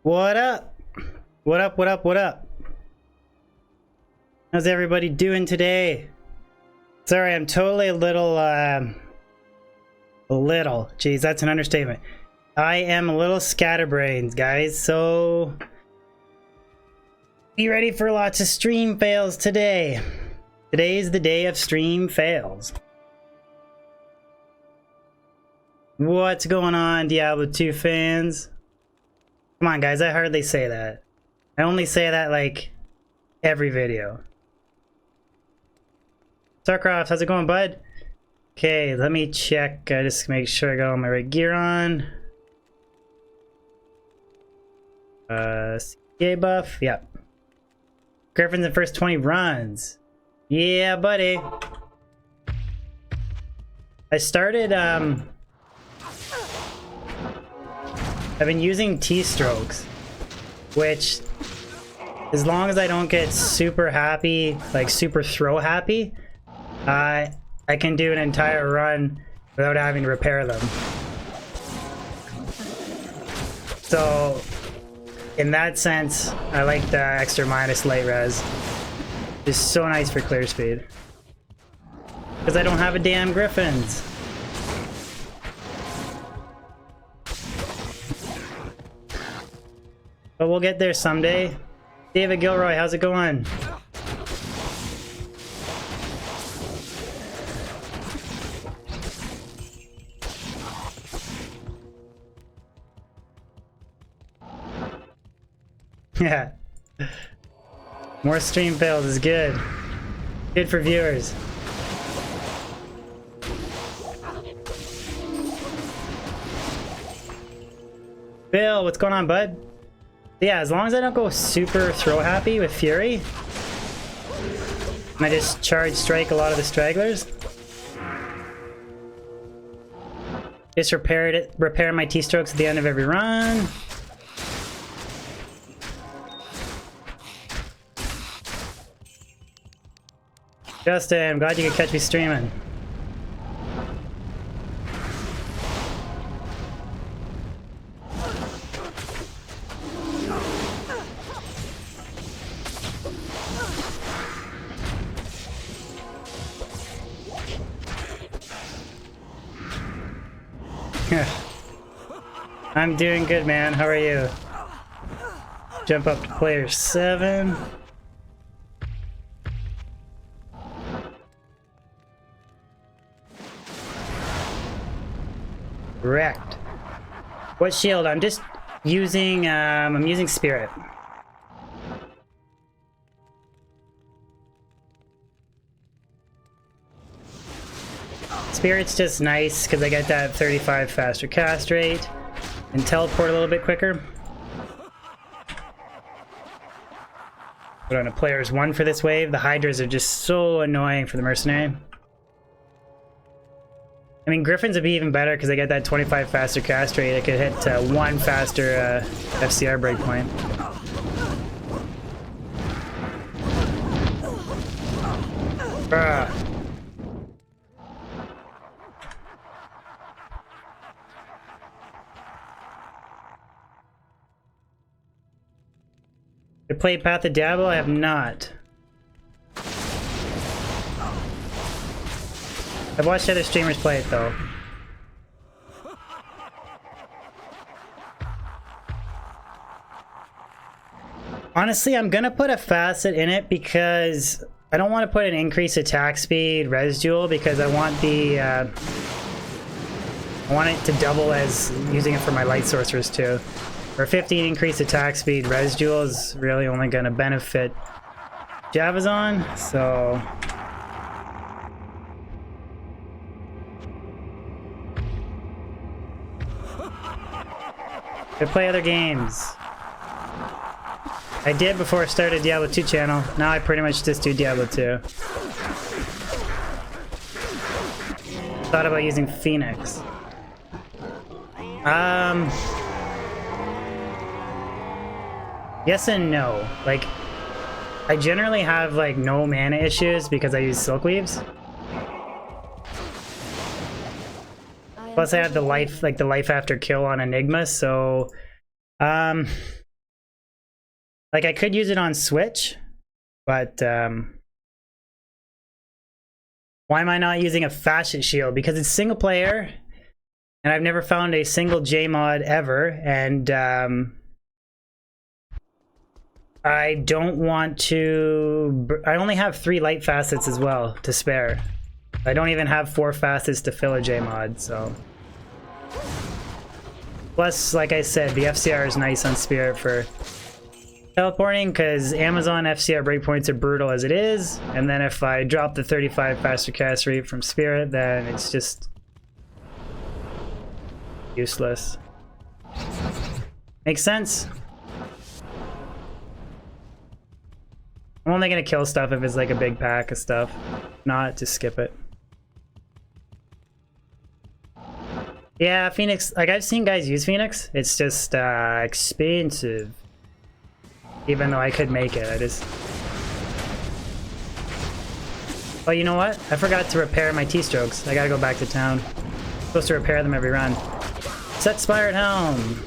What up? What up, what up, what up? How's everybody doing today? Sorry, I'm totally a little, geez, that's an understatement. I am a little scatterbrained, guys, so be ready for lots of stream fails today. Today is the day of stream fails. What's going on, Diablo 2 fans? Come on, guys, I hardly say that. I only say that, like, every video. Starcroft, how's it going, bud? Okay, let me check, just make sure I got all my right gear on. CA buff, yep. Griffin's in first 20 runs. Yeah, buddy. I started, I've been using T-strokes, which, as long as I don't get super happy, like super throw happy, I can do an entire run without having to repair them. So, in that sense, I like the extra minus light res. It's so nice for clear speed. Because I don't have a damn Griffins. But we'll get there someday. David Gilroy, how's it going? Yeah. More stream fails is good. Good for viewers. Bill, what's going on, bud? Yeah, as long as I don't go super throw happy with Fury, and I just charge strike a lot of the stragglers. Just repair my T-strokes at the end of every run. Justin, I'm glad you could catch me streaming. I'm doing good, man. How are you? Jump up to player 7. Wrecked. What shield? I'm just using, I'm using Spirit. Spirit's just nice because I get that 35 faster cast rate and teleport a little bit quicker. Put on a player's 1 for this wave. The Hydras are just so annoying for the Mercenary. I mean, Griffins would be even better because I get that 25 faster cast rate. I could hit 1 faster FCR breakpoint. I played Path of Diablo? I have not. I've watched other streamers play it though. Honestly, I'm gonna put a facet in it because I don't want to put an increased attack speed res duel because I want the I want it to double as using it for my light sorcerers too. For 15 increased attack speed, res duel is really only gonna benefit Javazon, so I play other games. I did before I started Diablo 2 channel. Now I pretty much just do Diablo 2. Thought about using Phoenix. Yes and no. Like, I generally have like no mana issues because I use Silkweaves. Plus I have the life, like the life after kill on Enigma, so Like, I could use it on Switch, but why am I not using a facet shield? Because it's single player, and I've never found a single J-mod ever, and I don't want to... I only have 3 light facets as well to spare. I don't even have 4 facets to fill a J-mod, so... Plus, like I said, the FCR is nice on Spirit for teleporting, because Amazon FCR breakpoints are brutal as it is, and then if I drop the 35 faster cast rate from Spirit, then it's just useless. Makes sense? I'm only gonna kill stuff if it's like a big pack of stuff. Not, just skip it. Yeah, Phoenix, like I've seen guys use Phoenix. It's just expensive. Even though I could make it, I just... Oh, you know what? I forgot to repair my T-strokes. I gotta go back to town. I'm supposed to repair them every run. Set Spired Helm!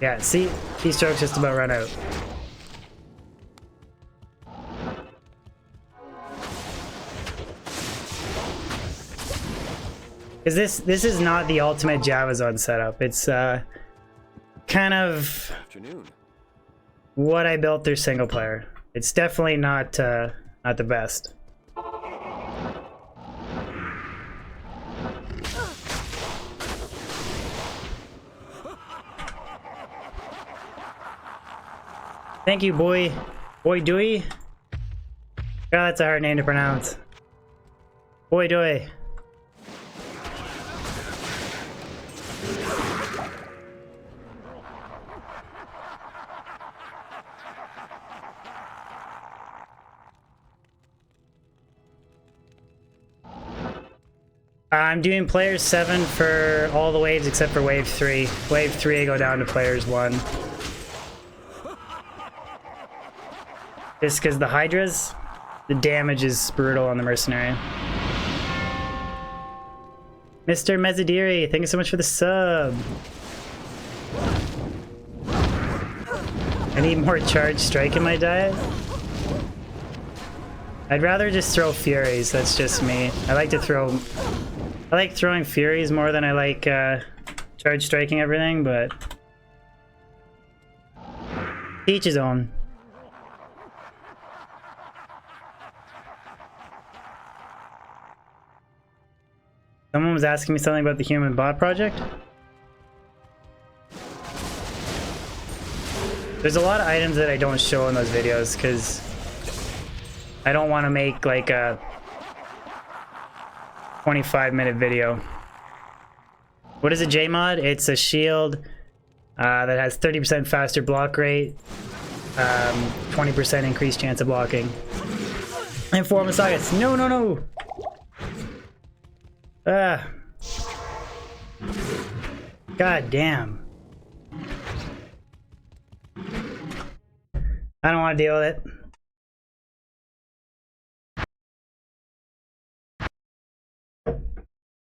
Yeah, see? T-strokes just about run out. Because this is not the ultimate Javazon setup. It's kind of what I built through single player. It's definitely not not the best. Thank you, boy Dewey. God, that's a hard name to pronounce. Boy Dewey. I'm doing players 7 for all the waves except for wave 3. Wave 3 I go down to players 1. Just because the Hydras, the damage is brutal on the Mercenary. Mr. Mezzadiri, thank you so much for the sub. I need more charged strike in my diet. I'd rather just throw Furies, that's just me. I like throwing Furies more than I like charge striking everything, but each his own. Someone was asking me something about the Human Bot project. There's a lot of items that I don't show in those videos because I don't want to make like a 25-minute video. What is a J-mod? It's a shield that has 30% faster block rate, 20% increased chance of blocking, and 4 Messiahs. No, no, no! Ah. God damn. I don't want to deal with it.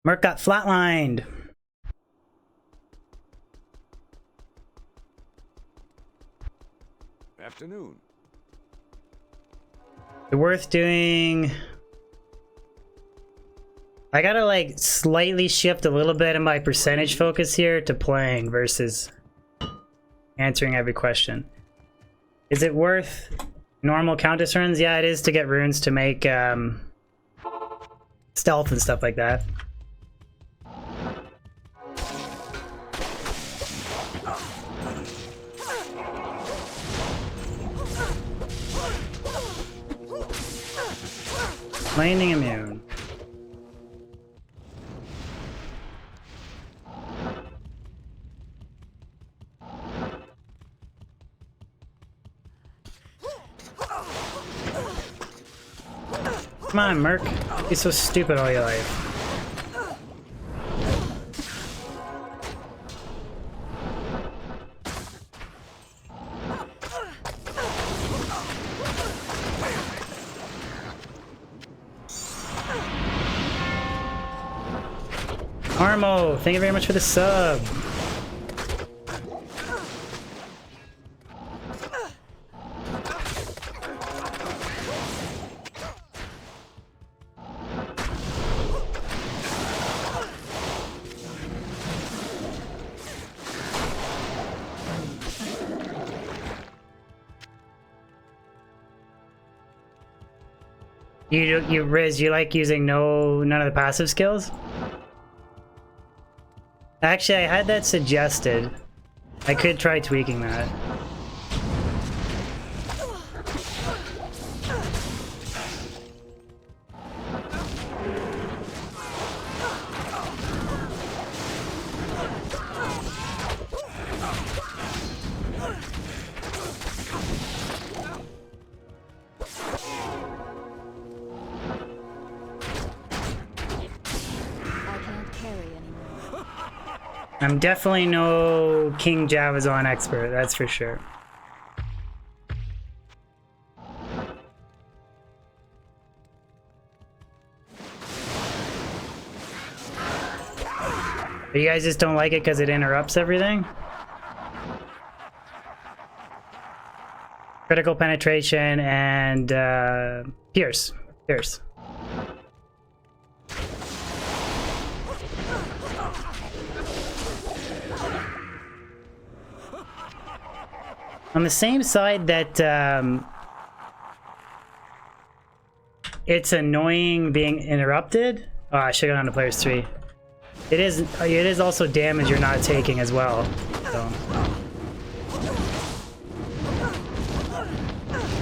Merc got flatlined. Afternoon. It's worth doing. I gotta like slightly shift a little bit of my percentage focus here to playing versus answering every question. Is it worth normal Countess runs? Yeah, it is to get runes to make stealth and stuff like that. Lightning immune. Come on, Merc. You're so stupid all your life. Armo, thank you very much for the sub. Riz, you like using none of the passive skills? Actually, I had that suggested. I could try tweaking that. I'm definitely no King Javazon expert, that's for sure. But you guys just don't like it because it interrupts everything? Critical penetration and pierce. Pierce. On the same side that it's annoying being interrupted. Oh, I should go down to players 3. It is also damage you're not taking as well. So.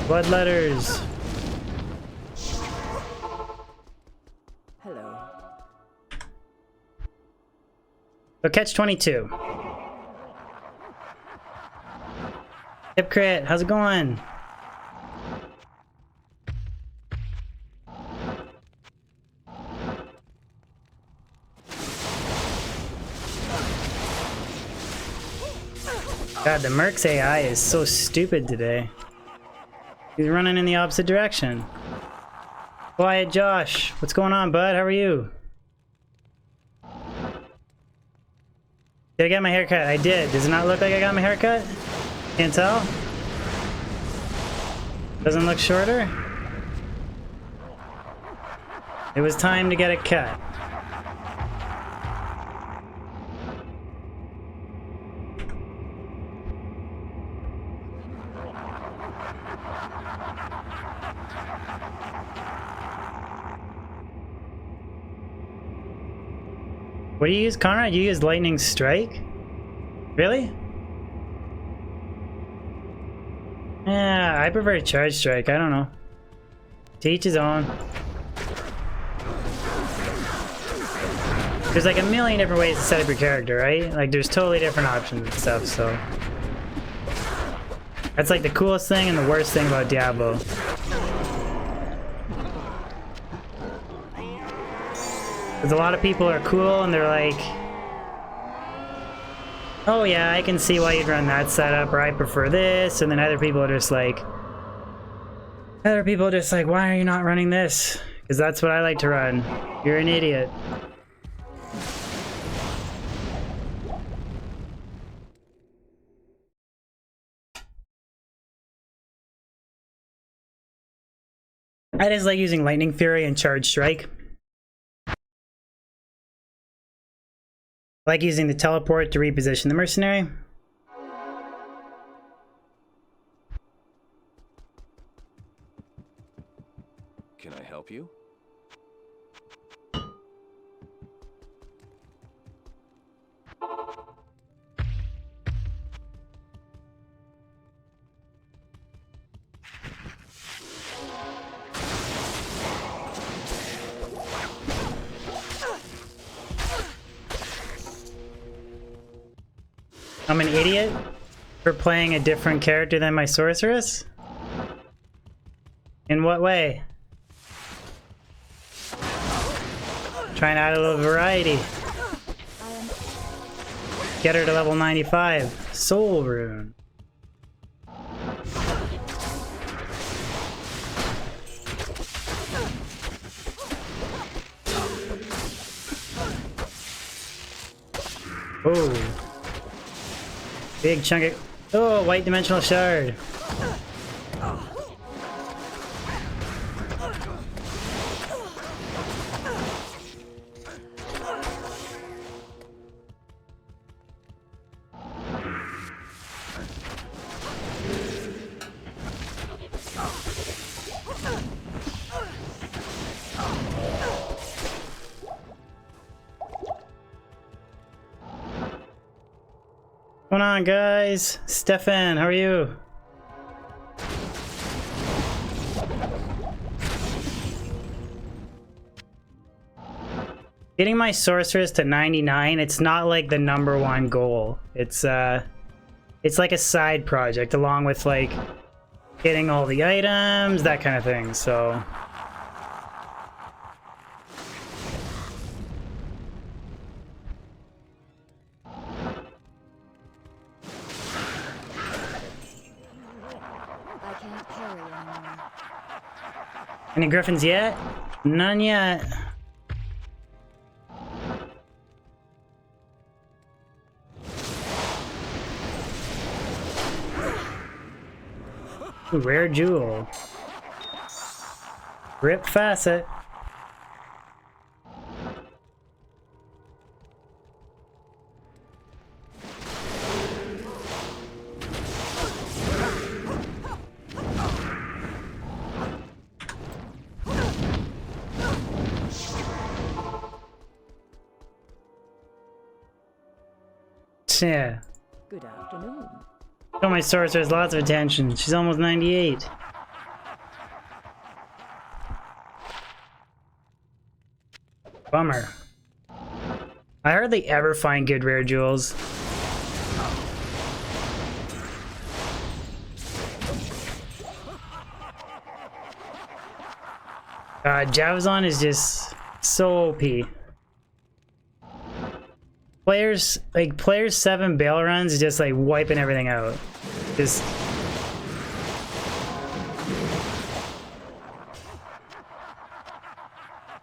Bloodletters. Hello. So catch 22. Hip crit, how's it going? God, the Merc's AI is so stupid today. He's running in the opposite direction. Quiet Josh, what's going on, bud? How are you? Did I get my haircut? I did. Does it not look like I got my haircut? Can't tell? Doesn't look shorter? It was time to get it cut. What do you use, Conrad? You use Lightning Strike? Really? Yeah, I prefer Charge Strike. I don't know. To each his own. There's like a million different ways to set up your character, right? Like there's totally different options and stuff, so. That's like the coolest thing and the worst thing about Diablo. Because a lot of people are cool and they're like, oh yeah, I can see why you'd run that setup, or I prefer this, and then other people are just like, why are you not running this? Because that's what I like to run. You're an idiot. I just like using Lightning Fury and Charge Strike. I like using the teleport to reposition the mercenary. Can I help you? I'm an idiot for playing a different character than my sorceress? In what way? Trying to add a little variety. Get her to level 95. Soul Rune. Oh. Big chunk of... Oh, white dimensional shard. going on, guys? Stefan, how are you? Getting my sorceress to 99, it's not like the #1 goal. It's like a side project along with like getting all the items, that kind of thing, so. I can't carry anymore. Any griffins yet? None yet. Ooh, rare jewel. Rip facet. Yeah. Good afternoon. Show my sorceress lots of attention. She's almost 98. Bummer. I hardly ever find good rare jewels. Javazon is just so OP. Players 7 Baal runs is just like wiping everything out. Just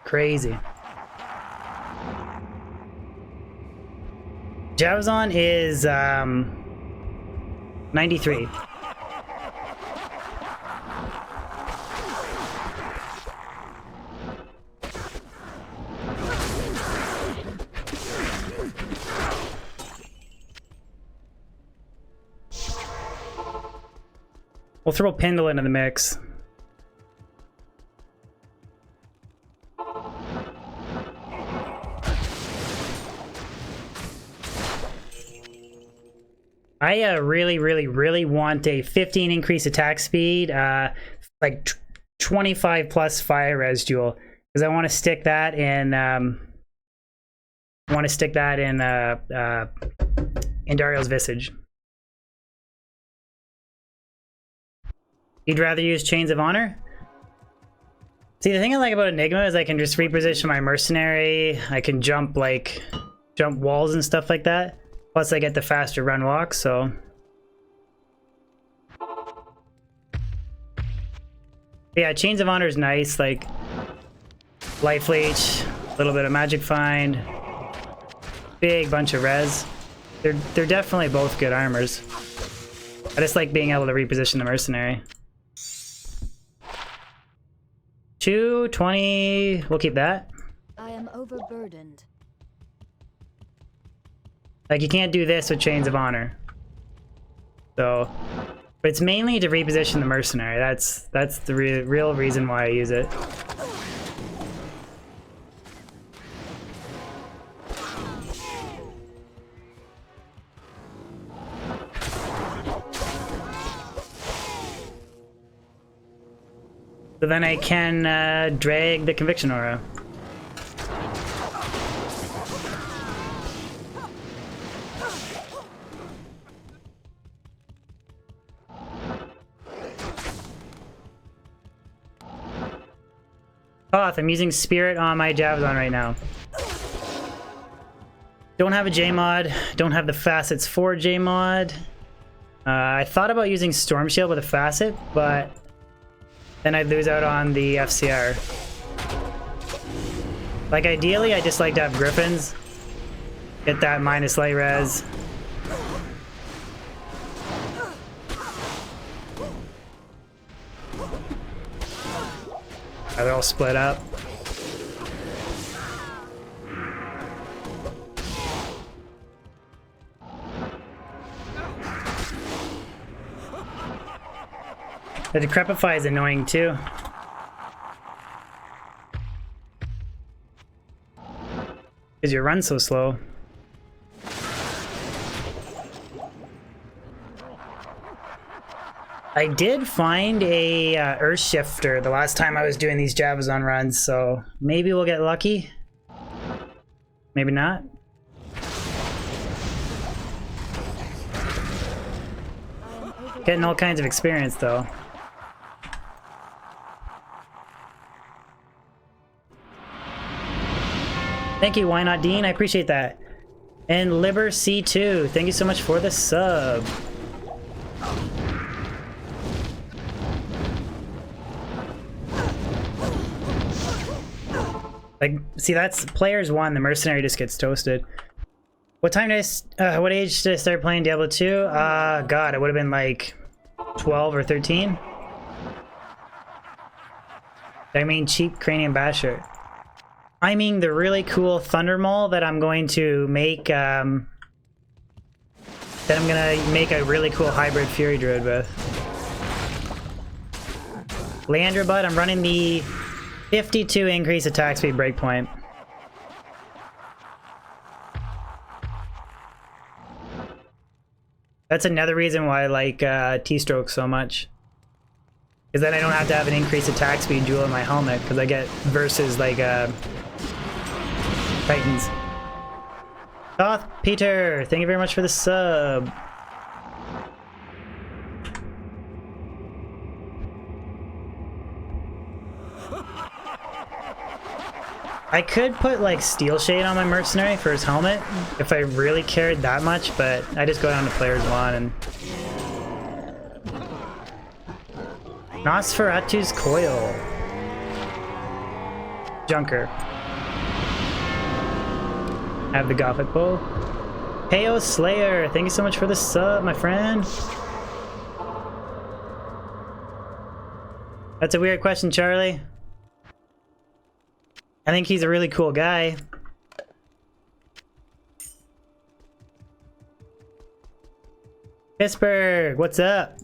crazy. Javazon is 93. We'll throw Pendle into the mix. I really want a 15 increase attack speed, like 25 plus fire res jewel, because I want to stick that in. In Dario's Visage. You'd rather use Chains of Honor? See, the thing I like about Enigma is I can just reposition my mercenary. I can jump walls and stuff like that. Plus I get the faster run walk, so. Yeah, Chains of Honor is nice, like life leech, a little bit of magic find, big bunch of res. They're definitely both good armors. I just like being able to reposition the mercenary. 220, we'll keep that. I am overburdened. Like, you can't do this with Chains of Honor. So, but it's mainly to reposition the mercenary. That's the real reason why I use it. So then I can drag the Conviction Aura. Hoth, I'm using Spirit on my Javazon right now. Don't have a J-mod, don't have the facets for J-mod. I thought about using Storm Shield with a facet, but then I'd lose out on the FCR. Like, ideally, I just like to have Griffins. Get that minus light res. They're all split up. The Decrepify is annoying too. Because you run so slow. I did find a Earth Shifter the last time I was doing these Javazon runs, so maybe we'll get lucky. Maybe not. Getting all kinds of experience though. Thank you, Why Not Dean? I appreciate that. And Liber C2, thank you so much for the sub. Like, see, that's players 1, the mercenary just gets toasted. What time did what age did I start playing Diablo 2? God, it would have been like 12 or 13. I mean cheap Cranium Basher. I mean the really cool Thunder Maul that I'm going to make, that I'm gonna make a really cool hybrid Fury Druid with. Leandra Bud, I'm running the 52 increase attack speed breakpoint. That's another reason why I like T-Stroke so much. Because then I don't have to have an increased attack speed jewel in my helmet, because I get versus like Titans. Goth Peter, thank you very much for the sub. I could put like Steel Shade on my mercenary for his helmet if I really cared that much, but I just go down to players 1 and Nosferatu's Coil. Junker. Have the Gothic Bow. Heyo Slayer, thank you so much for the sub, my friend. That's a weird question, Charlie. I think he's a really cool guy. Pittsburgh, what's up?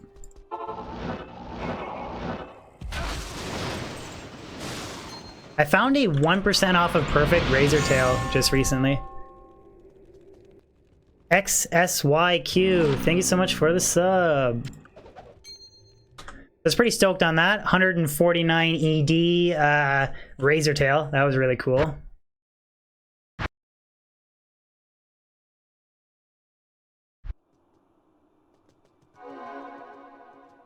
I found a 1% off of Perfect Razor Tail just recently. XSYQ, thank you so much for the sub. I was pretty stoked on that. 149 ED Razor Tail. That was really cool.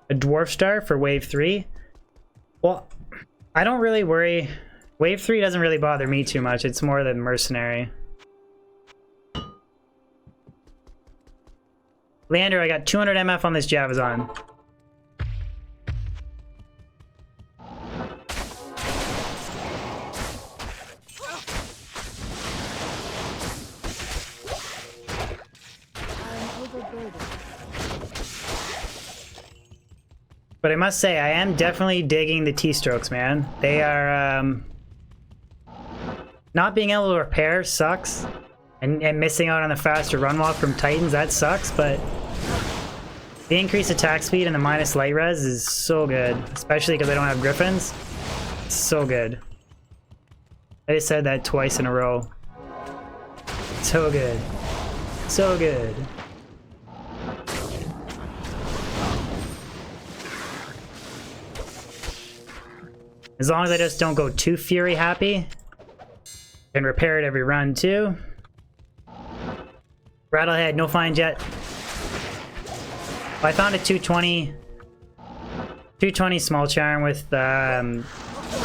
A Dwarf Star for Wave 3. Well, I don't really worry. Wave 3 doesn't really bother me too much. It's more the Mercenary. Leander, I got 200 MF on this Javazon. But I must say, I am definitely digging the T-Strokes, man. They are, not being able to repair sucks. And missing out on the faster run walk from Titans, that sucks, but the increased attack speed and the minus light res is so good. Especially because I don't have Griffins. So good. I just said that twice in a row. So good. So good. As long as I just don't go too Fury happy. And repair it every run too. Rattlehead, no find yet. I found a 220 small charm with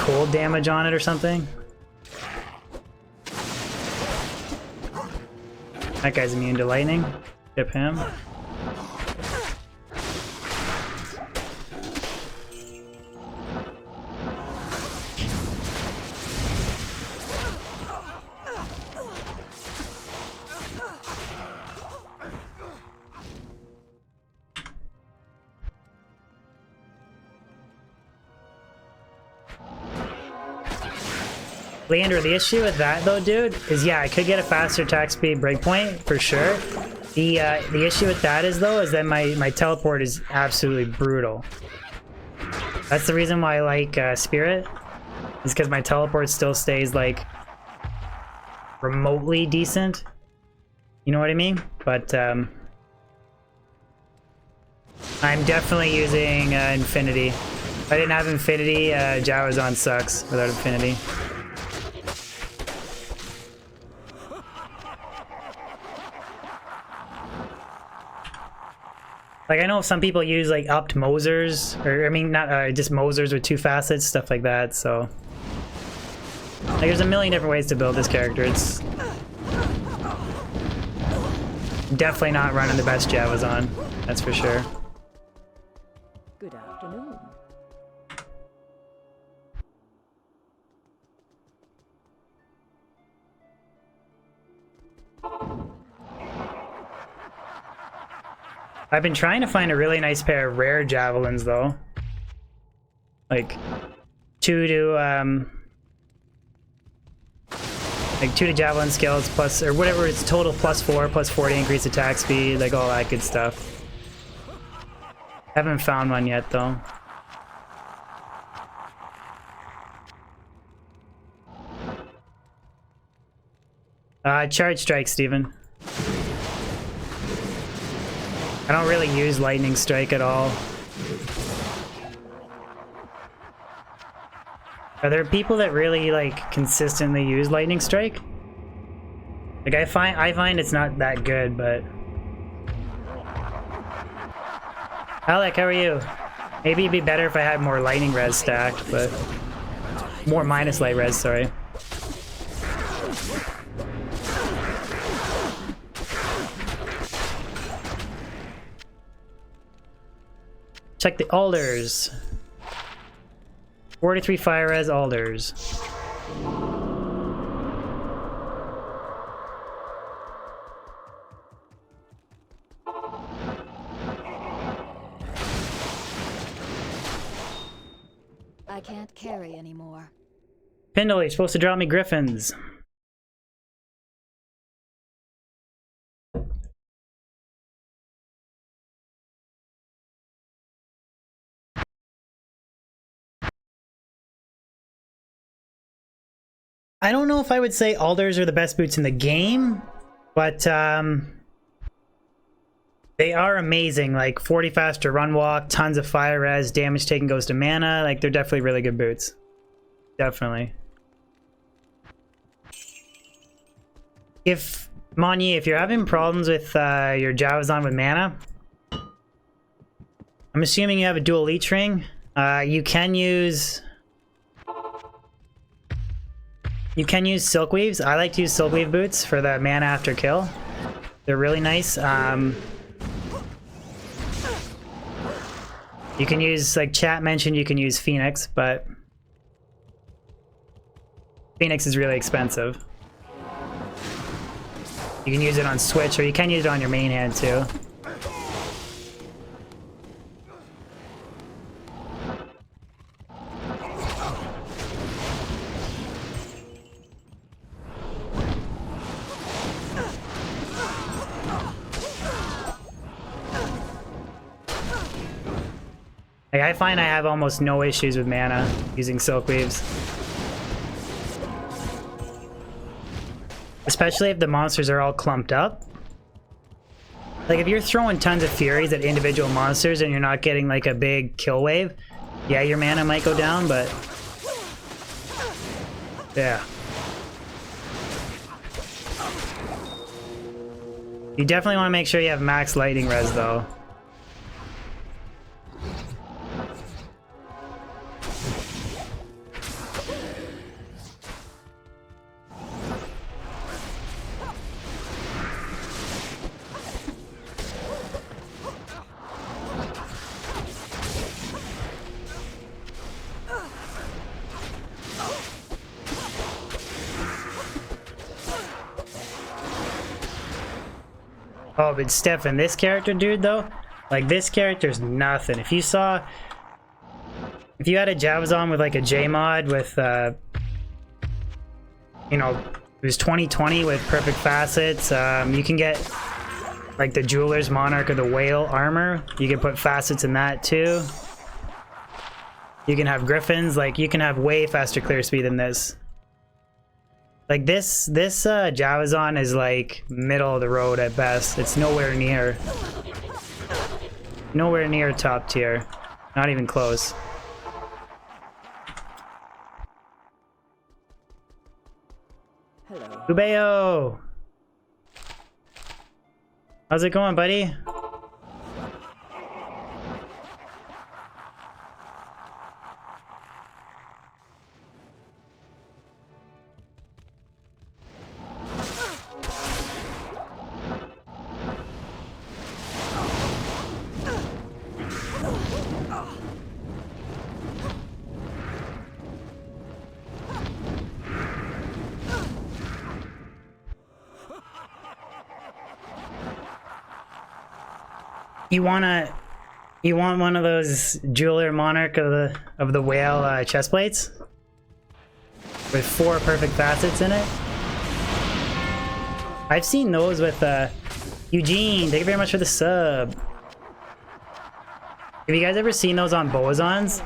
cold damage on it or something. That guy's immune to lightning. Tip him. Leander, the issue with that though, dude, is yeah, I could get a faster attack speed breakpoint for sure. The issue with that is though, is that my teleport is absolutely brutal. That's the reason why I like Spirit, is because my teleport still stays like remotely decent. You know what I mean? But I'm definitely using Infinity. If I didn't have Infinity, Javazon sucks without Infinity. Like, I know some people use, like, upped Mosers, or, I mean, not, just Mosers with 2 facets, stuff like that, so... Like, there's a million different ways to build this character. It's... definitely not running the best Javazon, that's for sure. Good afternoon. I've been trying to find a really nice pair of rare javelins, though. Like, 2 to javelin skills plus, or whatever it's total, +4, +40 increase attack speed, like all that good stuff. Haven't found one yet, though. Charge strike, Steven. I don't really use lightning strike at all. Are there people that really like consistently use lightning strike? Like I find it's not that good, but Alec, how are you? Maybe it'd be better if I had more lightning res stacked, but more minus light res, sorry. Check the alders. 43 fire res alders. I can't carry anymore. Pindle, you're supposed to draw me griffins. I don't know if I would say alders are the best boots in the game, but they are amazing. Like 40 faster run walk, tons of fire res, damage taken goes to mana. Like they're definitely really good boots. Definitely. If Monyi, if you're having problems with your Javazon with mana, I'm assuming you have a dual leech ring. You can use Silkweaves. I like to use Silkweave boots for the mana after kill. They're really nice. You can use, like chat mentioned, you can use Phoenix, but Phoenix is really expensive. You can use it on Switch, or you can use it on your main hand too. Like, I find I have almost no issues with mana using Silkweaves. Especially if the monsters are all clumped up. Like, if you're throwing tons of Furies at individual monsters and you're not getting, like, a big kill wave, yeah, your mana might go down, but... yeah. You definitely want to make sure you have max lightning res, though. Oh, but Stefan, this character, dude, though, like, this character's nothing. If you had a Javazon with, like, a J-mod with, you know, it was 2020 with perfect facets, you can get, like, the Jeweler's Monarch or the Whale armor. You can put facets in that, too. You can have Griffins. Like, you can have way faster clear speed than this. Like this Javazon is like middle of the road at best. It's nowhere near nowhere near top tier. Not even close. Hello. Ubeo! How's it going, buddy? You want one of those Jeweler Monarch of the Whale chest plates? With 4 perfect facets in it? I've seen those with Eugene, thank you very much for the sub. Have you guys ever seen those on Bozons?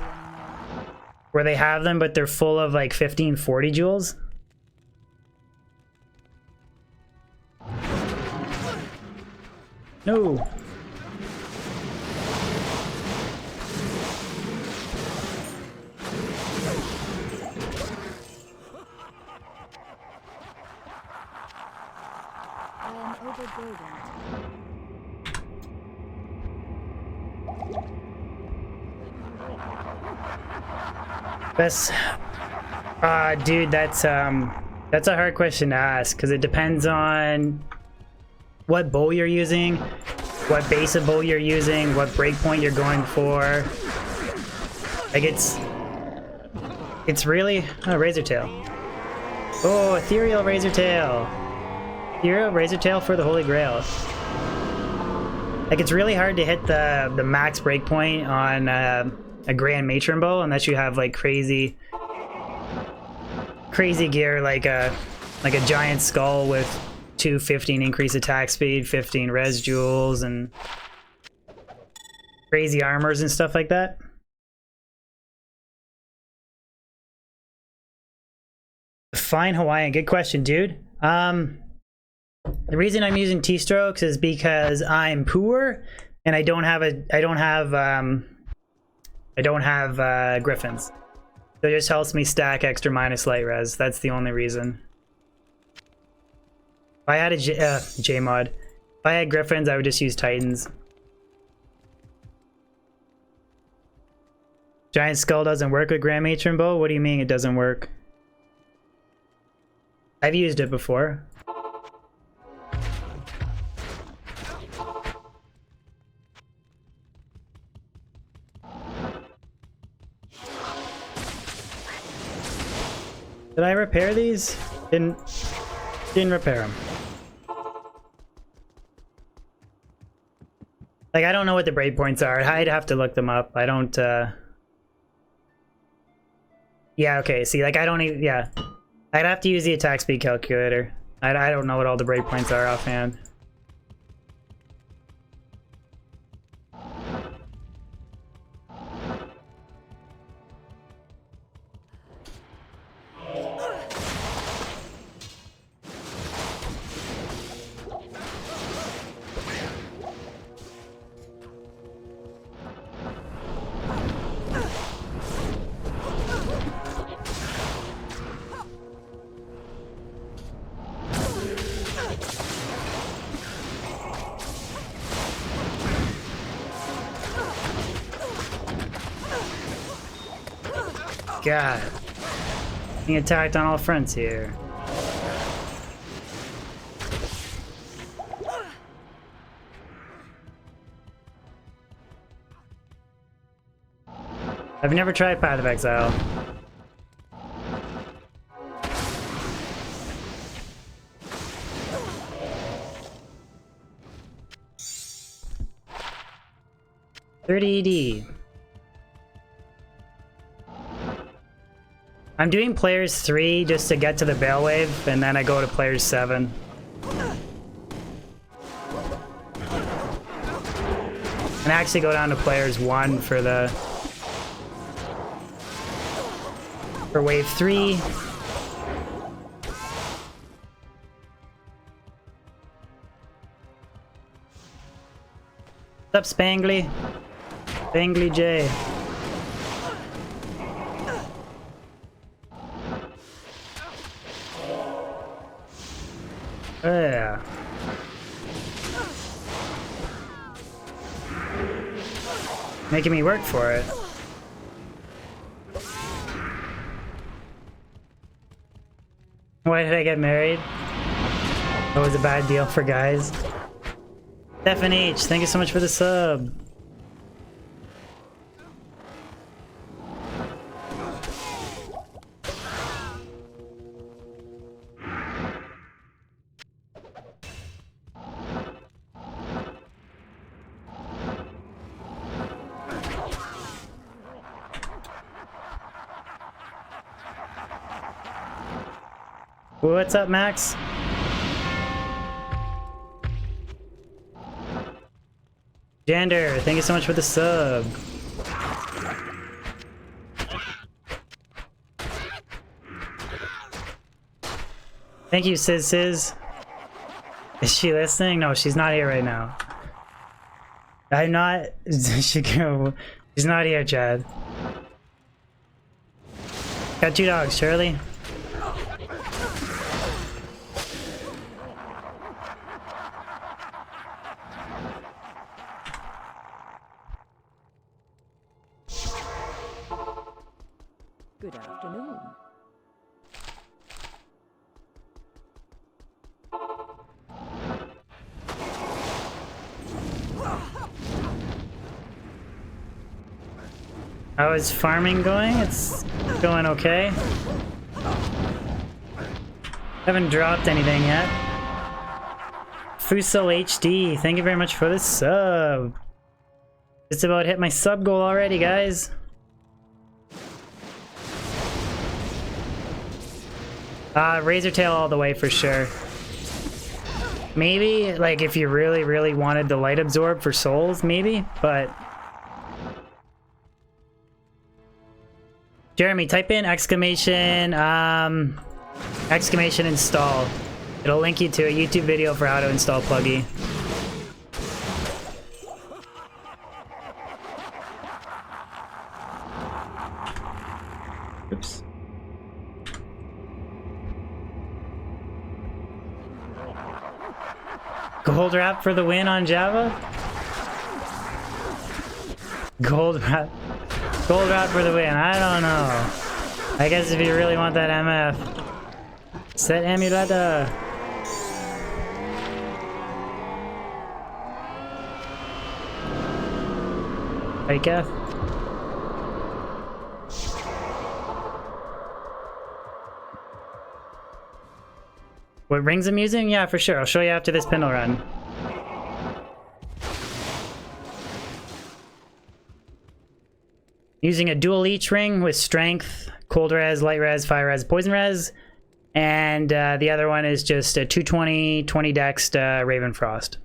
Where they have them but they're full of like 1540 jewels? No. I am overburdened. Best, dude, that's a hard question to ask because it depends on what bow you're using, what base of bow you're using, what breakpoint you're going for. Like it's really Razor Tail. Oh, Ethereal Razor Tail. Ethereal Razor Tail for the Holy Grail. Like it's really hard to hit the max breakpoint on a Grand Matron bow unless you have like crazy gear like a giant skull with 15 increase attack speed, 15 res jewels, and crazy armors and stuff like that. Fine Hawaiian, good question, dude. The reason I'm using T-strokes is because I'm poor and I don't have griffins. So it just helps me stack extra minus light res. That's the only reason. If I had a J-mod, if I had griffins, I would just use titans. Giant skull doesn't work with Grand Matron bow? What do you mean it doesn't work? I've used it before. Did I repair these? Didn't repair them. Like, I don't know what the breakpoints are. I'd have to look them up. I don't, yeah, okay, see, like, I don't even, yeah. I'd have to use the attack speed calculator. I don't know what all the breakpoints are offhand. God. Being attacked on all fronts here. I've never tried Path of Exile. $30 ED. I'm doing players 3 just to get to the Baal wave, and then I go to players 7. And actually go down to players 1 for wave 3. What's up, Spangly? Spangly J. Yeah. Making me work for it. Why did I get married? That was a bad deal for guys. Stefan H, thank you so much for the sub. What's up, Max? Jander, thank you so much for the sub. Thank you, Sis. Is she listening? No, she's not here right now. I'm not. She's not here, Chad. Got 2 dogs, Shirley. Good afternoon. How is farming going? It's going okay. Haven't dropped anything yet. Fuso HD, thank you very much for the sub. Just about hit my sub goal already, guys. Razor tail all the way for sure. Maybe, like, if you really, really wanted the light absorb for souls, maybe, but... Jeremy, type in exclamation, exclamation install. It'll link you to a YouTube video for how to install Pluggy. Oops. Gold wrap for the win on Java? Gold wrap for the win. I don't know. I guess if you really want that MF, set emulata. Hey, Kev. What rings I'm using? Yeah, for sure. I'll show you after this Pendle run. Using a dual leech ring with strength, cold res, light res, fire res, poison res, and the other one is just a 220, 20 dex Raven Frost.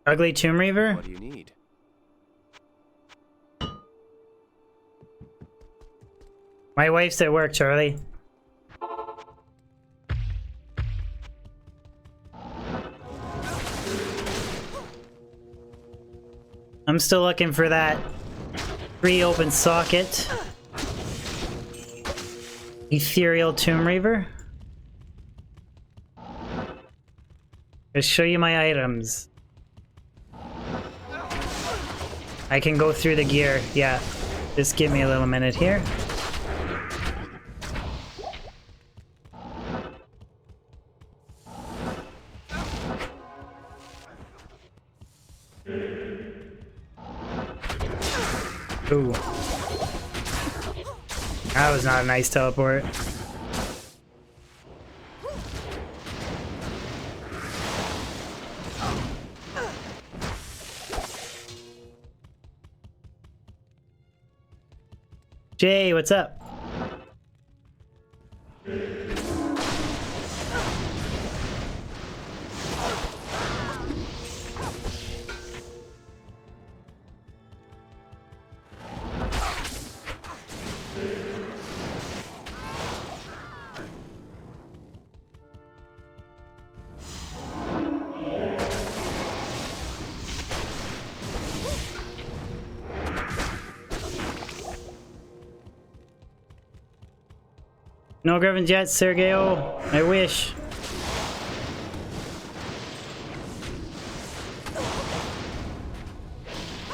Ugly Tomb Reaver? What do you need? My wife's at work, Charlie. I'm still looking for that free open socket. Ethereal Tomb Reaver. I'll show you my items. I can go through the gear, yeah. Just give me a little minute here. Ooh. That was not a nice teleport. Jay, what's up? No Griffins yet, Sergio. I wish.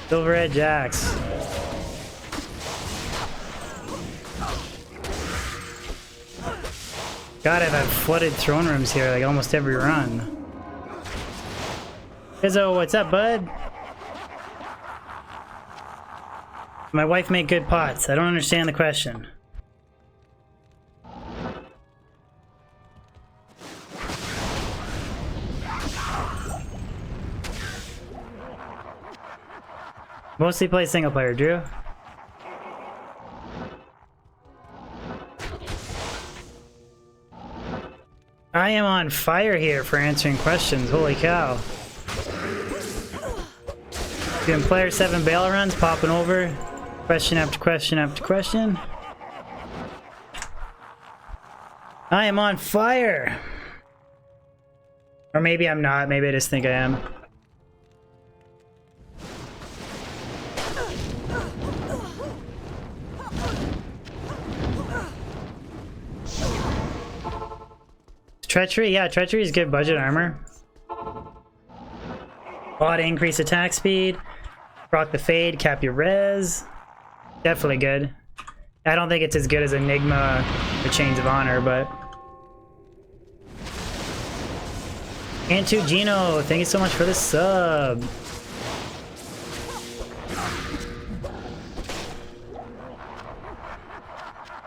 Silver Edge Axe. God, I've had flooded throne rooms here like almost every run. Izzo, what's up, bud? My wife made good pots. I don't understand the question. Mostly play single player, Drew. I am on fire here for answering questions. Holy cow. Doing player 7 Baal runs, popping over. Question after question after question. I am on fire. Or maybe I'm not. Maybe I just think I am. Treachery? Yeah, Treachery is good budget armor. Bought increase attack speed. Proc the fade, cap your res. Definitely good. I don't think it's as good as Enigma or Chains of Honor, but... Antu Gino, thank you so much for the sub.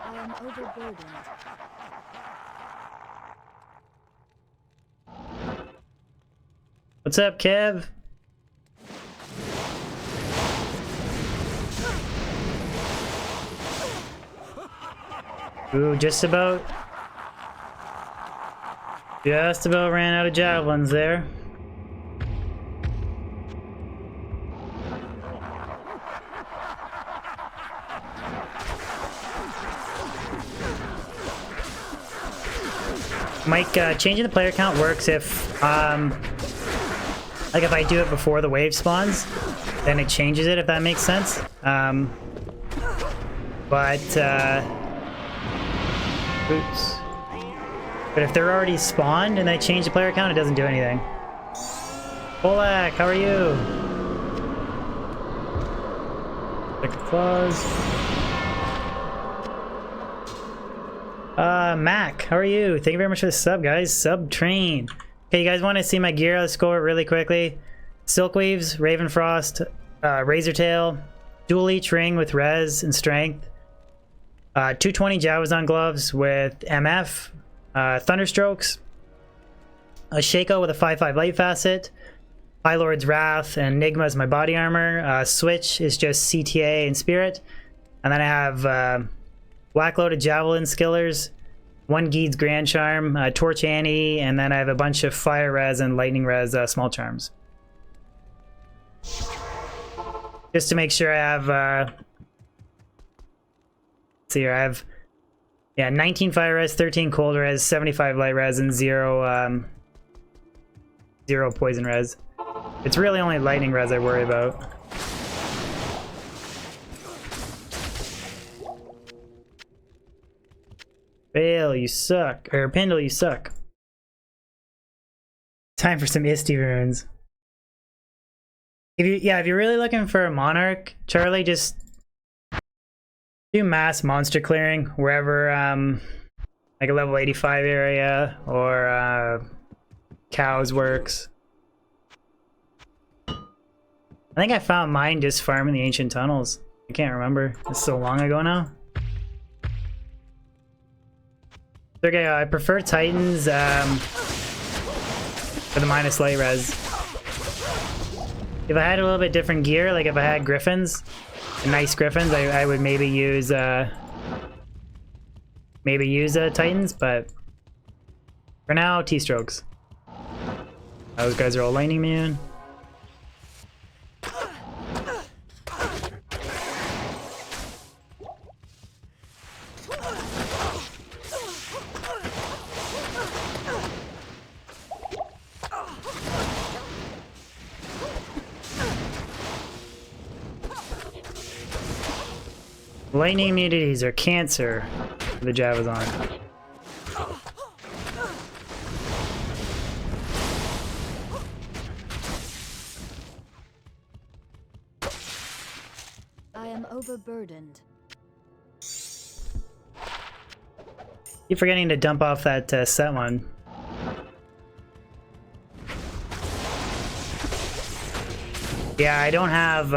I am overburdened. What's up, Kev? Ooh, just about ran out of javelins there. Mike, changing the player count works if, like if I do it before the wave spawns, then it changes it, if that makes sense. Oops. But if they're already spawned and I change the player count, it doesn't do anything. Polak, how are you? Click claws. Mac, how are you? Thank you very much for the sub, guys. Sub train. Okay, you guys want to see my gear? Let's go over it really quickly. Silkweaves, Ravenfrost, Razortail, dual leech ring with res and strength. 220 Javazon gloves with MF, Thunderstrokes, a Shaco with a 5/5 light facet, High Lord's Wrath and Enigma is my body armor. Switch is just CTA and Spirit, and then I have Black Loaded Javelin Skillers, 1 Geed's Grand Charm, Torch Annie, and then I have a bunch of Fire Res and Lightning Res small charms. Just to make sure I have see here, I have 19 fire res, 13 cold res, 75 light res, and 0 poison res. It's really only lightning res I worry about. Baal, you suck. Or Pendle, you suck. Time for some Isti runes. If you're really looking for a Monarch, Charlie, just do mass monster clearing wherever, like a level 85 area or cows works. I think I found mine just farming the ancient tunnels. I can't remember. It's so long ago now. Okay, I prefer Titans for the minus light res. If I had a little bit different gear, like if I had Griffins, nice Griffins, I would maybe use Titans, but for now, T-Strokes. Those guys are all lightning immune. Lightning immunities are cancer for the Javazon. am overburdened. Keep forgetting to dump off that set one. Yeah, I don't have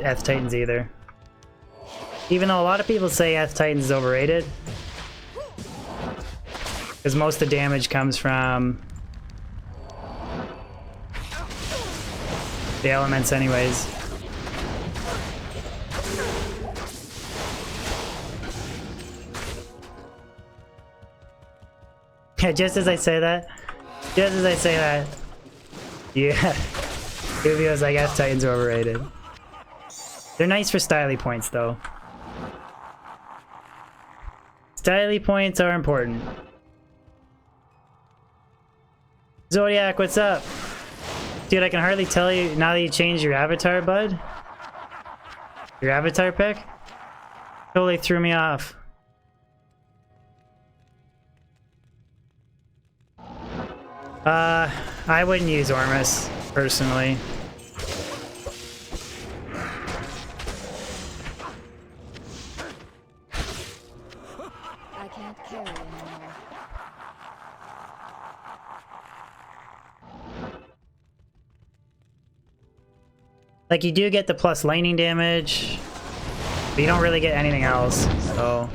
F Titans either. Even though a lot of people say F Titans is overrated, because most of the damage comes from the elements anyways. Yeah, just as I say that, yeah, Rubio's like F Titans are overrated. They're nice for styly points though. Styly points are important. Zodiac, what's up? Dude, I can hardly tell you now that you changed your avatar, bud. Your avatar pick? Totally threw me off. I wouldn't use Ormus, personally. I can't carry anymore. Like, you do get the plus lightning damage, but you don't really get anything else, so...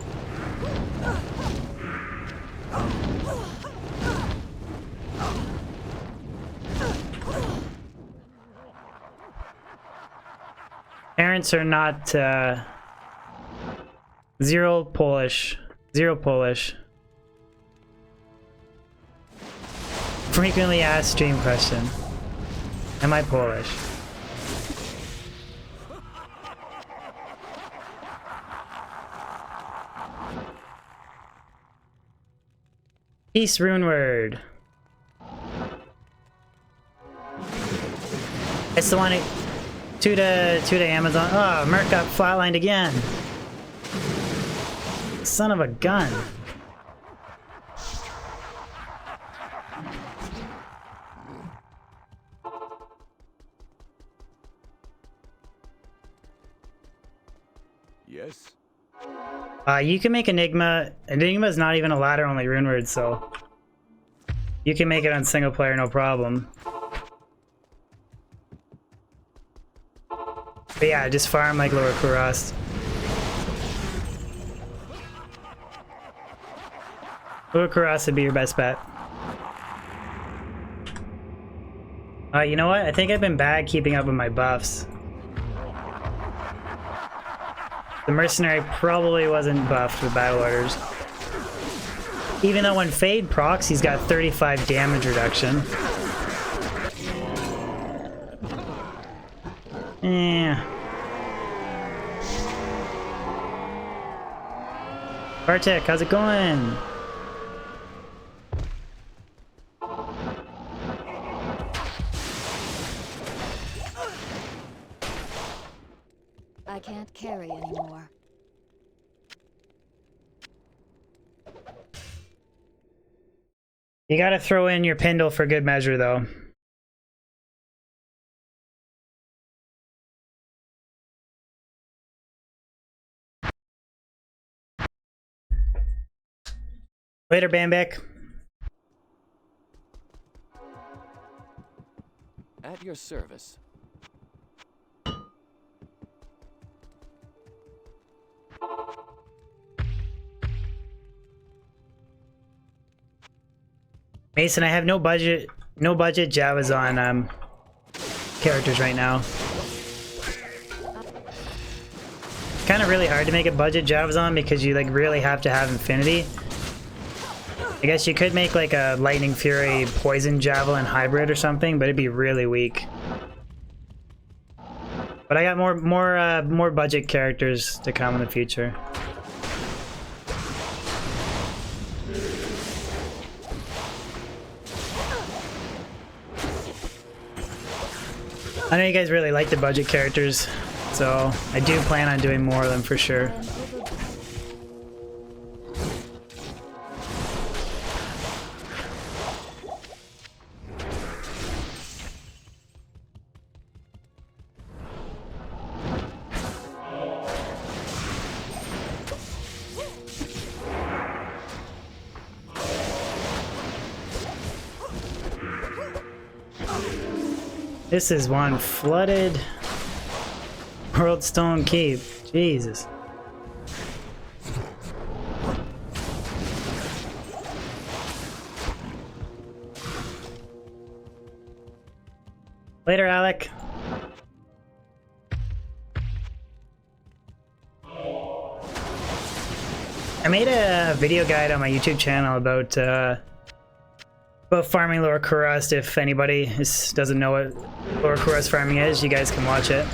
Parents are not, Zero Polish. Frequently asked stream question. Am I Polish? Peace rune word. It's the one two to Amazon. Oh, Merc got flatlined again. Son of a gun. Yes? You can make Enigma. Enigma is not even a ladder only rune word, so you can make it on single player, no problem. But yeah, just farm like Lower Kurast. Lower Kurast would be your best bet. You know what? I think I've been bad keeping up with my buffs. The Mercenary probably wasn't buffed with Battle Orders. Even though when Fade procs, he's got 35 damage reduction. Yeah. Bartek, how's it going? I can't carry anymore. You gotta throw in your Pindle for good measure, though. Later, Bambic. At your service. Mason, I have no budget Javazon characters right now. Kind of really hard to make a budget Javazon because you like really have to have Infinity. I guess you could make like a Lightning Fury Poison Javelin hybrid or something, but it'd be really weak. But I got more budget characters to come in the future. I know you guys really like the budget characters, so I do plan on doing more of them for sure. This is one flooded World Stone Keep. Jesus. Later, Alec. I made a video guide on my YouTube channel about farming Lower Kurast. If anybody doesn't know what Lower Kurast farming is, you guys can watch it.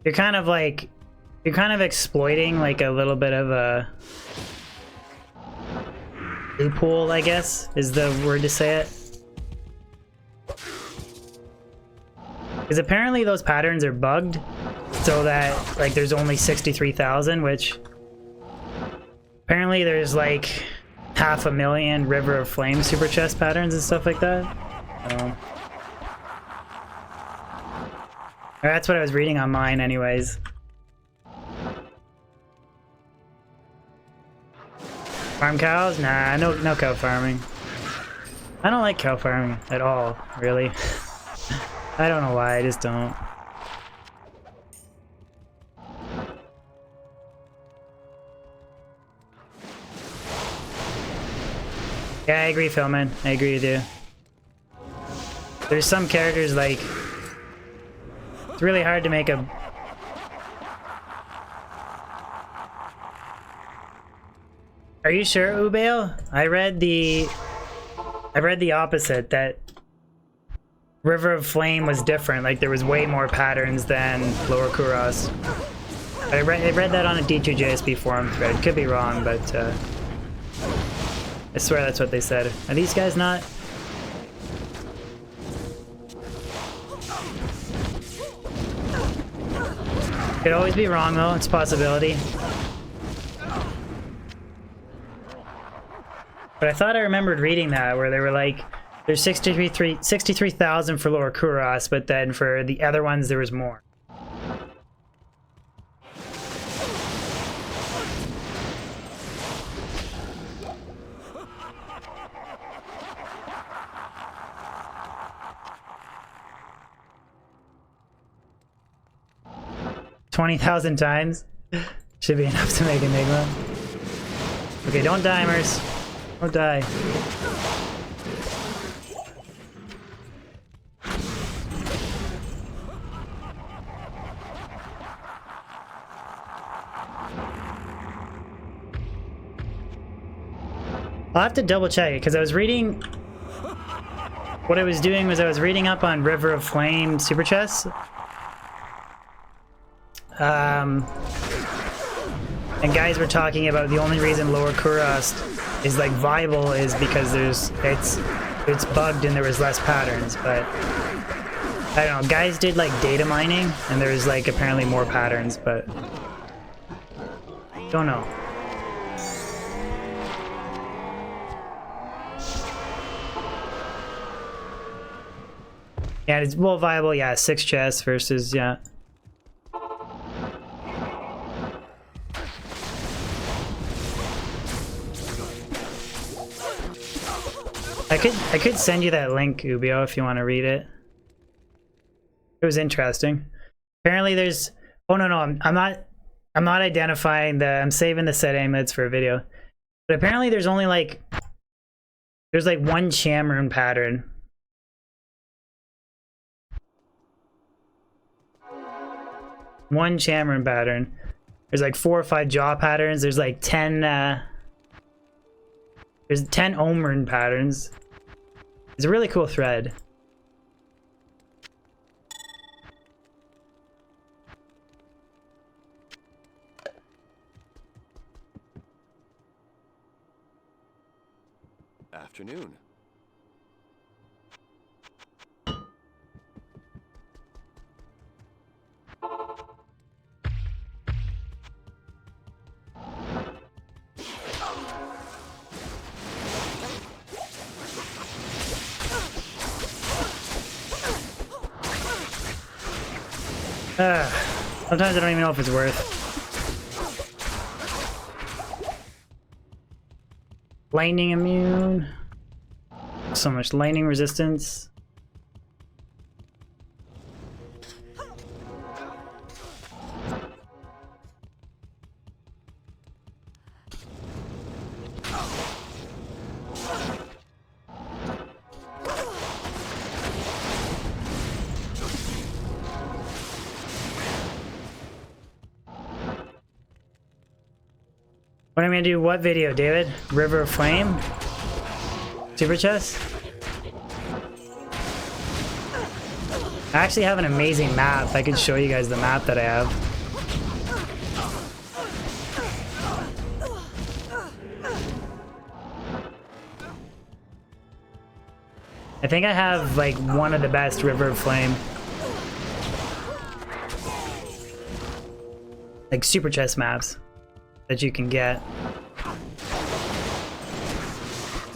You're kind of exploiting like a little bit of a loophole, I guess, is the word to say it. Because apparently those patterns are bugged, so that like there's only 63,000, which apparently there's like 500,000 River of Flame super chest patterns and stuff like that. Or that's what I was reading on mine anyways. Farm cows? Nah, no cow farming. I don't like cow farming at all, really. I don't know why, I just don't. Yeah, I agree, Philman. I agree with you. There's some characters like... It's really hard to make a... Are you sure, Ubail? I read the opposite, that River of Flame was different, like there was way more patterns than Lower Kurast. I read that on a D2JSP forum thread. Could be wrong, but I swear that's what they said. Are these guys not? Could always be wrong though, it's a possibility. But I thought I remembered reading that where they were like, there's 63,000 for Lower Kurast, but then for the other ones there was more. $20,000 times should be enough to make Enigma. Okay, don't die, Merce. Don't die. I'll have to double check it because I was reading. What I was doing was I was reading up on River of Flame super chests. And guys were talking about the only reason Lower Kurast is like viable is because it's bugged and there was less patterns, but I don't know, guys did like data mining and there was like apparently more patterns, but don't know. Yeah, it's well viable, yeah, 6 chests versus, yeah. I could send you that link, Ubio, if you want to read it. It was interesting. Apparently there's... Oh, no, I'm not identifying the... I'm saving the set amulets for a video. But apparently there's only like... There's like one Chamrune pattern. One Chamrune pattern. There's like 4 or 5 jaw patterns. There's like 10... There's 10 Omrun patterns. It's a really cool thread. Afternoon. Sometimes I don't even know if it's worth. Lightning immune. so much lightning resistance. What am I gonna do? What video, David? River of Flame? Super chest? I actually have an amazing map. I could show you guys the map that I have. I think I have like one of the best River of Flame. Like super chest maps that you can get.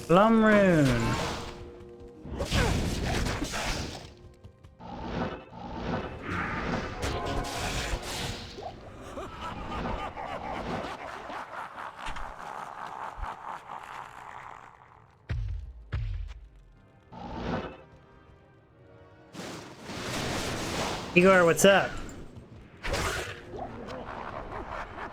Plum Rune. Igor, what's up?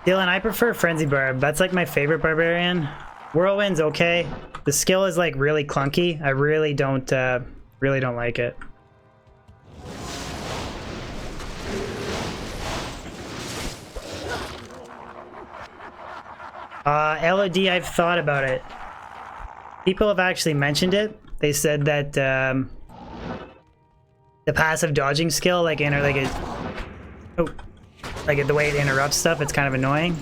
Dylan, I prefer Frenzy Barb. That's like my favorite barbarian. Whirlwind's okay. The skill is like really clunky. I really don't like it. LOD, I've thought about it. People have actually mentioned it. They said that the passive dodging skill, like like the way it interrupts stuff, it's kind of annoying.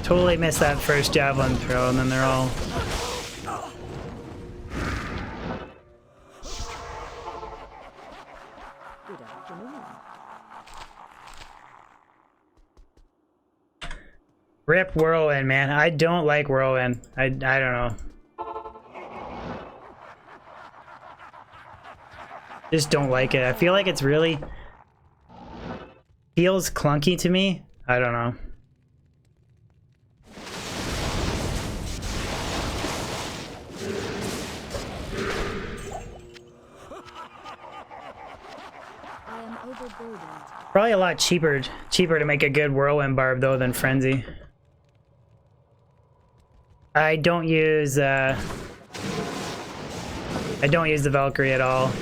Totally missed that first javelin throw, and then they're all... Good afternoon. Rip Whirlwind, man. I don't like Whirlwind. I don't know. Just don't like it. I feel like it's really... feels clunky to me. I don't know. I am overburdened. Probably a lot cheaper to make a good Whirlwind Barb though than Frenzy. I don't use the Valkyrie at all.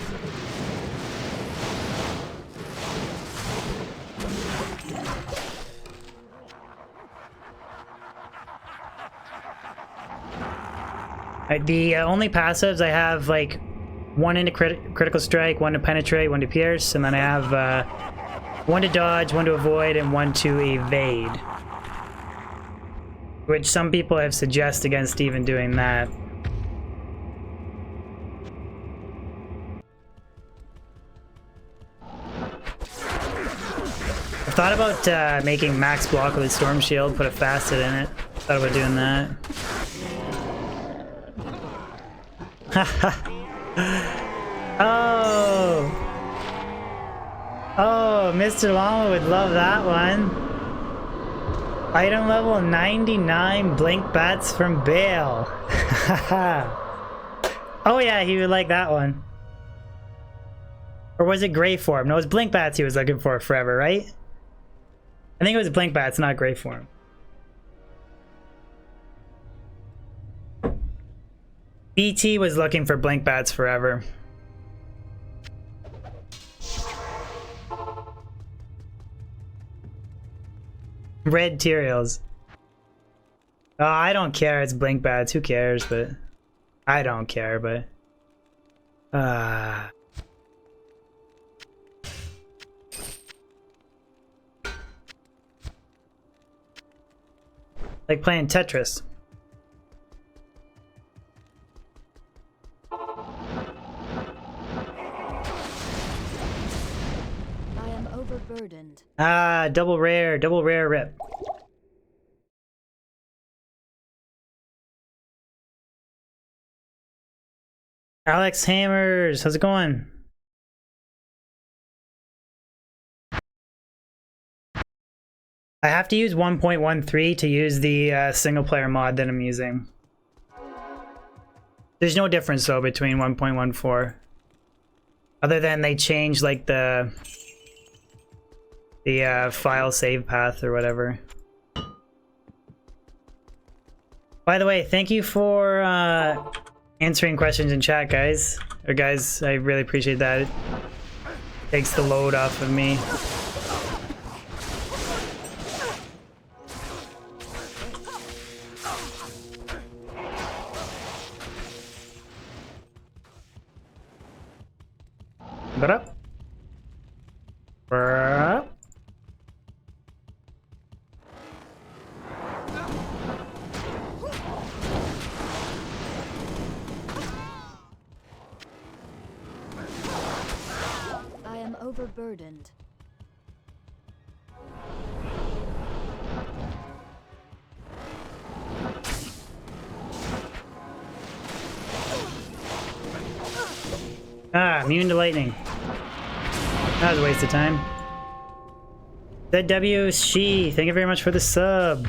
The only passives I have, like, one into critical strike, one to penetrate, one to pierce, and then I have one to dodge, one to avoid, and one to evade. Which some people have suggested against even doing that. I thought about making max block with Storm Shield, put a facet in it. Thought about doing that. Oh! Oh, Mr. Llama would love that one. Item level 99 blink bats from Baal. Oh yeah, he would like that one. Or was it Grey Form? No, it was blink bats he was looking for forever, right? I think it was blink bats, not Grey Form. BT was looking for blink bats forever. Red Tyraels. Oh, I don't care. It's blink bats. Who cares? But I don't care. But like playing Tetris. Overburdened. Ah, double rare rip. Alex Hammers, how's it going? I have to use 1.13 to use the single player mod that I'm using. There's no difference though between 1.14. Other than they changed like the file save path or whatever. By the way, thank you for answering questions in chat, guys. Or guys, I really appreciate that. It takes the load off of me. Up. I am overburdened. Ah, immune to lightning. That was a waste of time. ZW She, thank you very much for the sub.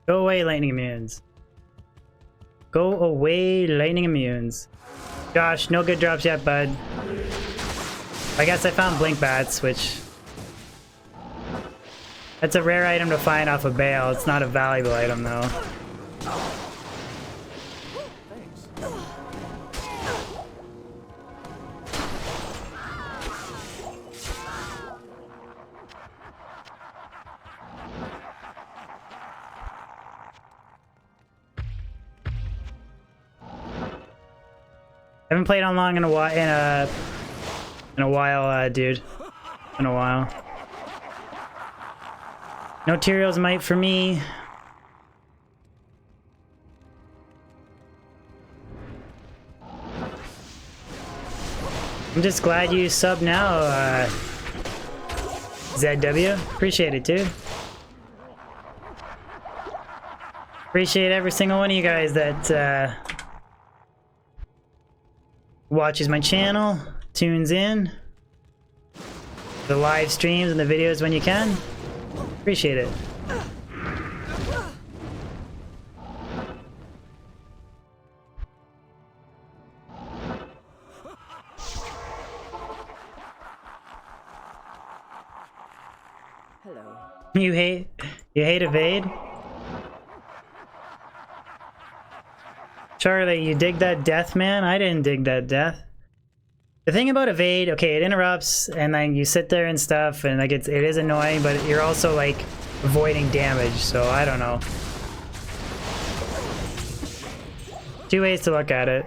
Go away, lightning immunes. Go away, lightning immunes. Josh, no good drops yet, bud. I guess I found blink bats, which... That's a rare item to find off of Baal. It's not a valuable item, though. Haven't played on long in a while, dude. In a while. No Tyrael's Might for me. I'm just glad you sub now, ZW. Appreciate it, dude. Appreciate every single one of you guys that watches my channel, tunes in, the live streams and the videos when you can. Appreciate it. Hello. You hate evade? Charlie, you dig that death, man? I didn't dig that death. The thing about evade, okay, it interrupts and then you sit there and stuff and like it is annoying, but you're also like avoiding damage, so I don't know. Two ways to look at it.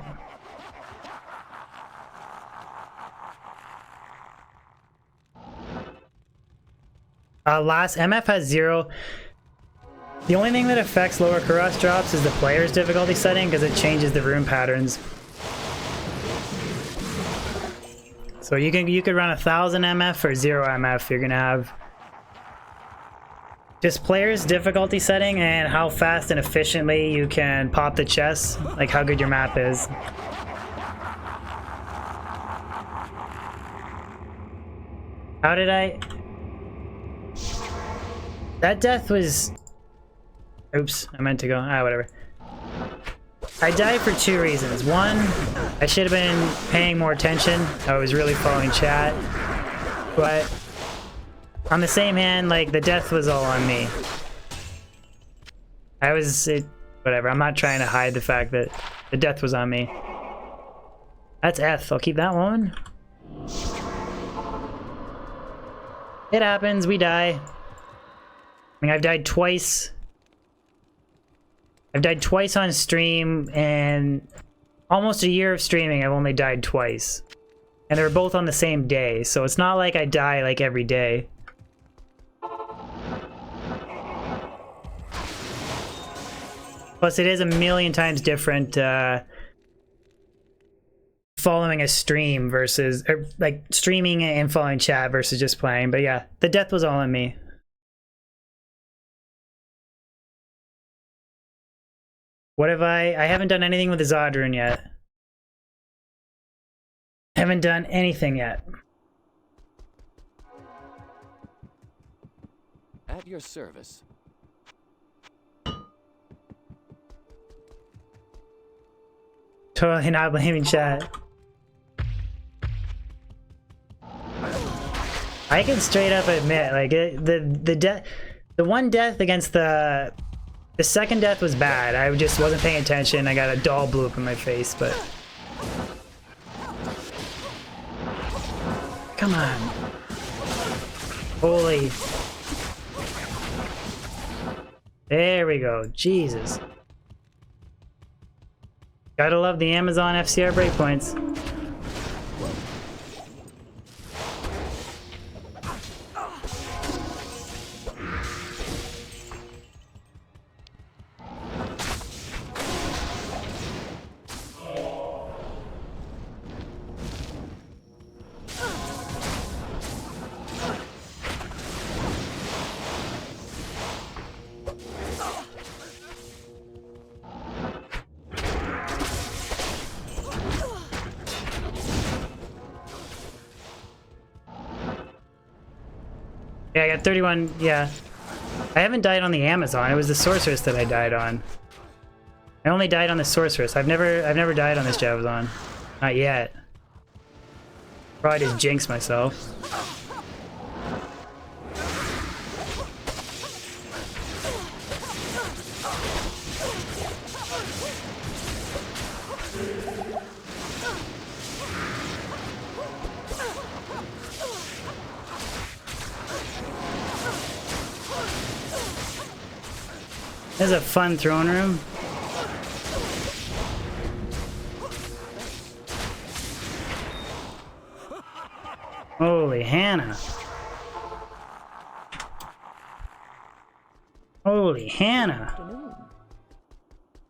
Last MF has 0. The only thing that affects lower Kuros drops is the player's difficulty setting because it changes the rune patterns. So you could run 1000 MF or 0 MF. You're gonna have just player's difficulty setting and how fast and efficiently you can pop the chests, like how good your map is. How did I? That death was... Oops, I meant to go. Ah, whatever. I died for 2 reasons. One, I should have been paying more attention. I was really following chat. But on the same hand, like, the death was all on me. Whatever, I'm not trying to hide the fact that the death was on me. That's F. I'll keep that one. It happens, we die. I mean, I've died twice. I've died twice on stream, and almost a year of streaming, I've only died twice. And they were both on the same day, so it's not like I die like every day. Plus, it is a million times different following a stream versus, like, streaming and following chat versus just playing. But yeah, the death was all on me. What have I haven't done anything with the Zodrune yet. Haven't done anything yet. At your service. Totally not blaming chat. I can straight up admit, like the one death against the second death was bad. I just wasn't paying attention. I got a doll blew up in my face, but come on, holy! There we go. Jesus, gotta love the Amazon FCR breakpoints. Yeah, I got 31, yeah. I haven't died on the Amazon. It was the Sorceress that I died on. I only died on the Sorceress. I've never died on this Javazon. Not yet. Probably just jinx myself. This is a fun throne room. Holy Hannah. Holy Hannah.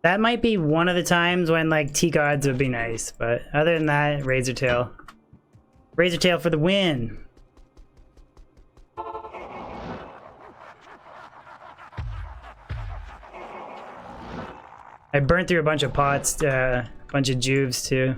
That might be one of the times when like T gods would be nice, but other than that, Razor Tail. Razor Tail for the win. I burned through a bunch of pots, a bunch of juves too.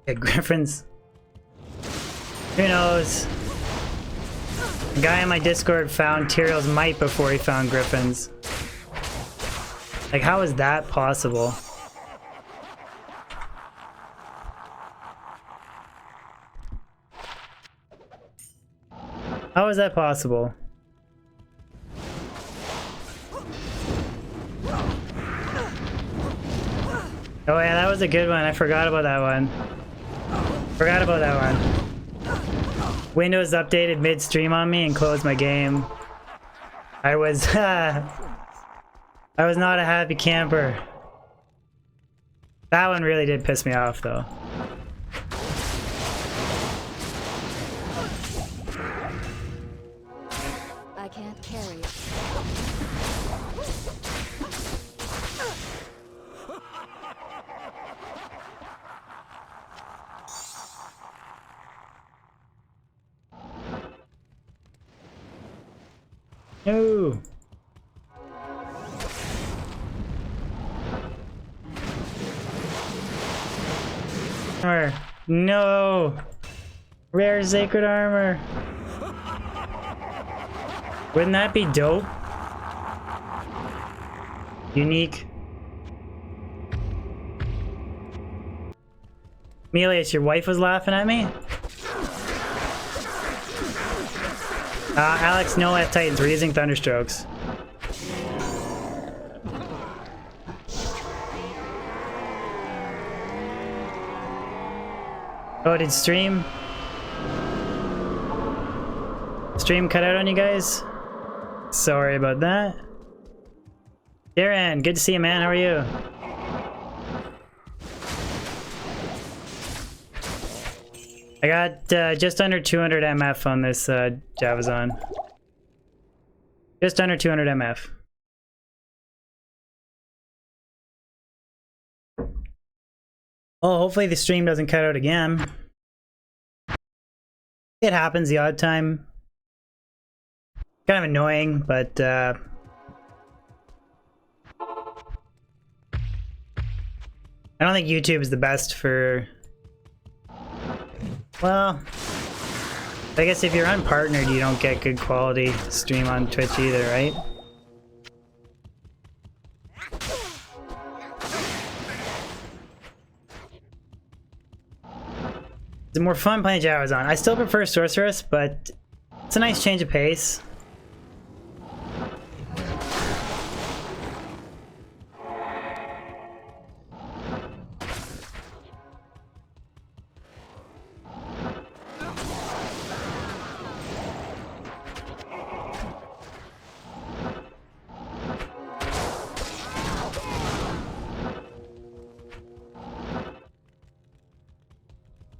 Yeah, griffins. Who knows? The guy on my Discord found Tyrell's might before he found griffins. Like, how is that possible? How is that possible? Oh yeah, that was a good one. I forgot about that one. Forgot about that one. Windows updated midstream on me and closed my game. I was I was not a happy camper. That one really did piss me off though. I can't carry it. No. Armor. No. Rare sacred armor. Wouldn't that be dope? Unique. Melius, your wife was laughing at me? Alex, no F Titans. We're using Thunderstrokes. Oh, did stream cut out on you guys? Sorry about that. Darren, good to see you, man. How are you? I got just under 200 MF on this Javazon. Just under 200 MF. Oh, hopefully the stream doesn't cut out again. It happens the odd time. Kind of annoying, but I don't think YouTube is the best for... Well, I guess if you're unpartnered, you don't get good quality stream on Twitch either, right? It's more fun playing Javazon. I still prefer Sorceress, but it's a nice change of pace.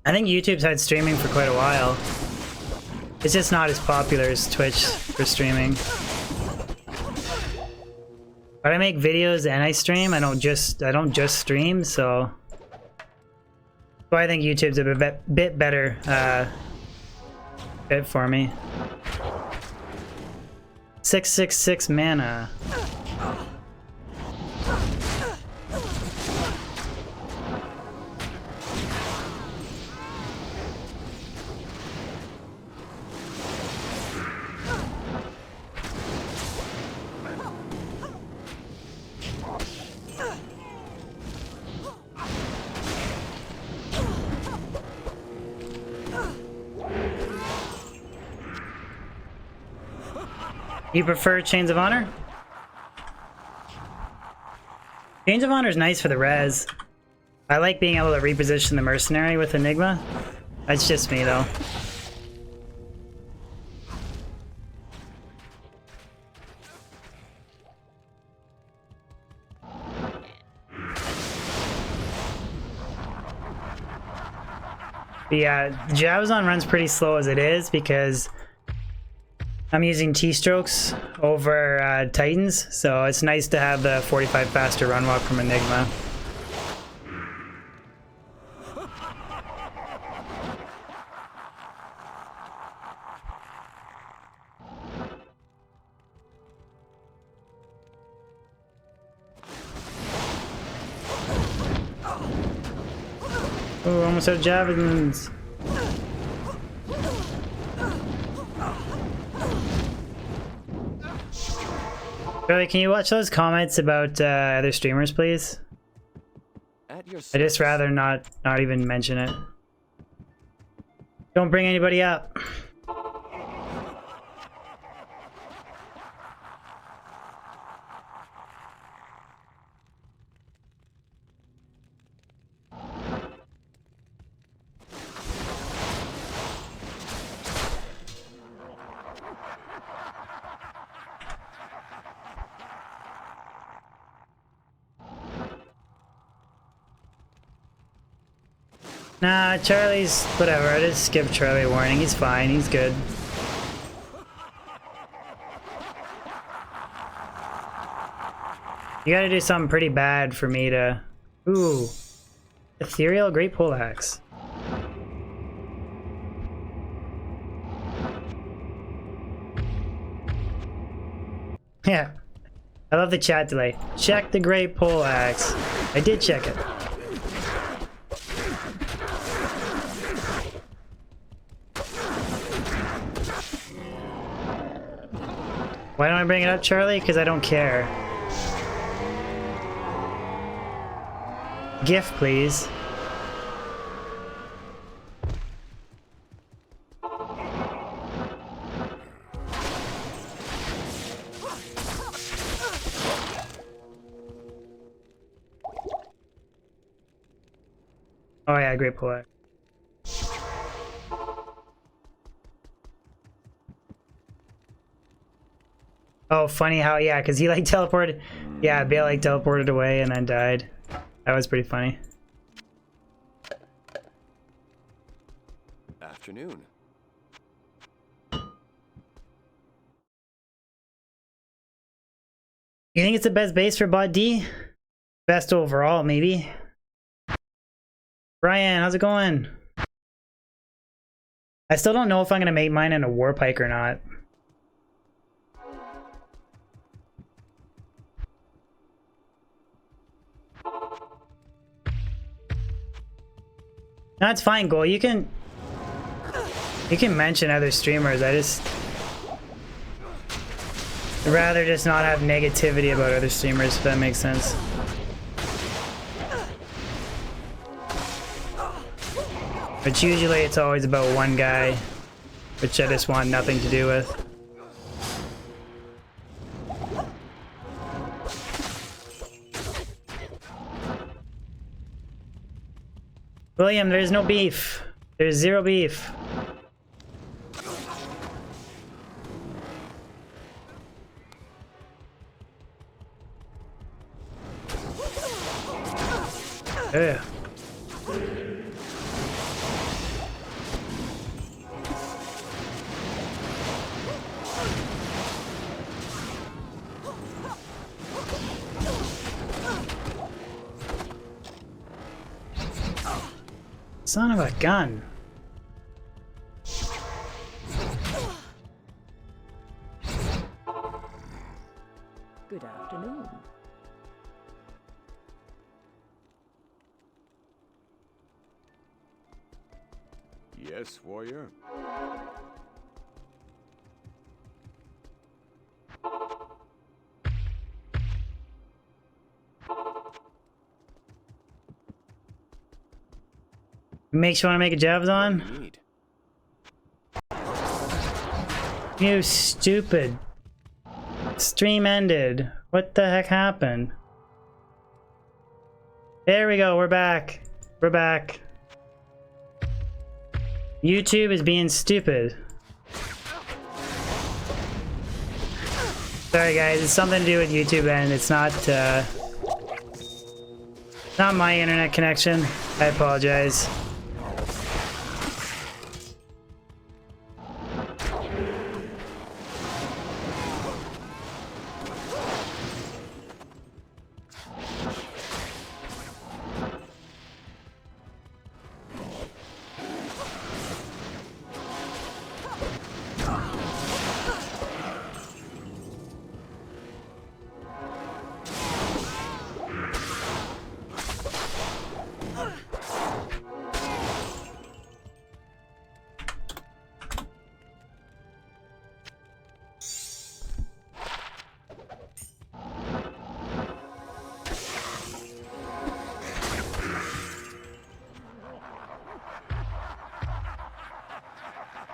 I think YouTube's had streaming for quite a while. It's just not as popular as Twitch for streaming. But I make videos and I stream. I don't just stream, so I think YouTube's a bit better fit for me. 666 mana. You prefer Chains of Honor? Chains of Honor is nice for the res. I like being able to reposition the mercenary with Enigma. That's just me though. But yeah, Javazon runs pretty slow as it is because I'm using T-strokes over Titans, so it's nice to have the 45 faster run walk from Enigma. Oh, almost out of Javazons. Really, can you watch those comments about other streamers, please? At your I just rather not even mention it. Don't bring anybody up. Nah, Charlie's whatever. I just give Charlie a warning. He's fine. He's good. You gotta do something pretty bad for me to... Ooh. Ethereal Great Poleaxe. Yeah. I love the chat delay. Check the Great Poleaxe. I did check it. Why don't I bring it up, Charlie? Because I don't care. GIF, please. Oh yeah, great pull. Oh, funny how, yeah, because he like teleported. Yeah, Baal like teleported away and then died. That was pretty funny. Afternoon. You think it's the best base for bot D? Best overall, maybe. Brian, how's it going? I still don't know if I'm gonna make mine in a Warpike or not. No, it's fine, Goal. You can mention other streamers. I just rather just not have negativity about other streamers, if that makes sense. But usually it's always about one guy, which I just want nothing to do with. William, there's no beef. There's zero beef. Yeah. Son of a gun. Good afternoon. Yes, warrior. Makes you want to make a Javazon? Need. You stupid. Stream ended. What the heck happened? There we go, we're back. We're back. YouTube is being stupid. Sorry guys, it's something to do with YouTube and it's not my internet connection. I apologize.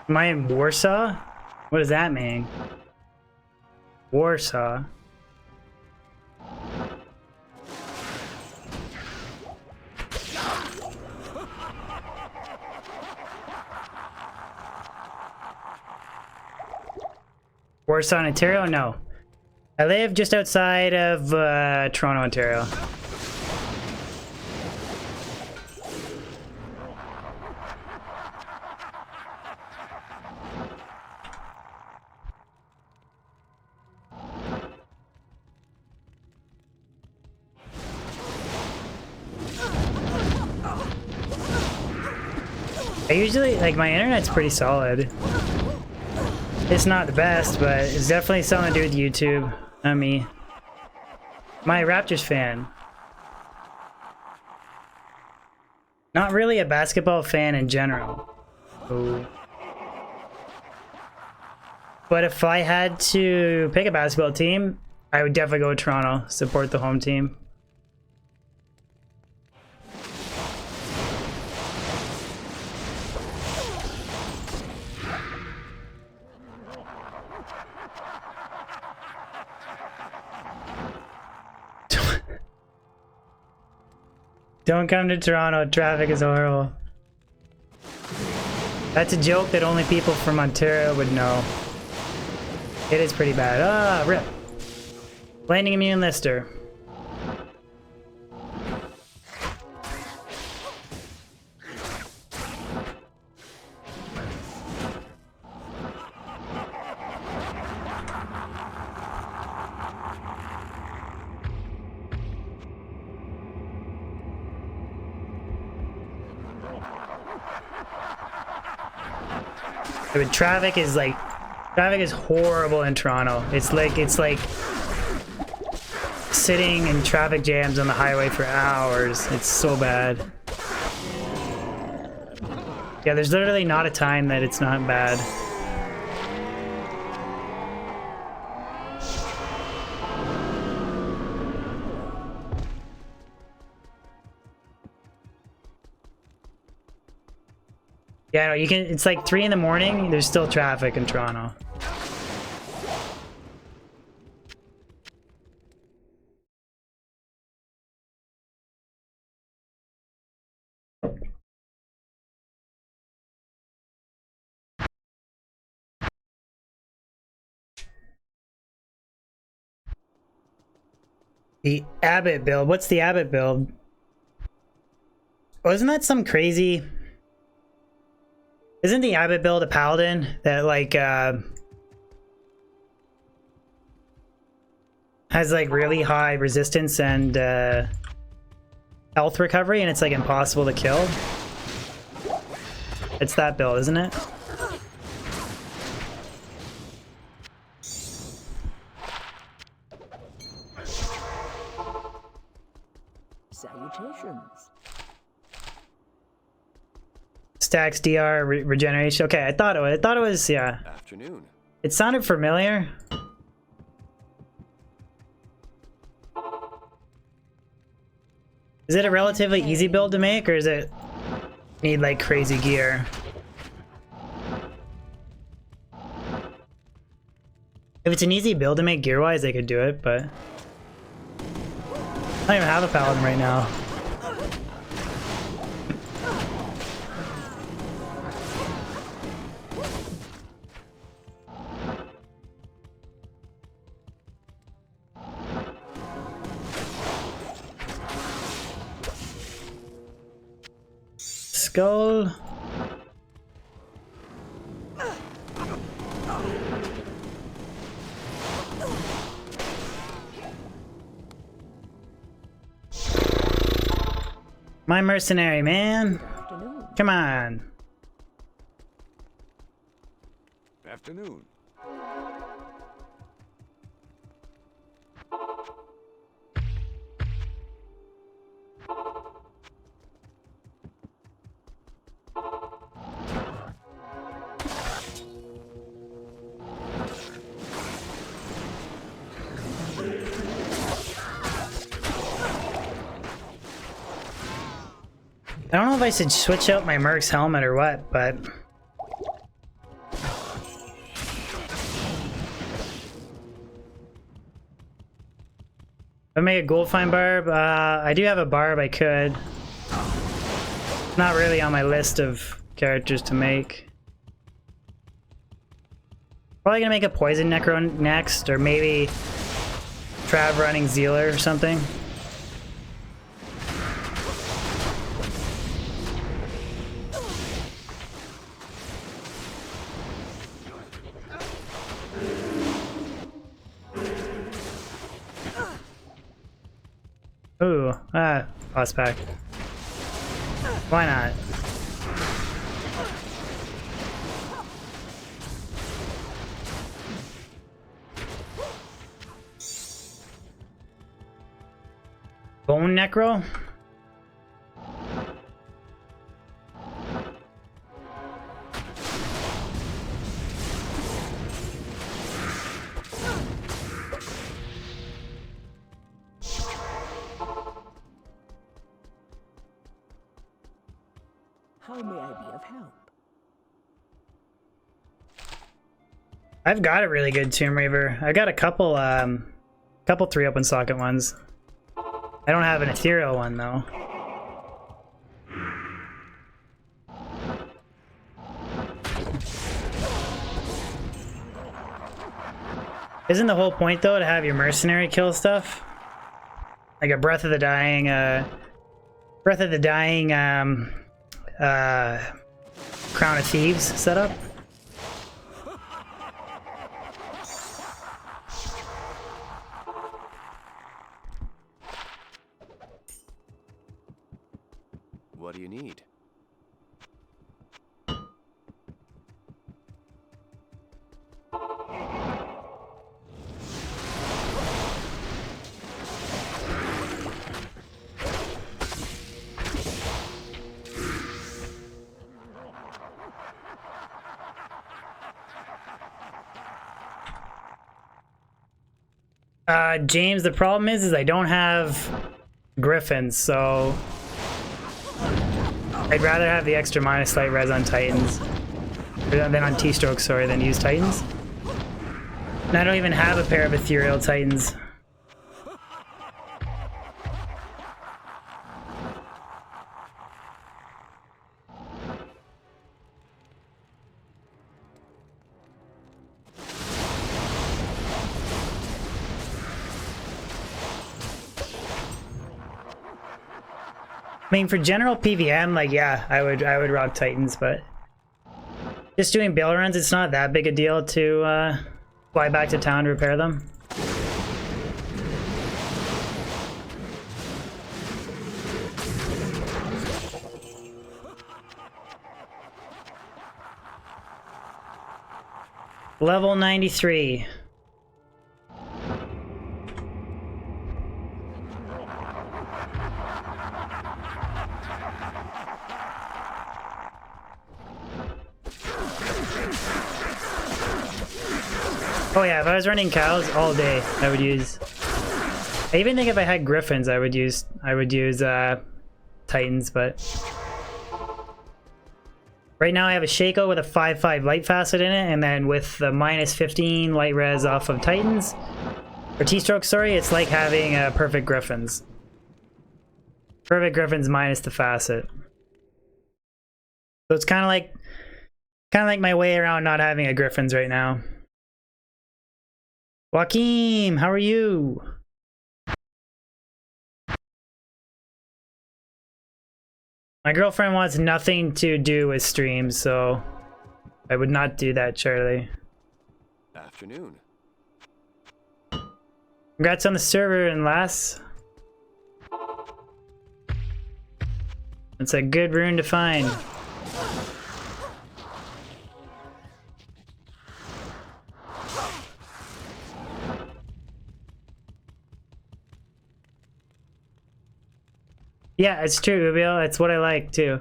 Am I in Warsaw? What does that mean? Warsaw. Warsaw, Ontario? No. I live just outside of Toronto, Ontario. I usually, like, my internet's pretty solid. It's not the best, but it's definitely something to do with YouTube, not me. My Raptors fan. Not really a basketball fan in general. Ooh. But if I had to pick a basketball team, I would definitely go with Toronto, support the home team. Don't come to Toronto, traffic is horrible. That's a joke that only people from Ontario would know. It is pretty bad. Ah, rip. Landing immune Lister. I mean, traffic is horrible in Toronto. It's like sitting in traffic jams on the highway for hours. It's so bad. Yeah, there's literally not a time that it's not bad. Yeah, no, you can. It's like 3 in the morning. There's still traffic in Toronto. The Abbott build. What's the Abbott build? Wasn't that some crazy? Isn't the Abbott build a paladin that like has like really high resistance and health recovery, and it's like impossible to kill? It's that build, isn't it? Salutations. Stacks DR regeneration. Okay, I thought it was yeah. Afternoon. It sounded familiar. Is it a relatively easy build to make, or is it need like crazy gear? If it's an easy build to make gear-wise, they could do it, but I don't even have a paladin right now. Skull. My mercenary, man. Afternoon. Come on. Afternoon. I don't know if I should switch out my Merc's helmet or what, but if I make a gold fine barb, I do have a barb I could. Not really on my list of characters to make. Probably gonna make a poison necro next, or maybe Trav running Zealer or something. Ooh, boss pack. Why not? Bone Necro? How may I be of help? I've got a really good Tomb Reaver. I got a couple 3 open socket ones. I don't have an ethereal one though. Isn't the whole point though to have your mercenary kill stuff? Like a Breath of the Dying, Crown of Thieves setup? What do you need? James, the problem is I don't have Griffins, so I'd rather have the extra minus light res on Titans. Than on T-Stroke, sorry, than use Titans. And I don't even have a pair of Ethereal Titans. I mean, for general PVM, like, yeah, I would rock Titans, but just doing bail runs, it's not that big a deal to fly back to town to repair them. Level 93. Oh yeah, if I was running cows all day, I would use... I even think if I had griffins, I would use Titans, but... Right now I have a Shaco with a 5/5 light facet in it, and then with the minus 15 light res off of Titans, or T-Stroke, sorry, it's like having perfect griffins. Perfect griffins minus the facet. So it's kind of like my way around not having a griffins right now. Joaquin, how are you? My girlfriend wants nothing to do with streams, so I would not do that, Charlie. Afternoon. Congrats on the server and Lass. It's a good rune to find. Yeah, it's true, Ubiel. It's what I like too.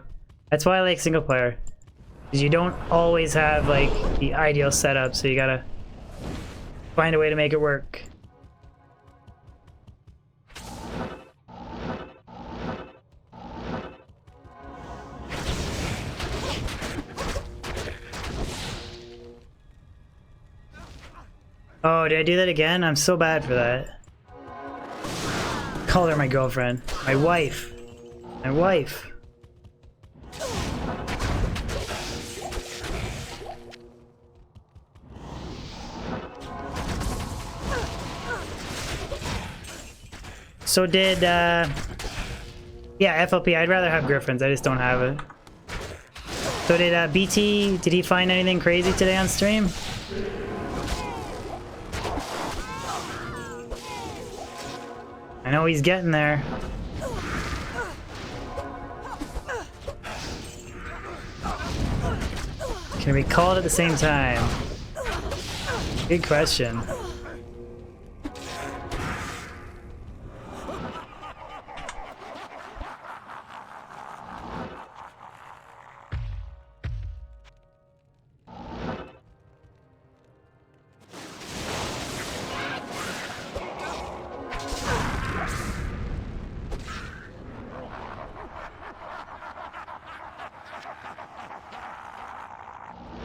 That's why I like single player. Because you don't always have like the ideal setup, so you gotta find a way to make it work. Oh, did I do that again? I'm so bad for that. Call her my girlfriend. My wife. My wife. So did, yeah, FLP, I'd rather have Griffins, I just don't have it. So did, BT, did he find anything crazy today on stream? I know he's getting there. Can we call it at the same time? Good question.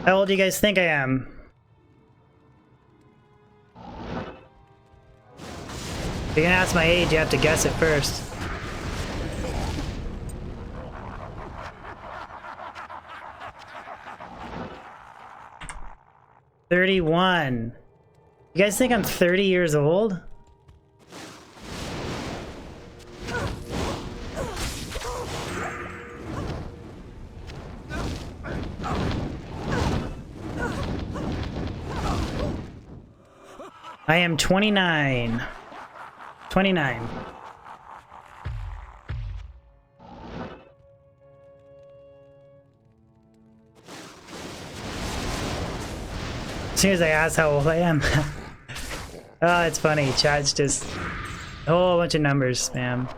How old do you guys think I am? If you're gonna ask my age, you have to guess it first. $31. You guys think I'm 30 years old? I am 29. 29. As soon as I ask how old I am. Oh, it's funny. Chat's just a whole bunch of numbers, spam.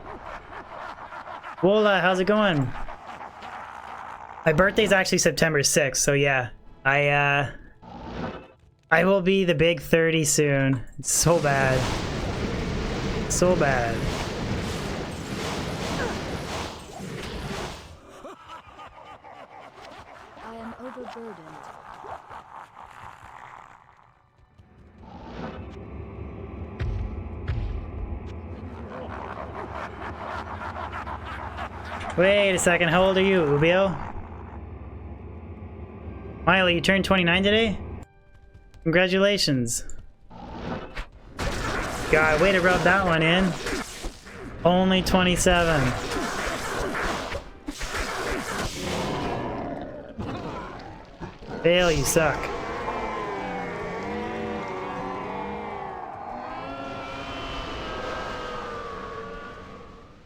Wola, how's it going? My birthday's actually September 6th, so yeah. I will be the big 30 soon. It's so bad. So bad. I am overburdened. Wait a second, how old are you, Ubio? Miley, you turned 29 today? Congratulations. God, way to rub that one in. Only 27. Baal, you suck.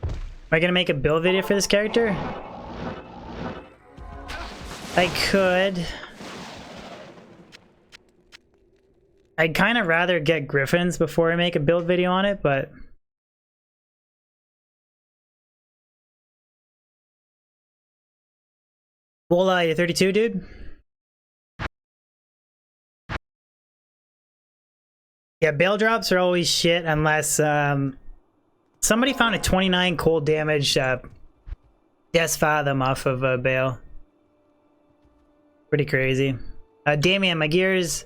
Am I gonna make a build video for this character? I could. I'd kind of rather get griffins before I make a build video on it, but... Well, you're 32, dude? Yeah, Baal drops are always shit unless somebody found a 29 cold damage Death Fathom off of Baal. Pretty crazy. Damien, my gears,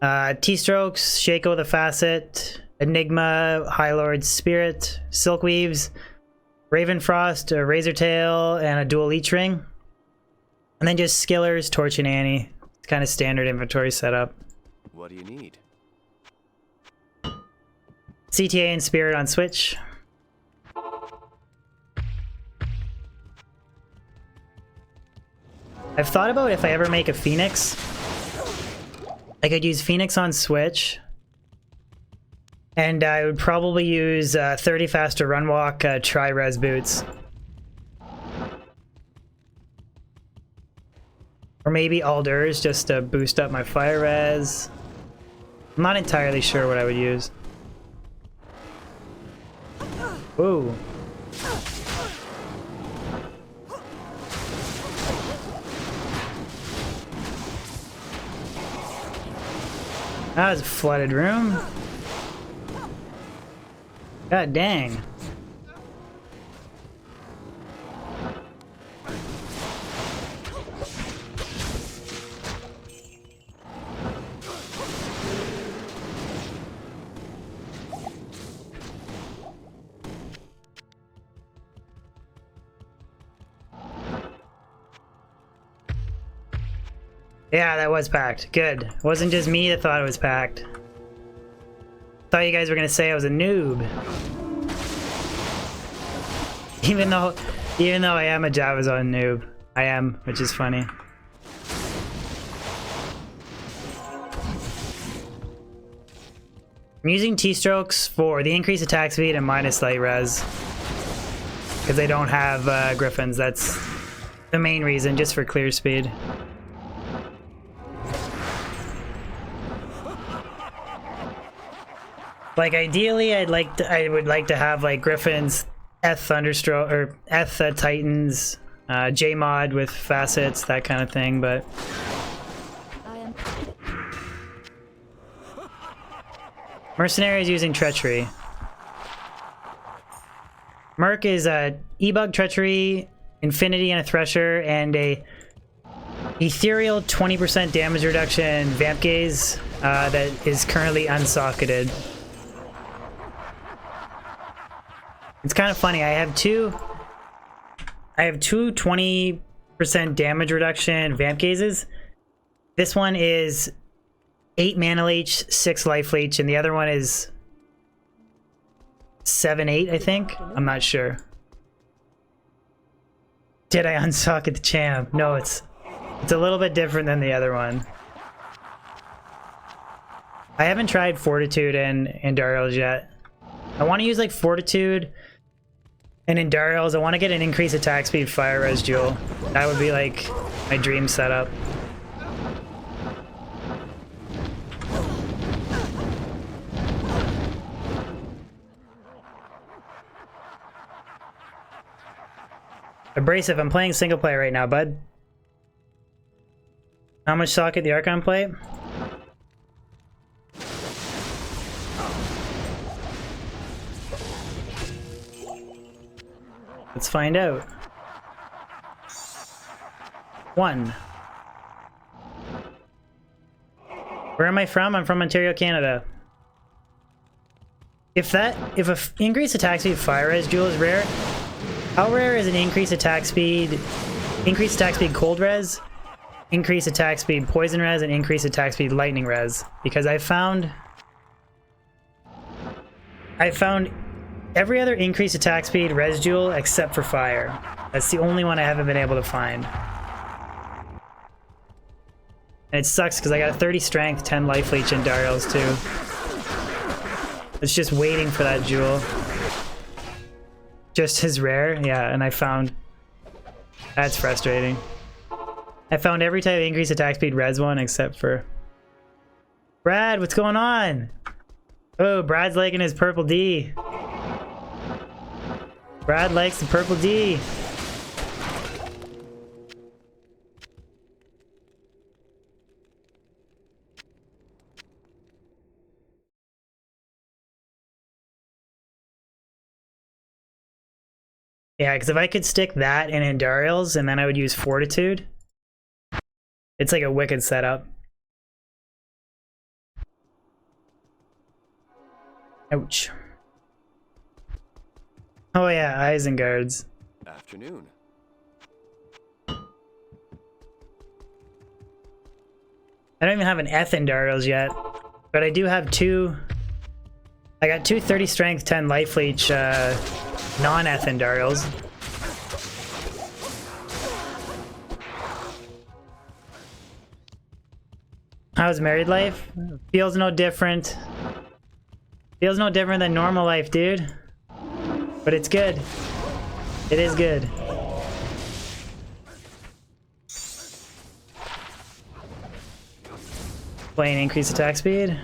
T-Strokes, Shaco the Facet, Enigma, High Lord Spirit, Silkweaves, Ravenfrost, a Razortail, and a dual Leech Ring. And then just Skillers, Torch, and Annie. It's kind of standard inventory setup. What do you need? CTA and Spirit on Switch. I've thought about if I ever make a Phoenix, I could use Phoenix on Switch, and I would probably use 30 faster run walk tri-res boots. Or maybe Alders just to boost up my fire res. I'm not entirely sure what I would use. Ooh. That was a flooded room. God dang. Yeah, that was packed. Good. It wasn't just me that thought it was packed. Thought you guys were gonna say I was a noob. Even though I am a Javazon noob. I am, which is funny. I'm using T-Strokes for the increased attack speed and minus light res. Because they don't have griffins. That's the main reason, just for clear speed. Like ideally, I would like to have like Griffins, Eth Thunderstroke, or Eth Titans, J mod with facets, that kind of thing. But Mercenary is using Treachery. Merc is a E-Bug Treachery, Infinity and a Thresher, and a Ethereal 20% damage reduction Vamp Gaze that is currently unsocketed. It's kind of funny. I have two 20% damage reduction Vamp Gazes. This one is 8 mana leech, 6 life leech, and the other one is 7-8, I think. I'm not sure. Did I unsocket the champ? No, it's a little bit different than the other one. I haven't tried Fortitude and Endurials yet. I want to use like Fortitude and Endurials. I want to get an increased attack speed fire res jewel. That would be like my dream setup. Abrasive, I'm playing single player right now, bud. How much socket the Archon plate? Let's find out. 1. Where am I from? I'm from Ontario, Canada. If a increased attack speed fire res jewel is rare, how rare is an increased attack speed cold res, increased attack speed poison res, and increased attack speed lightning res? Because I found every other increased attack speed res jewel except for fire. That's the only one I haven't been able to find. And it sucks because I got a 30 strength, 10 life leech in Dariel's too. It's just waiting for that jewel. Just as rare, yeah, and I found... That's frustrating. I found every type of increased attack speed res one except for... Brad, what's going on? Oh, Brad's liking his purple D. Brad likes the purple D. Yeah, because if I could stick that in Andariel's and then I would use Fortitude, it's like a wicked setup. Ouch. Oh yeah, Isengard's. Afternoon. I don't even have an F in Dariel's yet, but I do have two. I got two 30 strength, 10 life leech non-F in Dariel's. How's married life? Feels no different. Feels no different than normal life, dude. But it's good. It is good. Playing increased attack speed.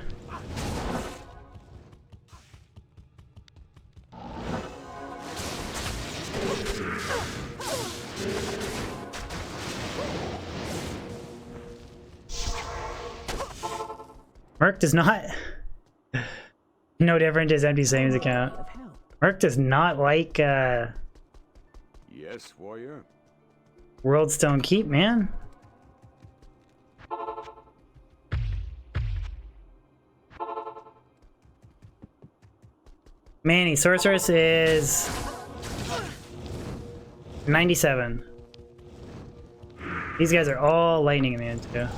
Merc does not... No different as empty savings account. Merc does not like Yes, warrior. World Stone Keep, man. Manny, Sorceress is 97. These guys are all lightning immune too.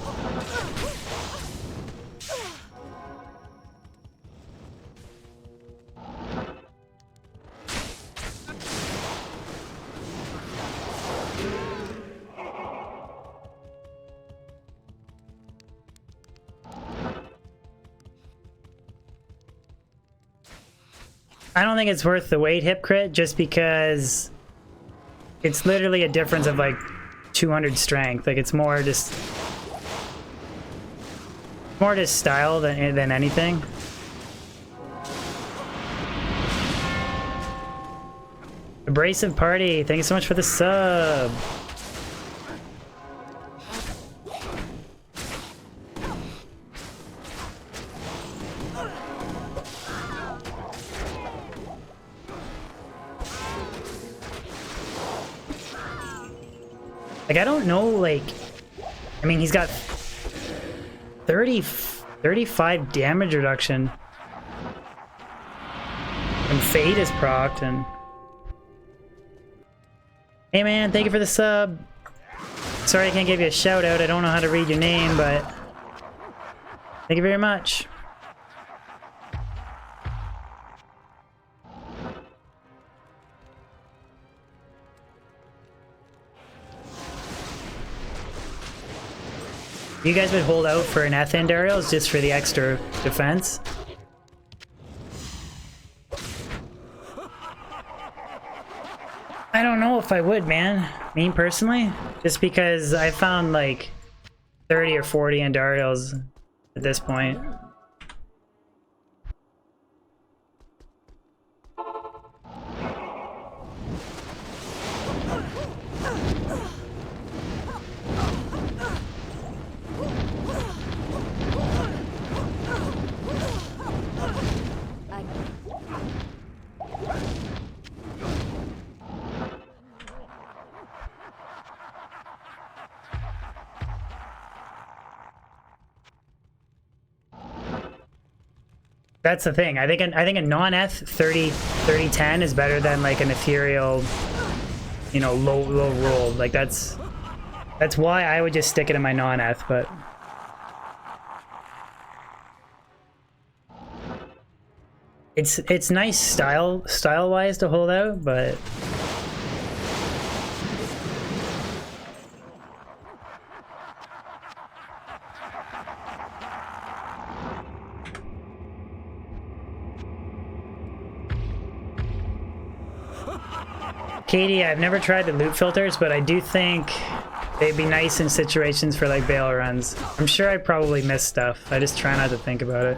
I don't think it's worth the weight hip crit just because it's literally a difference of like 200 strength. Like it's more just style than anything. Abrasive Party, thank you so much for the sub. Like, I don't know, like, I mean, he's got 35 damage reduction. And Fate is procced, and... Hey man, thank you for the sub. Sorry I can't give you a shout out, I don't know how to read your name, but... Thank you very much. You guys would hold out for an Ethan Dariel's just for the extra defense? I don't know if I would, man. Me personally, just because I found like 30 or 40 Andariels at this point. That's the thing. I think a non-eth 30-10 is better than like an ethereal, you know, low roll. Like that's why I would just stick it in my non-eth, but it's nice style-wise to hold out, but Katie, I've never tried the loot filters, but I do think they'd be nice in situations for like Baal runs. I'm sure I probably missed stuff. I just try not to think about it.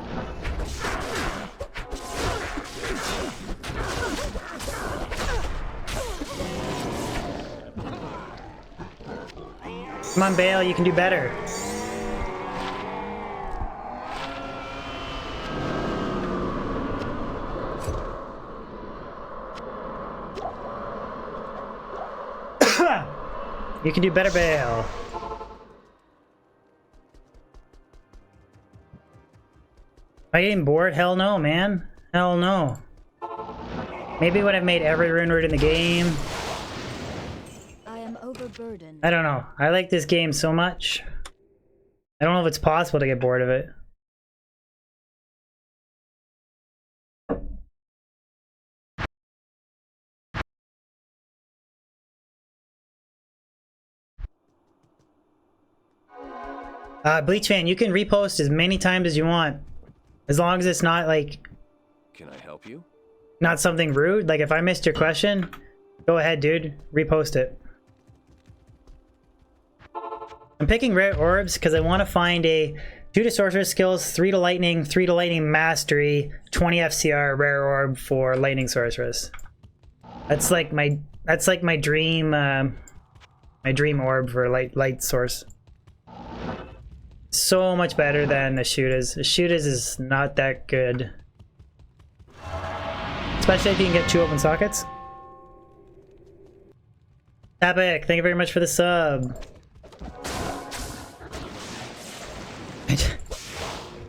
Come on, Baal, you can do better. You can do better, Baal. Am I getting bored? Hell no, man. Hell no. Maybe when I've made every rune word in the game. I am overburdened. I don't know. I like this game so much. I don't know if it's possible to get bored of it. Bleach fan, you can repost as many times as you want. As long as it's not like... Can I help you? Not something rude. Like if I missed your question, go ahead, dude. Repost it. I'm picking rare orbs because I want to find a 2 to sorcerer skills, 3 to lightning, 3 to lightning mastery, 20 FCR rare orb for lightning sorceress. That's like my dream orb for light source. So much better than the Ashuda's. Ashuda's is not that good. Especially if you can get 2 open sockets. Epic, thank you very much for the sub.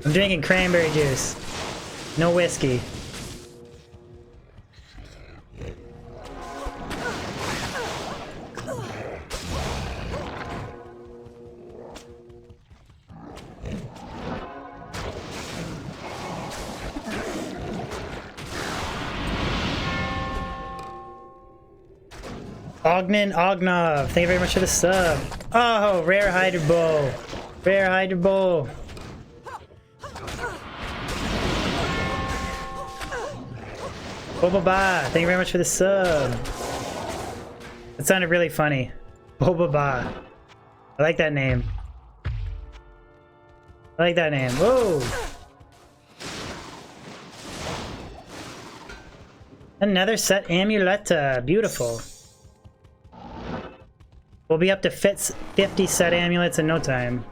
I'm drinking cranberry juice. No whiskey. Ognov, thank you very much for the sub. Oh, rare Hydra Bow. Rare Hydra Bow. Boba Ba, thank you very much for the sub. That sounded really funny. Boba Ba. I like that name. I like that name. Whoa! Another set amuletta. Beautiful. We'll be up to 50 set amulets in no time.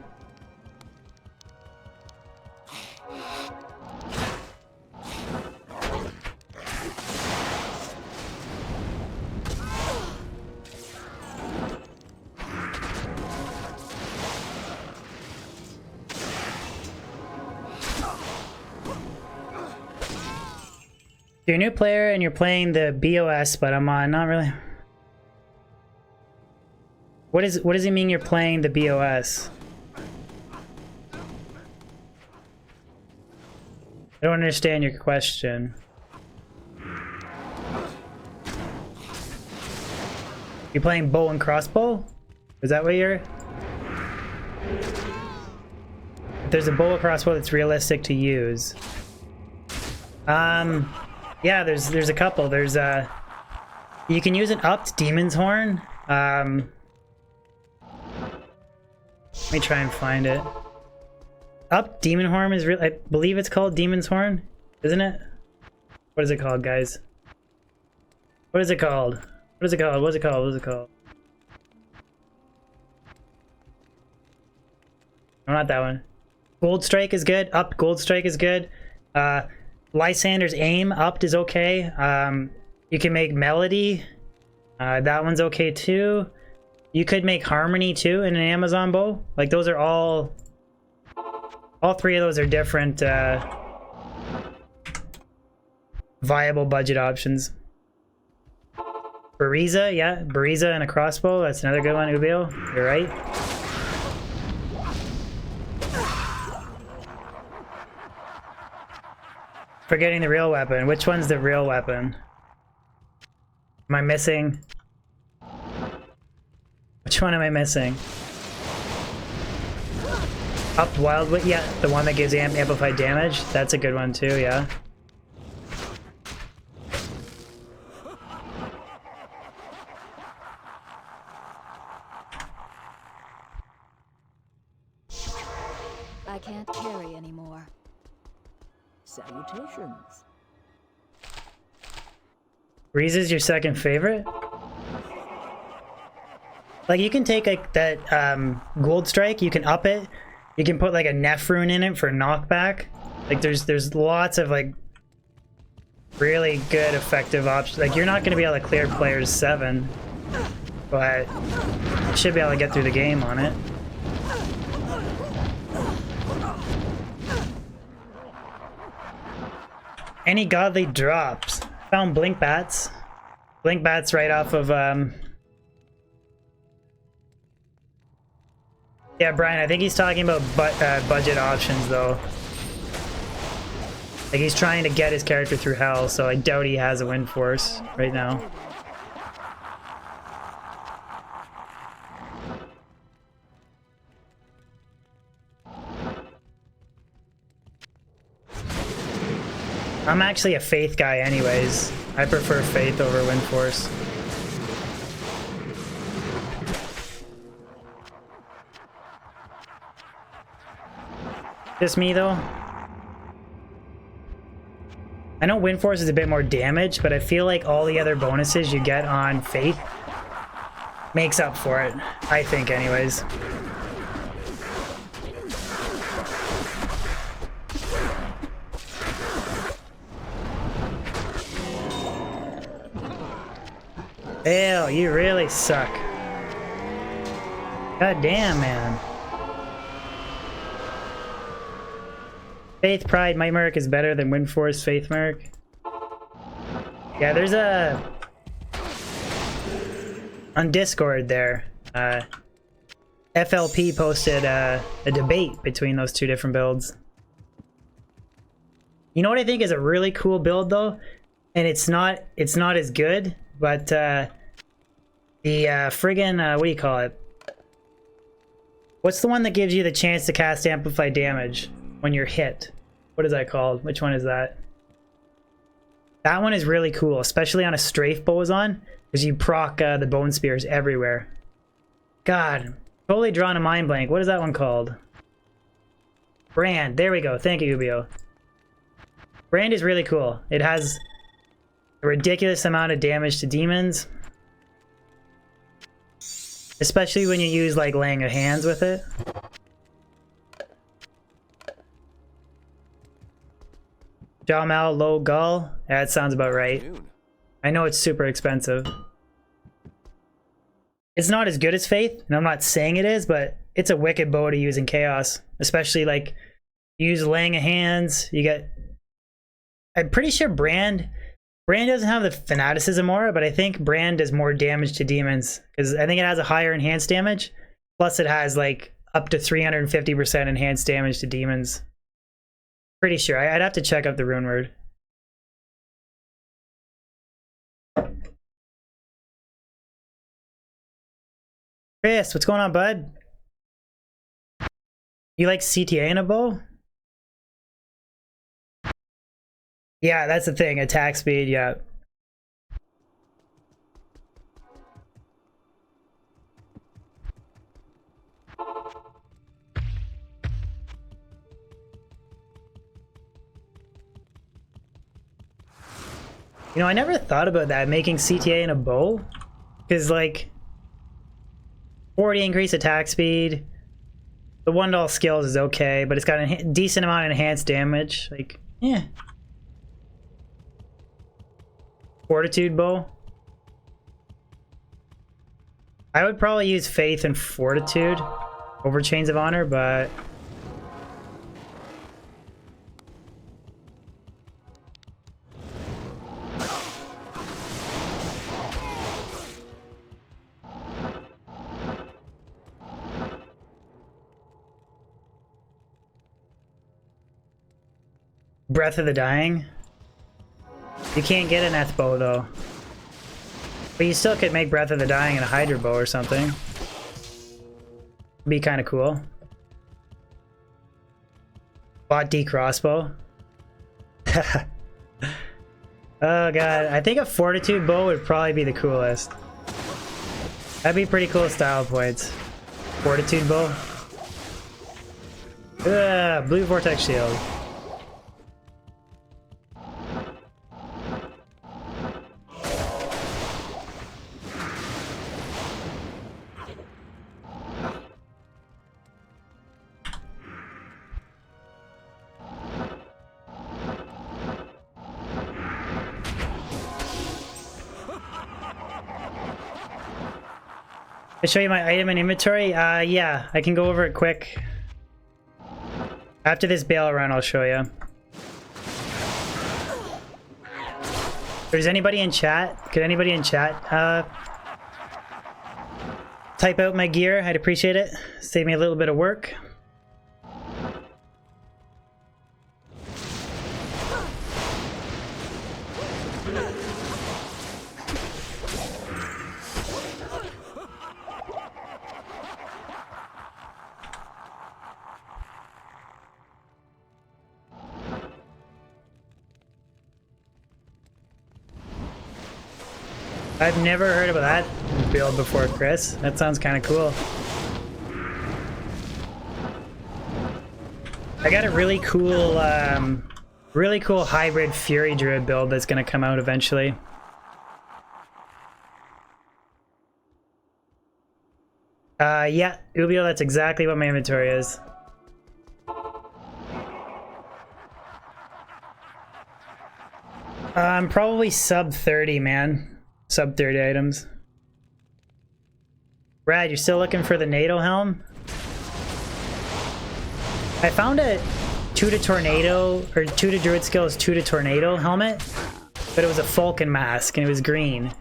You're a new player and you're playing the BOS, but I'm not really. What does it mean you're playing the BOS? I don't understand your question. You're playing bow and crossbow? Is that what you're... If there's a bow and crossbow that's realistic to use. Yeah, there's a couple. There's you can use an upped Demon's Horn. Let me try and find it. Up Demon Horn is real. I believe it's called Demon's Horn, isn't it? What is it called, guys? What is it called? What is it called? What is it called? What is it called? No, not that one. Gold Strike is good. Upped Gold Strike is good. Lysander's Aim upped is okay. You can make Melody. That one's okay too. You could make Harmony too in an Amazon bow. Like those are all 3 of those are different viable budget options. Bariza, yeah, Bariza and a crossbow. That's another good one, Ubio. You're right. Forgetting the real weapon. Which one's the real weapon? Am I missing? Which one am I missing? Up Wildwood, yeah, the one that gives amplified damage. That's a good one too, yeah. I can't carry anymore. Salutations. Breeze's your second favorite? Like, you can take like that gold strike, you can up it. You can put like a Neff rune in it for knockback. Like there's lots of like really good effective options. Like, you're not gonna be able to clear players 7, but you should be able to get through the game on it. Any godly drops? Found blink bats. Blink bats right off of yeah, Brian, I think he's talking about budget options though. Like, he's trying to get his character through hell, so I doubt he has a wind force right now. I'm actually a Faith guy anyways. I prefer Faith over Wind Force. Just me though. I know Wind Force is a bit more damage, but I feel like all the other bonuses you get on Faith makes up for it. I think anyways. Ew, you really suck. God damn, man. Faith Pride Might Merc is better than Wind Force Faith Merc. Yeah, there's a... on Discord there, FLP posted a debate between those two different builds. You know what I think is a really cool build though? And it's not as good, but the friggin' what do you call it? What's the one that gives you the chance to cast amplified damage when you're hit? What is that called? Which one is that? That one is really cool, especially on a strafe boson, because you proc the bone spears everywhere. God, totally drawn a mind blank. What is that one called? Brand. There we go. Thank you, Ubio. Brand is really cool. It has a ridiculous amount of damage to demons. Especially when you use like laying of hands with it. Jamal Low Gull. Yeah, that sounds about right. I know it's super expensive. It's not as good as Faith, and I'm not saying it is, but it's a wicked bow to use in Chaos. Especially like, you use laying of hands, you get... I'm pretty sure Brand doesn't have the Fanaticism aura, but I think Brand does more damage to demons, because I think it has a higher enhanced damage, plus it has like up to 350% enhanced damage to demons. Pretty sure. I'd have to check out the rune word. Chris, what's going on, bud? You like CTA in a bow? Yeah, that's the thing. Attack speed, yeah. You know, I never thought about that, making CTA in a bow. Because, like, 40 increase attack speed. The $1 skills is okay, but it's got a decent amount of enhanced damage. Like, yeah. Fortitude bow. I would probably use Faith and Fortitude over Chains of Honor, but... Breath of the Dying. You can't get an Eth bow though. But you still could make Breath of the Dying and a Hydra bow or something. Be kind of cool. Bot D crossbow. Oh god, I think a Fortitude bow would probably be the coolest. That'd be pretty cool style points. Fortitude bow. Blue Vortex shield. To show you my item and inventory? Yeah, I can go over it quick. After this Baal run, I'll show you. If there's anybody in chat, could anybody in chat type out my gear? I'd appreciate it. Save me a little bit of work. I've never heard of that build before, Chris. That sounds kind of cool. I got a really cool hybrid Fury Druid build that's gonna come out eventually. Yeah, Ubio, that's exactly what my inventory is. I'm probably sub 30, man. Sub 30 items. Brad, you're still looking for the NATO helm? I found a 2 to Tornado, or 2 to Druid Skills, 2 to Tornado helmet, but it was a Falcon mask and it was green.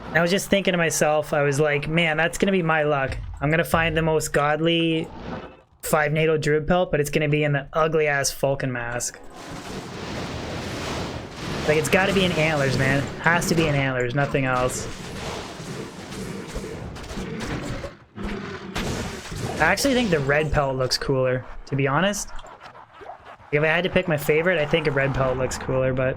And I was just thinking to myself, I was like, man, that's gonna be my luck. I'm gonna find the most godly 5 NATO Druid pelt, but it's gonna be in the ugly ass Falcon mask. Like, it's gotta be in Antlers, man. Has to be in Antlers, nothing else. I actually think the red pelt looks cooler, to be honest. If I had to pick my favorite, I think a red pelt looks cooler, but...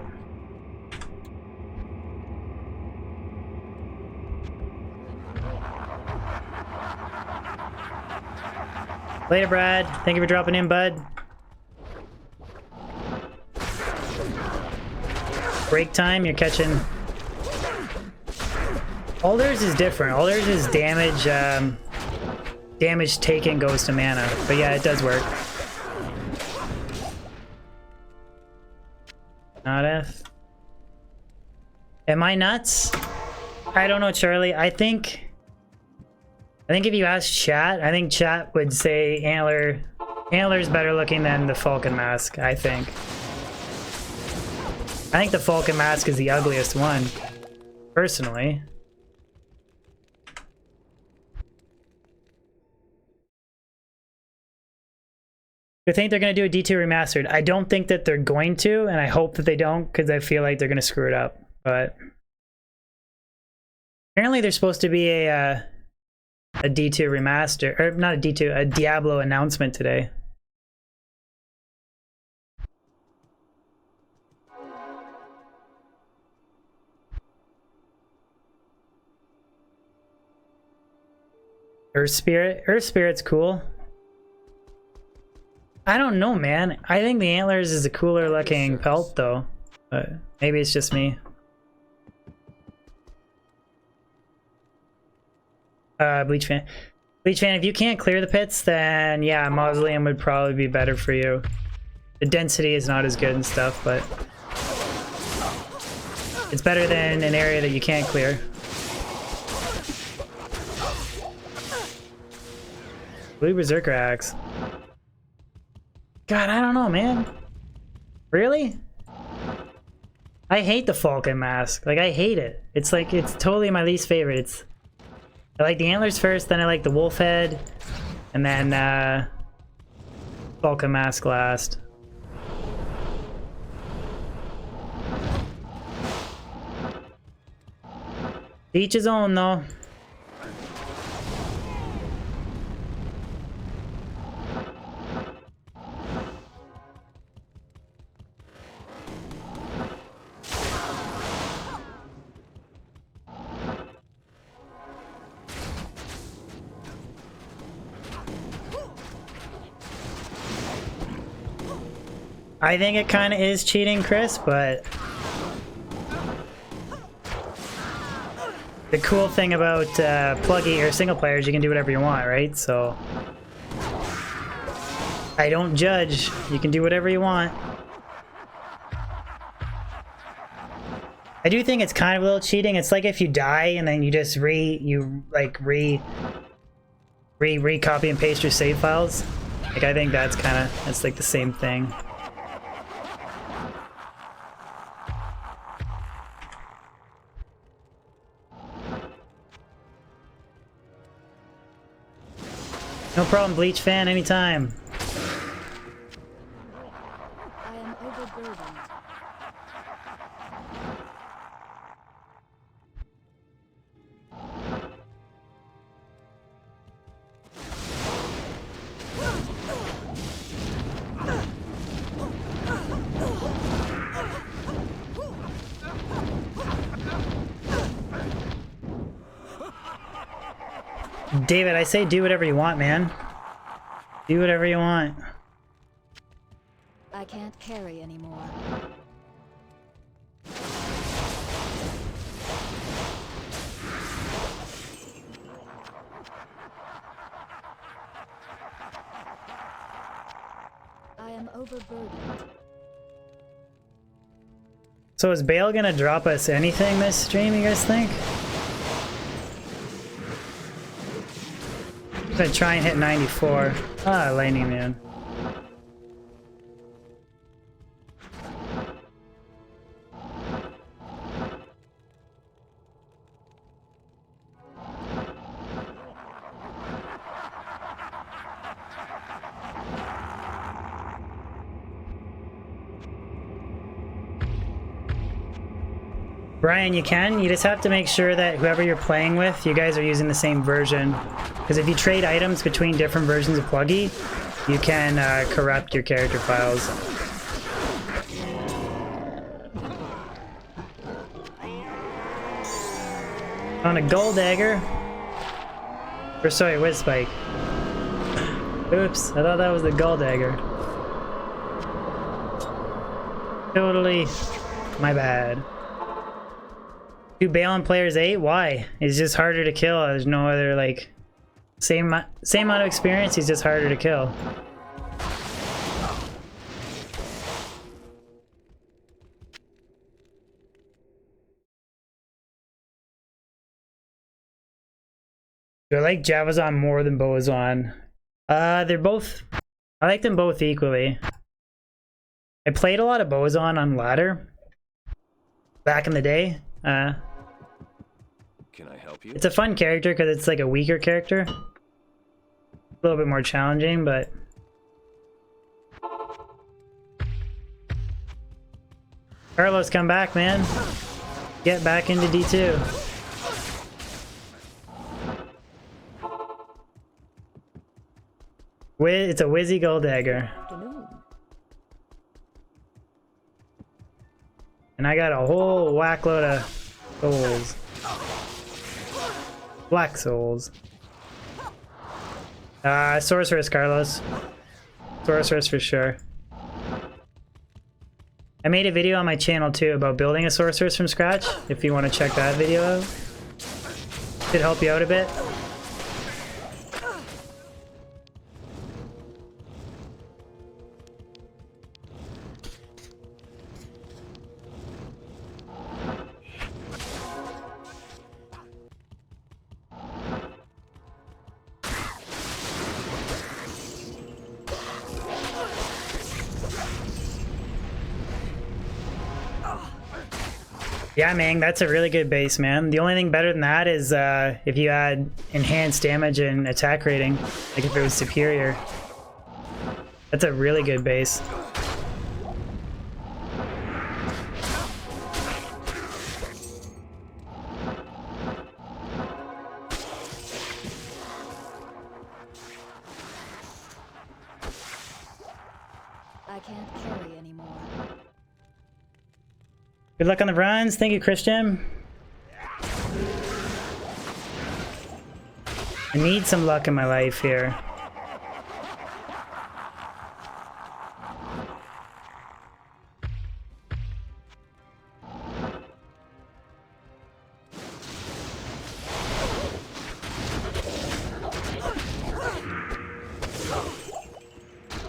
Later, Brad. Thank you for dropping in, bud. Break time, you're catching... Alders is different. Alders is damage, damage taken goes to mana. But yeah, it does work. Not F. Am I nuts? I don't know, Charlie. I think if you ask chat, I think chat would say Antler's better looking than the Falcon mask, I think. I think the Falcon mask is the ugliest one, personally. I think they're going to do a D2 remastered. I don't think that they're going to, and I hope that they don't, because I feel like they're going to screw it up. But apparently there's supposed to be a D2 remaster, or not a D2, a Diablo announcement today. Earth Spirit's cool. I don't know, man. I think the Antlers is a cooler looking pelt, though. But maybe it's just me. Bleach fan. Bleach fan, if you can't clear the pits, then yeah, Mausoleum would probably be better for you. The density is not as good and stuff, but it's better than an area that you can't clear. Blue Berserker Axe. God, I don't know, man. Really? I hate the Falcon mask. Like, I hate it. It's like, it's totally my least favorite. I like the Antlers first, then I like the Wolf Head, and then Falcon mask last. Each his own, though. I think it kind of is cheating, Chris, but the cool thing about pluggy or single player is you can do whatever you want, right? So I don't judge. You can do whatever you want. I do think it's kind of a little cheating. It's like if you die and then you just recopy and paste your save files. Like I think that's like the same thing. No problem, Bleach fan, anytime. I am overburdened. David, I say do whatever you want, man. Do whatever you want. I can't carry anymore. I am overburdened. So is Baal gonna drop us anything this stream, you guys think? I'm gonna try and hit 94. Ah, Lightning Man. Brian, you can. You just have to make sure that whoever you're playing with, you guys are using the same version. Because if you trade items between different versions of Pluggy, you can corrupt your character files. On a gold dagger. Or sorry, whiz spike. Oops, I thought that was the gold dagger. Totally my bad. Do Baal on players 8? Why? It's just harder to kill. There's no other, like... Same amount of experience, he's just harder to kill. Do I like Javazon more than Boazon? They're both... I like them both equally. I played a lot of Boazon on ladder. Back in the day. Can I help you? It's a fun character because it's like a weaker character. A little bit more challenging, but... Carlos, come back, man. Get back into D2. It's a Wizzy Gold Dagger. Afternoon. And I got a whole whack load of souls. Black souls. Sorceress, Carlos. Sorceress for sure. I made a video on my channel too about building a sorceress from scratch, if you want to check that video out. Should help you out a bit. Yeah, man, that's a really good base, man. The only thing better than that is if you add enhanced damage and attack rating, like if it was superior. That's a really good base. Good luck on the runs. Thank you, Christian. I need some luck in my life here.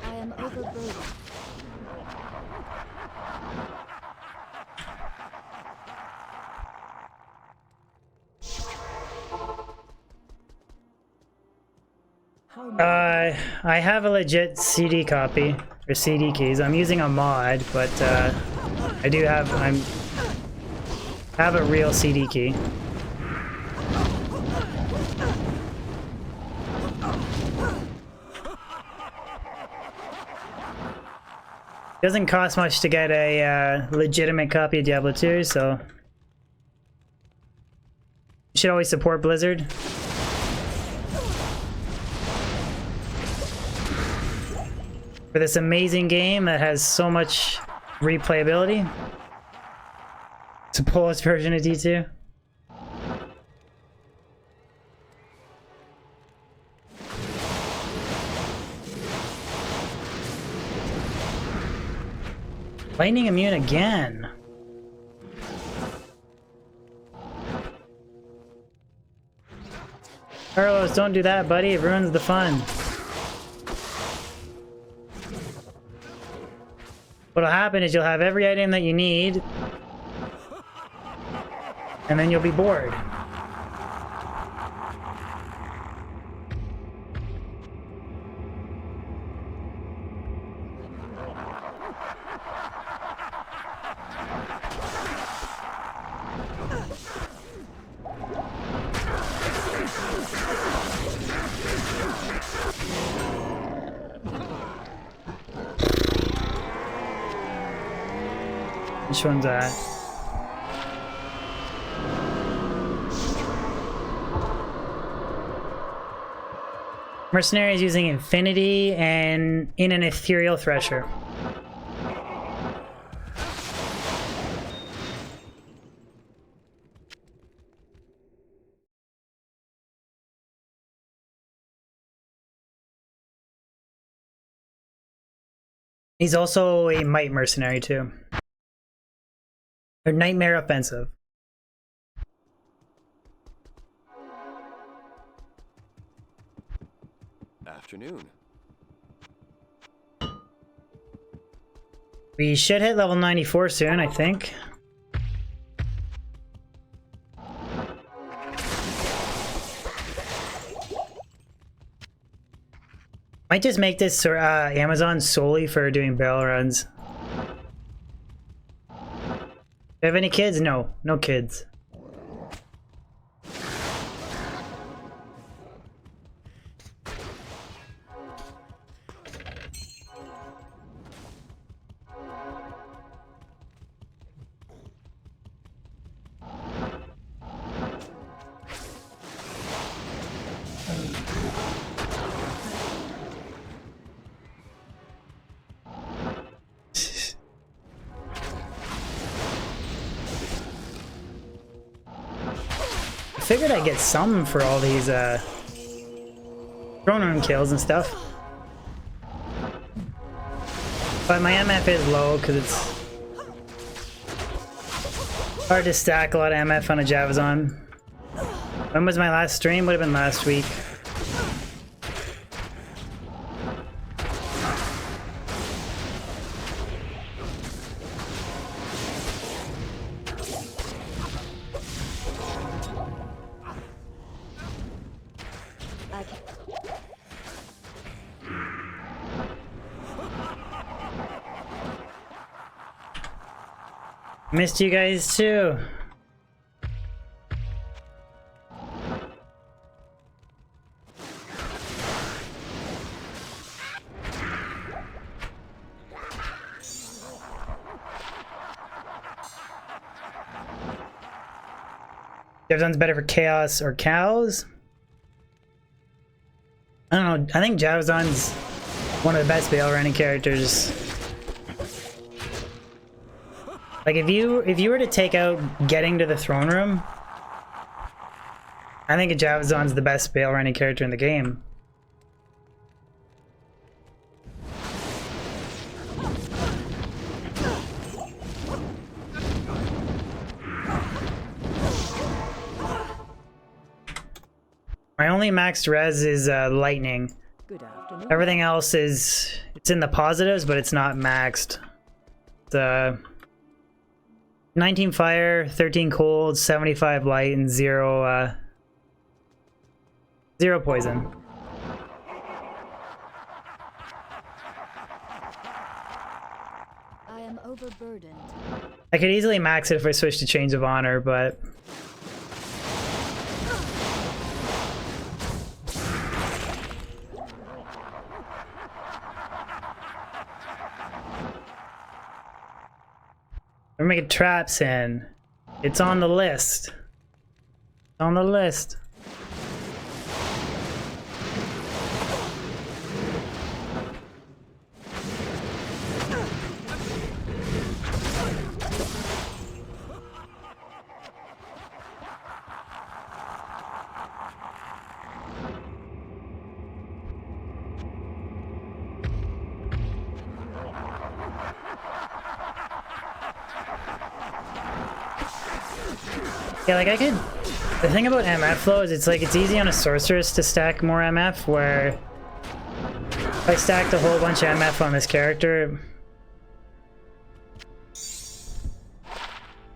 I am overburdened. How may I have a legit CD copy, or CD keys. I'm using a mod, but I do have, have a real CD key. Doesn't cost much to get a legitimate copy of Diablo 2, so you should always support Blizzard. For this amazing game that has so much replayability. It's a Polish version of D2. Lightning immune again. Carlos, don't do that, buddy. It ruins the fun. What'll happen is you'll have every item that you need, and then you'll be bored. Which one's that? Mercenary is using Infinity and in an Ethereal Thresher. He's also a Might Mercenary too. Or Nightmare Offensive. Afternoon. We should hit level 94 soon, I think. Might just make this Amazon solely for doing barrel runs. Do you have any kids? No. No kids. I figured I'd get some for all these throne room kills and stuff. But my MF is low because it's hard to stack a lot of MF on a Javazon. When was my last stream? Would have been last week. Missed you guys too. Javazon's better for chaos or cows. I don't know. I think Javazon's one of the best Baal running characters. Like if you were to take out getting to the throne room, I think a Javazon's the best Baal running character in the game. My only maxed res is lightning. Good afternoon. Everything else is, it's in the positives, but it's not maxed. The 19 fire, 13 cold, 75 light, and 0 poison. I am overburdened. I could easily max it if I switch to Chains of Honor, but we're making traps in. It's on the list. It's on the list. Yeah, like I could... The thing about MF flow is it's like it's easy on a sorceress to stack more MF, where if I stacked a whole bunch of MF on this character...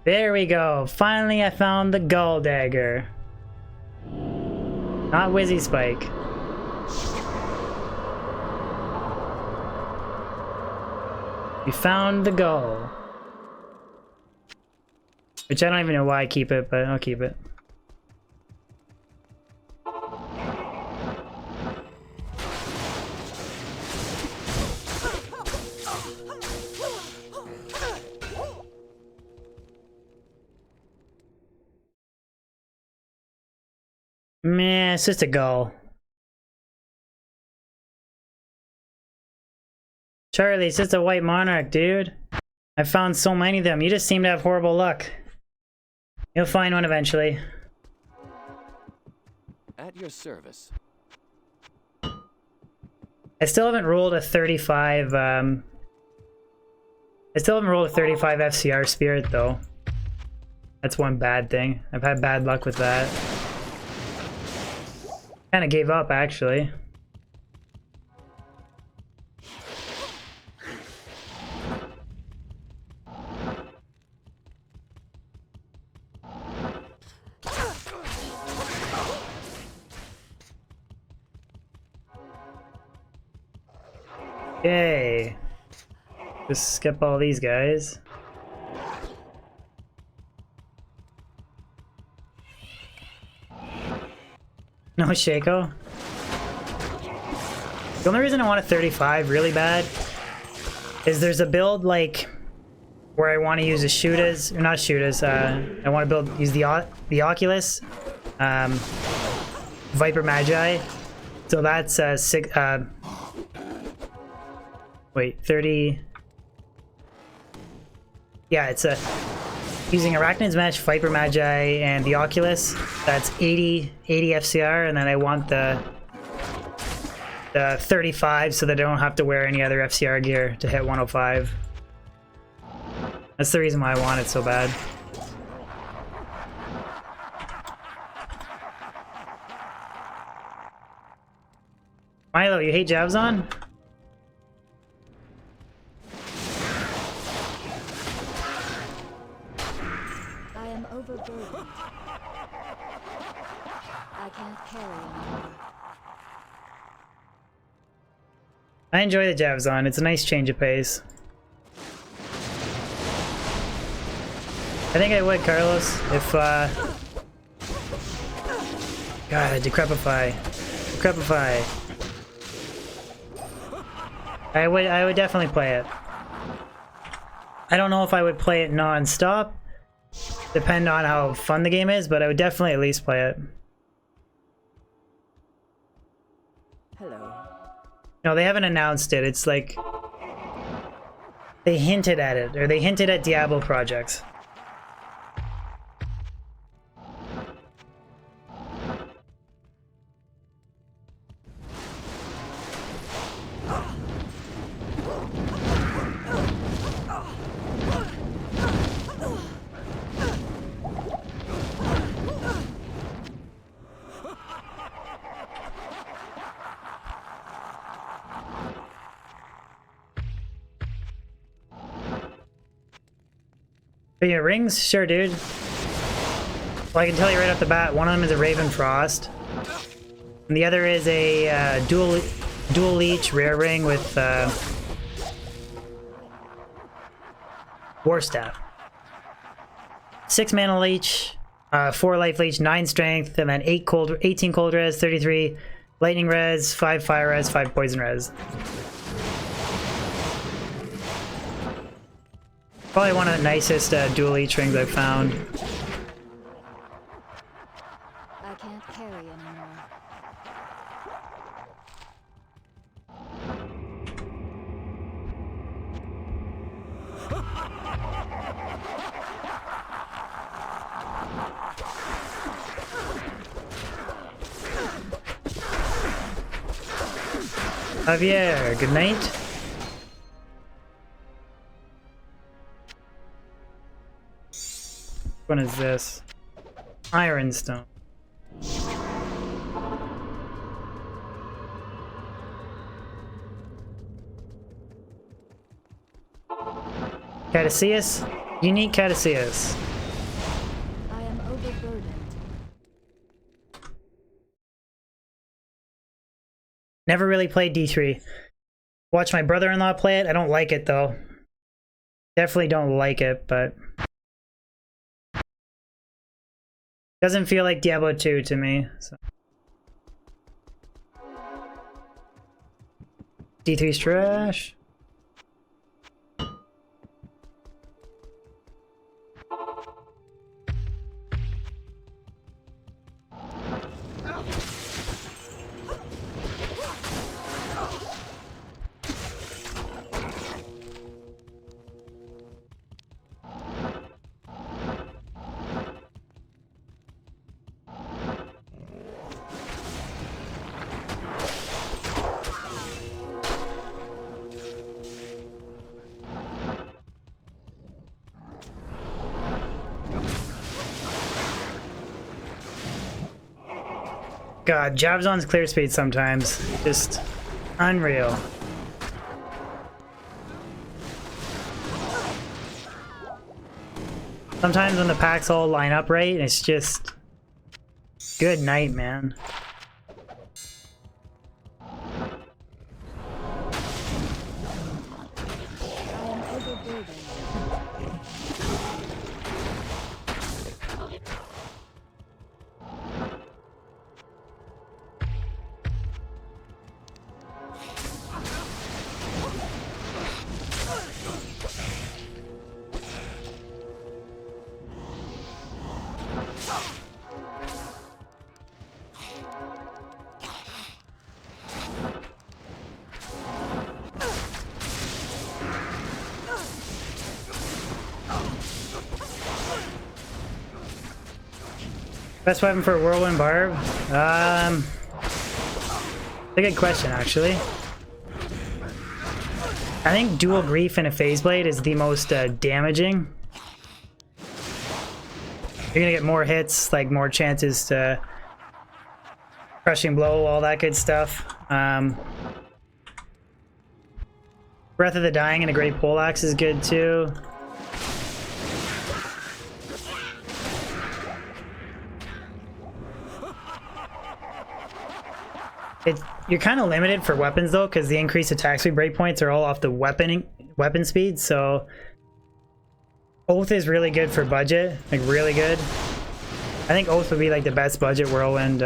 There we go. Finally I found the Gull Dagger. Not Wizzy Spike. We found the Gull. Which I don't even know why I keep it, but I'll keep it. Meh, it's just a gull. Charlie, it's just a white monarch, dude. I found so many of them. You just seem to have horrible luck. You'll find one eventually. At your service. I still haven't rolled a 35, I still haven't rolled a 35 FCR Spirit, though. That's one bad thing. I've had bad luck with that. Kinda gave up, actually. Yay. Just skip all these guys. No Shaco? The only reason I want a 35 really bad is there's a build like where I want to use a Shootas, or not Shootas, I want to use the Oculus, Viper Magi. So that's 30. Yeah, it's using Arachnid's Mesh, Viper Magi, and the Oculus. That's 80 FCR, and then I want the 35 so that I don't have to wear any other FCR gear to hit 105. That's the reason why I want it so bad. Milo, you hate Javazon? I am overburdened. I can't carry anymore. I enjoy the Javazon. It's a nice change of pace. I think I would, Carlos, if God, Decrepify. I would definitely play it. I don't know if I would play it non-stop. Depend on how fun the game is, but I would definitely at least play it. Hello. No, they haven't announced it. It's like They hinted at it, or they hinted at Diablo projects. But yeah, rings? Sure, dude. Well, I can tell you right off the bat, one of them is a Raven Frost. And the other is a dual leech rare ring with War Staff. 6 mana leech, 4 life leech, 9 strength, and then 18 cold res, 33 lightning res, 5 fire res, 5 poison res. Probably one of the nicest dual leech rings I've found. I can't carry anymore. Javier, good night. What is this? Ironstone. Caduceus? Unique Caduceus. I am overburdened. Never really played D3. Watch my brother-in-law play it. I don't like it though. Definitely don't like it, but doesn't feel like Diablo 2 to me. So. D3's trash. God, Javazon's clear speed sometimes. Just unreal. Sometimes when the packs all line up right, it's just good night, man. I am overburdened. Best weapon for a Whirlwind Barb? A good question, actually. I think Dual Grief and a Phase Blade is the most damaging. You're gonna get more hits, like more chances to crushing blow, all that good stuff. Breath of the Dying and a Great Poleaxe is good too. You're kind of limited for weapons though, because the increased attack speed breakpoints are all off the weapon speed. So Oath is really good for budget, like really good. I think Oath would be like the best budget Whirlwind.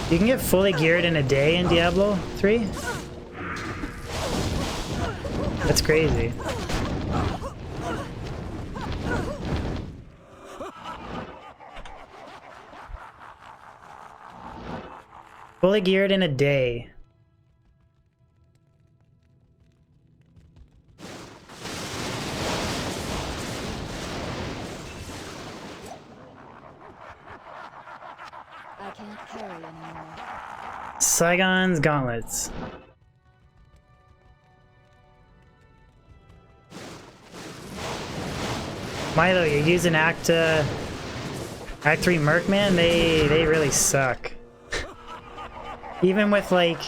You can get fully geared in a day in Diablo 3? That's crazy. Fully geared in a day. I can't carry anymore. Saigon's gauntlets. Milo, you're using Act 3 Merc, man? They really suck. Even with like...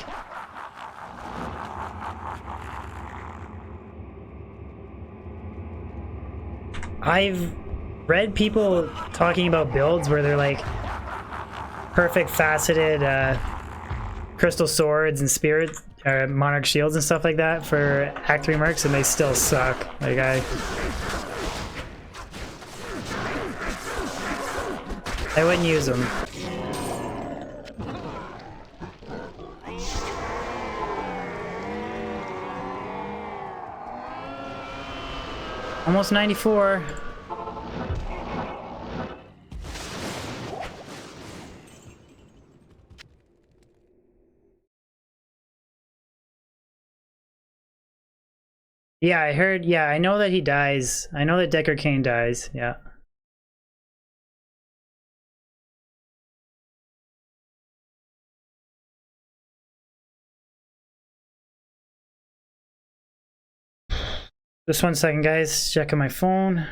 I've read people talking about builds where they're like perfect faceted crystal swords and spirit monarch shields and stuff like that for Act 3 mercs, and they still suck. Like I wouldn't use them. Almost 94. Yeah, I heard. Yeah, I know that he dies. I know that Decker Kane dies. Yeah. Just 1 second, guys. Checking my phone.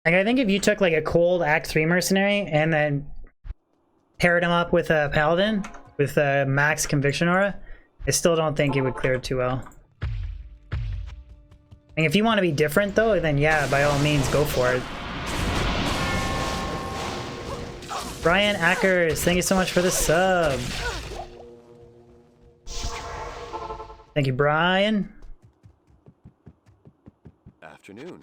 Like, I think if you took like a cold Act 3 mercenary and then paired him up with a paladin with a max conviction aura, I still don't think it would clear it too well. And if you want to be different though, then yeah, by all means, go for it. Brian Ackers, thank you so much for the sub. Thank you, Brian. Afternoon.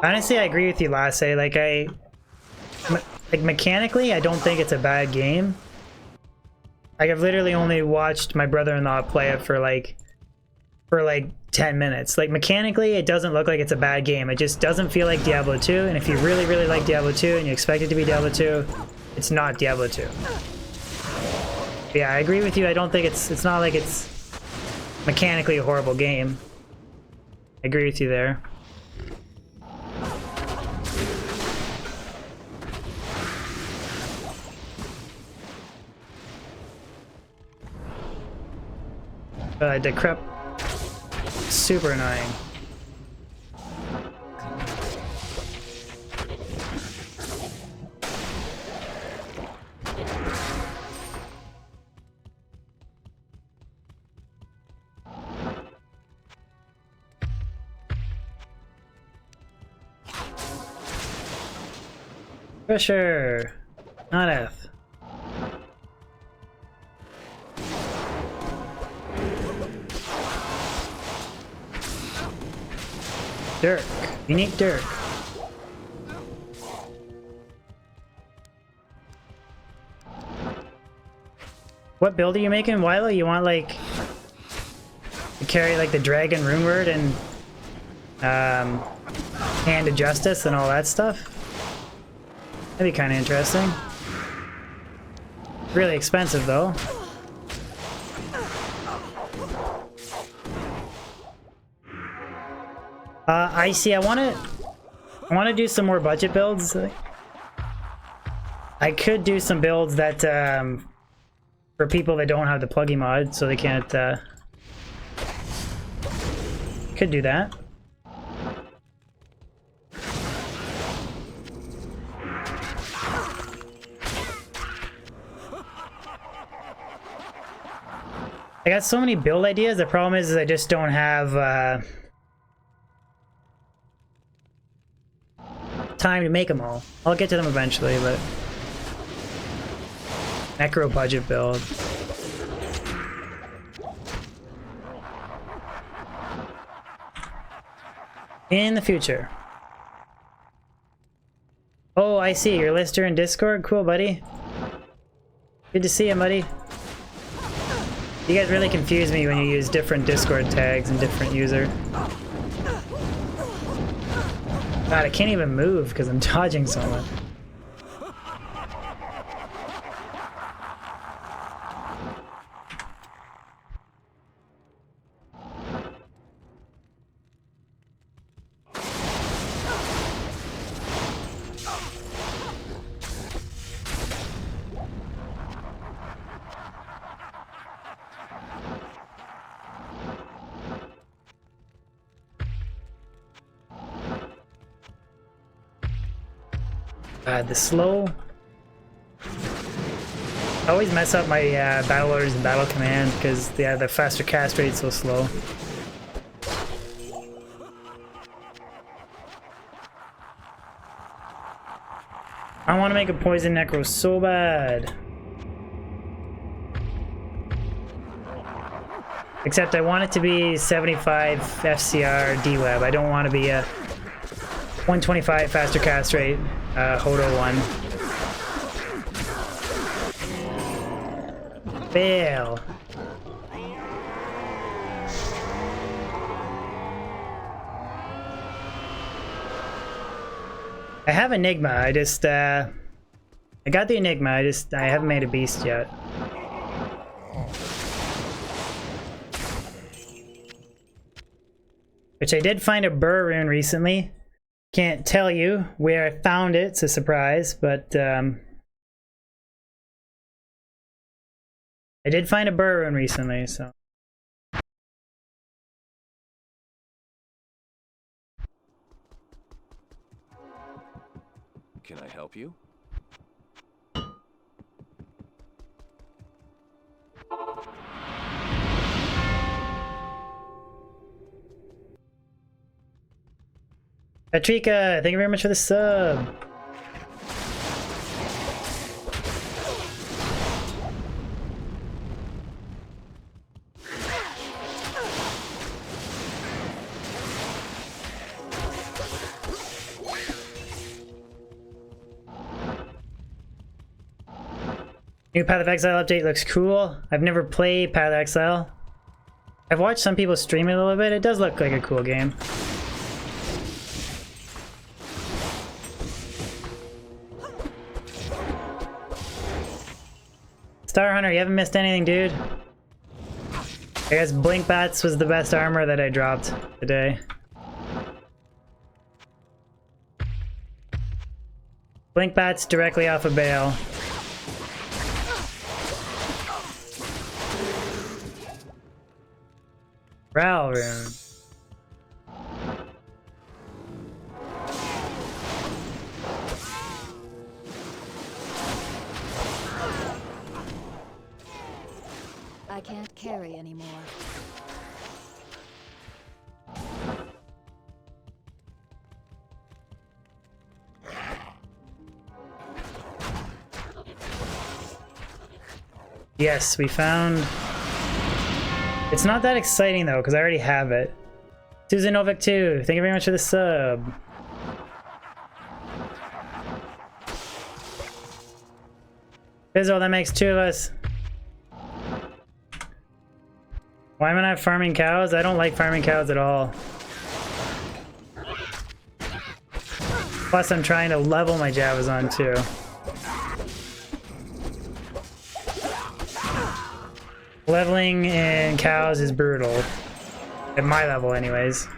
Honestly, I agree with you, Lasse. Like, mechanically, I don't think it's a bad game. Like, I've literally only watched my brother-in-law play it for like 10 minutes. Like, mechanically, it doesn't look like it's a bad game. It just doesn't feel like Diablo 2, and if you really, really like Diablo 2 and you expect it to be Diablo 2, it's not Diablo 2. But yeah, I agree with you. I don't think it's not like it's mechanically a horrible game. I agree with you there. Decrep, super annoying. Pressure, not F. Dirk. Unique Dirk. What build are you making, Wilo? You want like to carry like the dragon rune word and hand of justice and all that stuff? That'd be kind of interesting. Really expensive though. I see. I want to do some more budget builds. I could do some builds that for people that don't have the pluggy mod, so they can't. Could do that. I got so many build ideas. The problem is I just don't have time to make them all. I'll get to them eventually, but Necro budget build. In the future. Oh, I see. You're Lister in Discord? Cool, buddy. Good to see you, buddy. You guys really confuse me when you use different Discord tags and different user. God, I can't even move because I'm dodging so much. The slow. I always mess up my battle orders and battle command because the faster cast rate's so slow. I want to make a poison necro so bad. Except I want it to be 75 FCR D-Web. I don't want to be a 125 faster cast rate Hodo one. Baal. I have Enigma. I got the Enigma. I haven't made a beast yet. Which I did find a Burr rune recently. Can't tell you where I found it. It's a surprise, but I did find a Burr rune recently, so. Can I help you? Patrika, thank you very much for the sub. New Path of Exile update looks cool. I've never played Path of Exile. I've watched some people stream it a little bit. It does look like a cool game. Star Hunter, you haven't missed anything, dude. I guess Blink Bats was the best armor that I dropped today. Blink Bats directly off of Baal. Ral rune. I can't carry anymore. Yes, we found... It's not that exciting though, because I already have it. Susan Novik 2, thank you very much for the sub. Fizzle, that makes 2 of us. Why am I not farming cows? I don't like farming cows at all. Plus, I'm trying to level my Javazon too. Leveling in cows is brutal. At my level, anyways.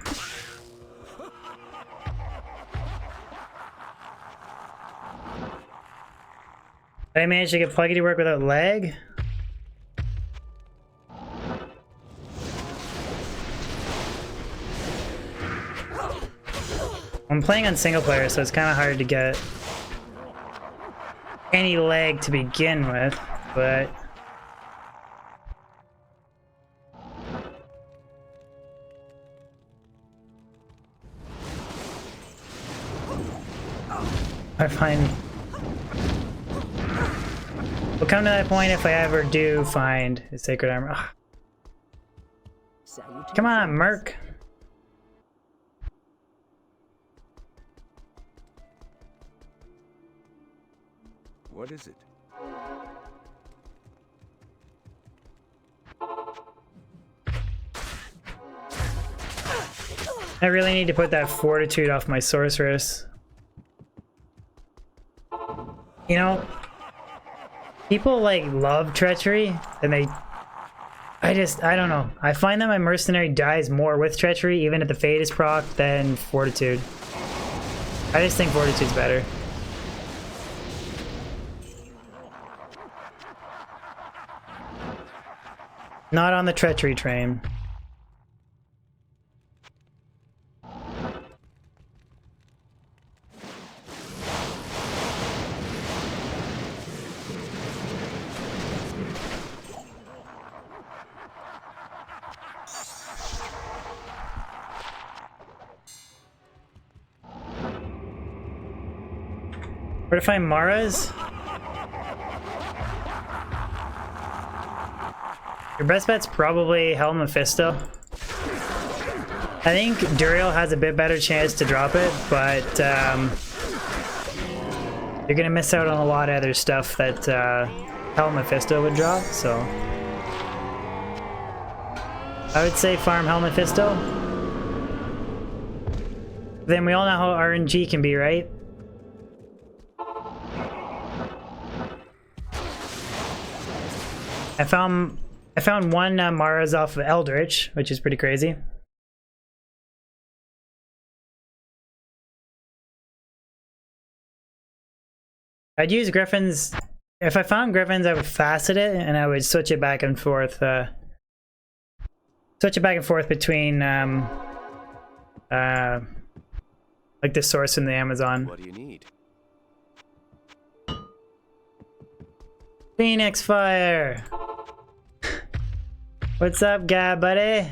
Did I manage to get Pluggy to work without lag? I'm playing on single player, so it's kind of hard to get any lag to begin with, but... I find We'll come to that point if I ever do find a sacred armor. Ugh. Come on, Merc. What is it? I really need to put that fortitude off my sorceress. You know, people like love treachery, and I don't know. I find that my mercenary dies more with treachery, even at the fate is proc, than fortitude. I just think fortitude's better. Not on the treachery train. Where to find Mara's? Your best bet's probably Hell Mephisto. I think Duriel has a bit better chance to drop it, but you're gonna miss out on a lot of other stuff that Hell Mephisto would drop, so I would say farm Hell Mephisto. Then we all know how RNG can be, right? I found one Mara's off of Eldritch, which is pretty crazy. I'd use Griffins. If I found Griffins, I would facet it and I would switch it back and forth. Switch it back and forth between like the source and the Amazon. What do you need? Phoenix Fire! What's up, guy, buddy?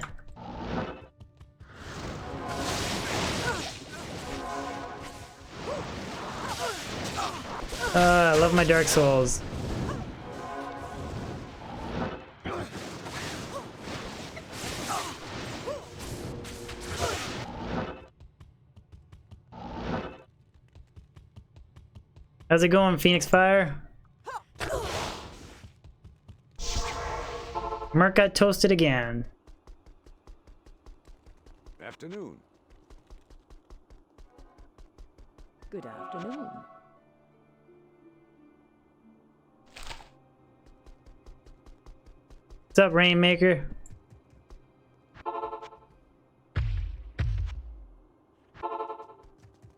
I love my Dark Souls. How's it going, Phoenix Fire? Merc got toasted again. Afternoon. Good afternoon. What's up, Rainmaker? I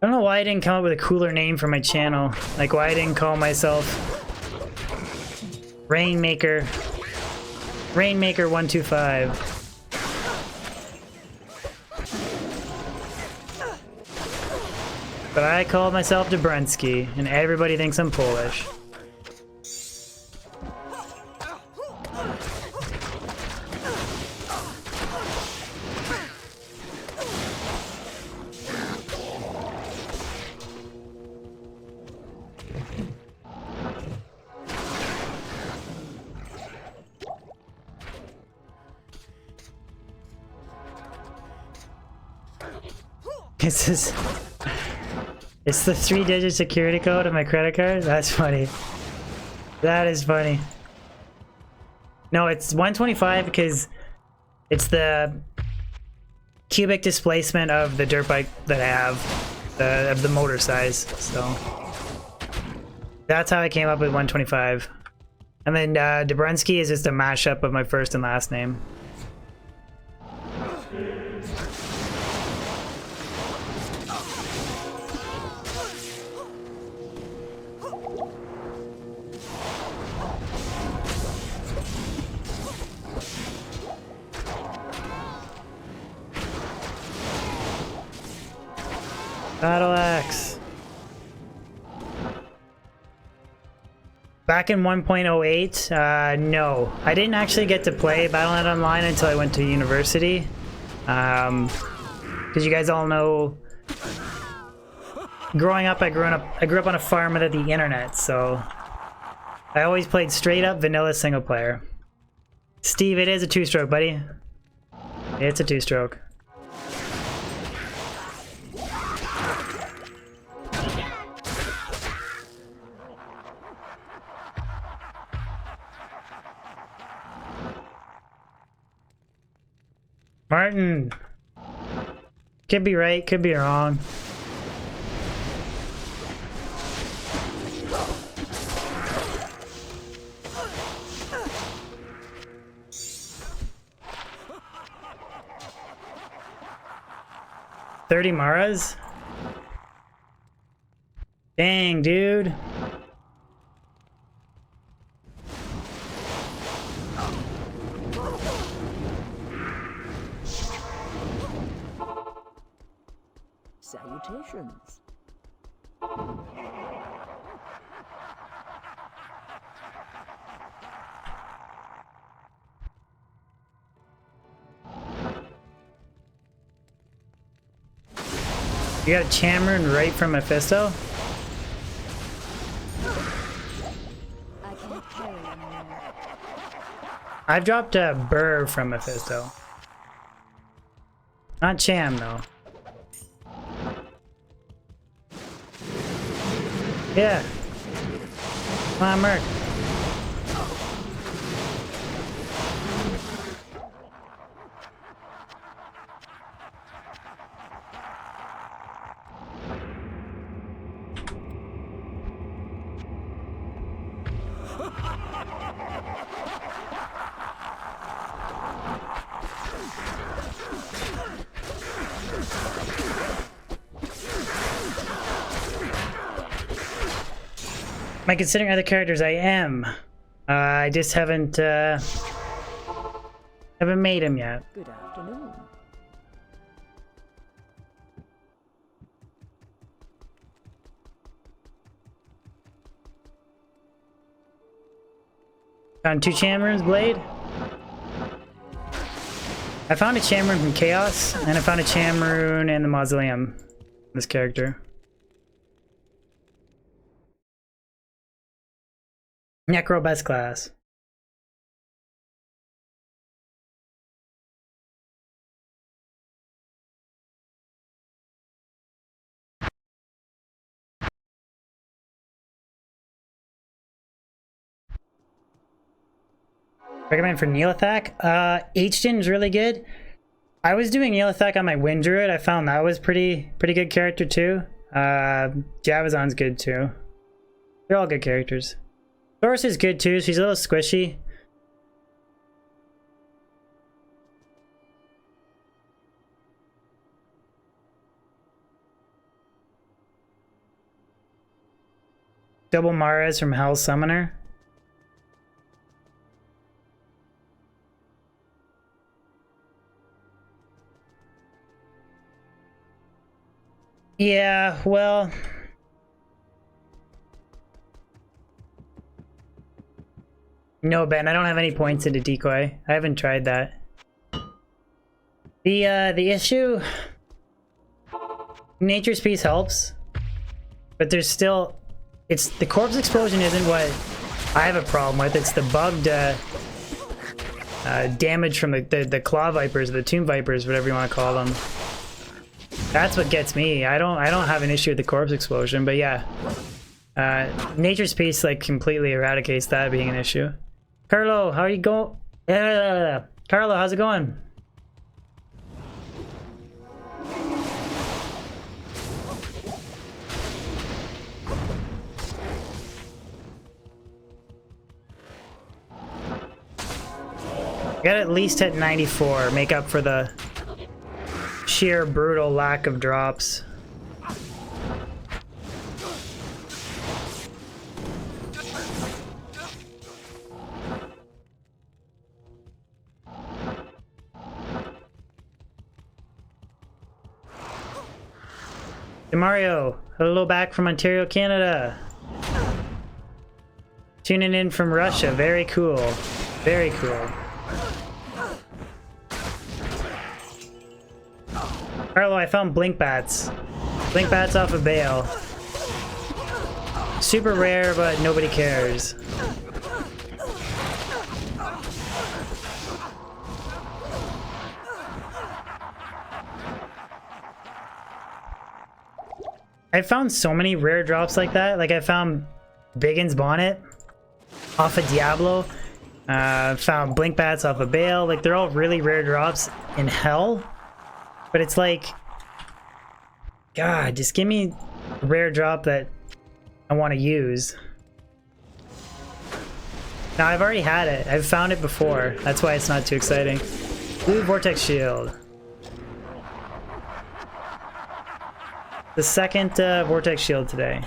don't know why I didn't come up with a cooler name for my channel. Like why I didn't call myself Rainmaker. Rainmaker 125. But I call myself Dabrensky, and everybody thinks I'm Polish. It's the 3-digit security code of my credit card? That's funny. That is funny. No, it's 125 because it's the cubic displacement of the dirt bike that I have, of the motor size, so that's how I came up with 125. And then Dabrensky is just a mashup of my first and last name. Battle Axe. Back in 1.08, no. I didn't actually get to play Battle.net Online until I went to university. Because you guys all know, growing up, I grew up on a farm without the internet, so I always played straight up vanilla single player. Steve, it is a two-stroke, buddy. It's a two-stroke. Martin. Could be right, could be wrong. $30 Maras? Dang, dude. Salutations. You got a Chamron right from Mephisto? I can't carry anymore. I've dropped a Burr from Mephisto. Not Cham, though. Yeah. Come on, Merc. Am I considering other characters? I am. I just haven't made him yet. Good afternoon. Found 2 Chamrons Blade. I found a Chamron from Chaos, and I found a Chamron in the Mausoleum. This character. Necro best class. Recommend for Neelathak? H-Din is really good. I was doing Neelathak on my Wind Druid. I found that was pretty good character too. Javazon's good too. They're all good characters. Doris is good too. She's a little squishy. Double Maras from Hell Summoner. Yeah, well... No, Ben, I don't have any points into decoy. I haven't tried that. The issue... Nature's Peace helps. But there's still... It's... The corpse explosion isn't what I have a problem with. It's the bugged, damage from the Claw Vipers, the Tomb Vipers, whatever you want to call them. That's what gets me. I don't have an issue with the corpse explosion, but yeah. Nature's Peace, like, completely eradicates that being an issue. Carlo, how are you going? Carlo, how's it going? Got at least hit 94, make up for the sheer brutal lack of drops. Mario, hello back from Ontario, Canada. Tuning in from Russia, very cool. Very cool. Carlo, I found Blink Bats. Blink Bats off of Baal. Super rare, but nobody cares. I found so many rare drops like that. Like I found Biggin's Bonnet off of Diablo. Found Blink Bats off of Baal. Like they're all really rare drops in hell. But it's like, God, just give me a rare drop that I want to use. Now I've already had it. I've found it before. That's why it's not too exciting. Blue Vortex Shield. The second Vortex Shield today.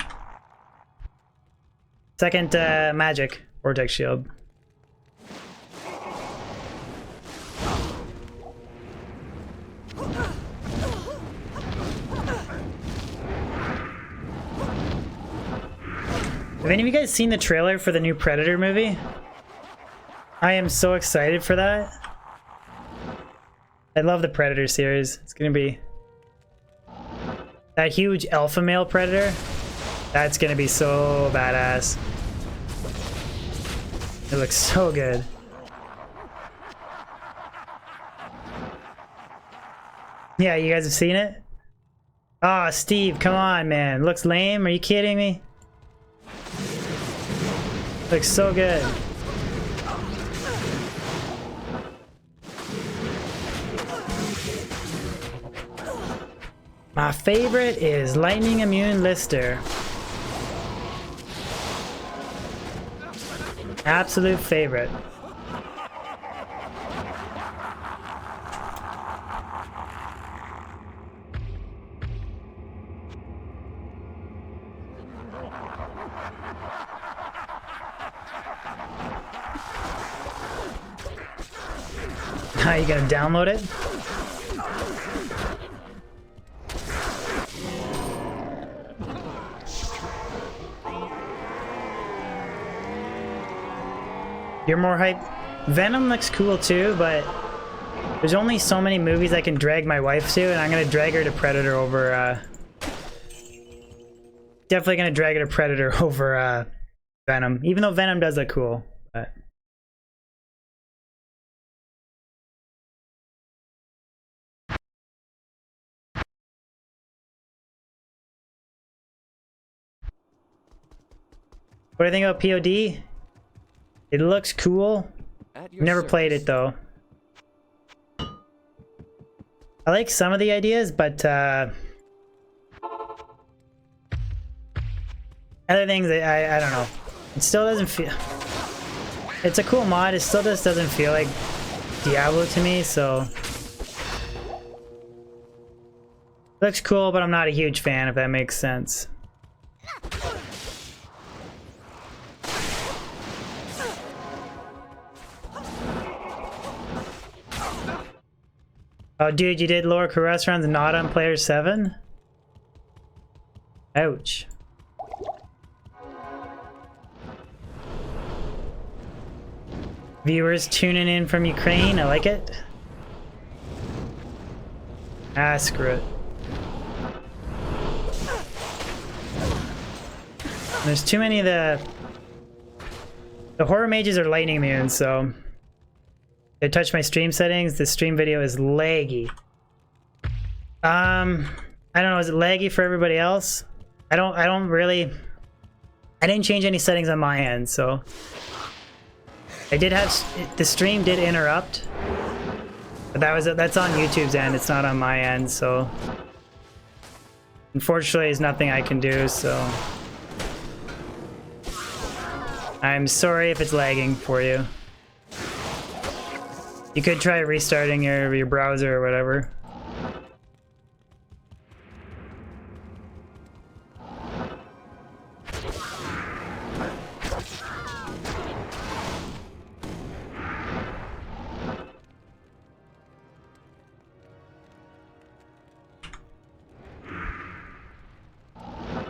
Second Magic Vortex Shield. Have any of you guys seen the trailer for the new Predator movie? I am so excited for that. I love the Predator series. It's gonna be that huge alpha male Predator. That's gonna be so badass. It looks so good. Yeah, you guys have seen it? Ah, Steve, come on, man. Looks lame. Are you kidding me? Looks so good. My favorite is Lightning Immune Lister. Absolute favorite. How you gonna download it? You're more hype. Venom looks cool too, but there's only so many movies I can drag my wife to, and I'm gonna drag her to Predator over, definitely gonna drag her to Predator over, Venom. Even though Venom does look cool, but... What do you think about POD? It looks cool. Never played it though. I like some of the ideas, but other things I don't know. It still doesn't feel. It's a cool mod. It still just doesn't feel like Diablo to me. So it looks cool, but I'm not a huge fan. If that makes sense. Oh, dude, you did lower caress rounds not on player 7? Ouch. Viewers tuning in from Ukraine, I like it. Ah, screw it. There's too many of the horror mages are lightning immune, so... I touched my stream settings. The stream video is laggy. I don't know. Is it laggy for everybody else? I don't really. I didn't change any settings on my end, so I did have the stream did interrupt, but that's on YouTube's end. It's not on my end, so unfortunately, there's nothing I can do. So I'm sorry if it's lagging for you. You could try restarting your browser or whatever.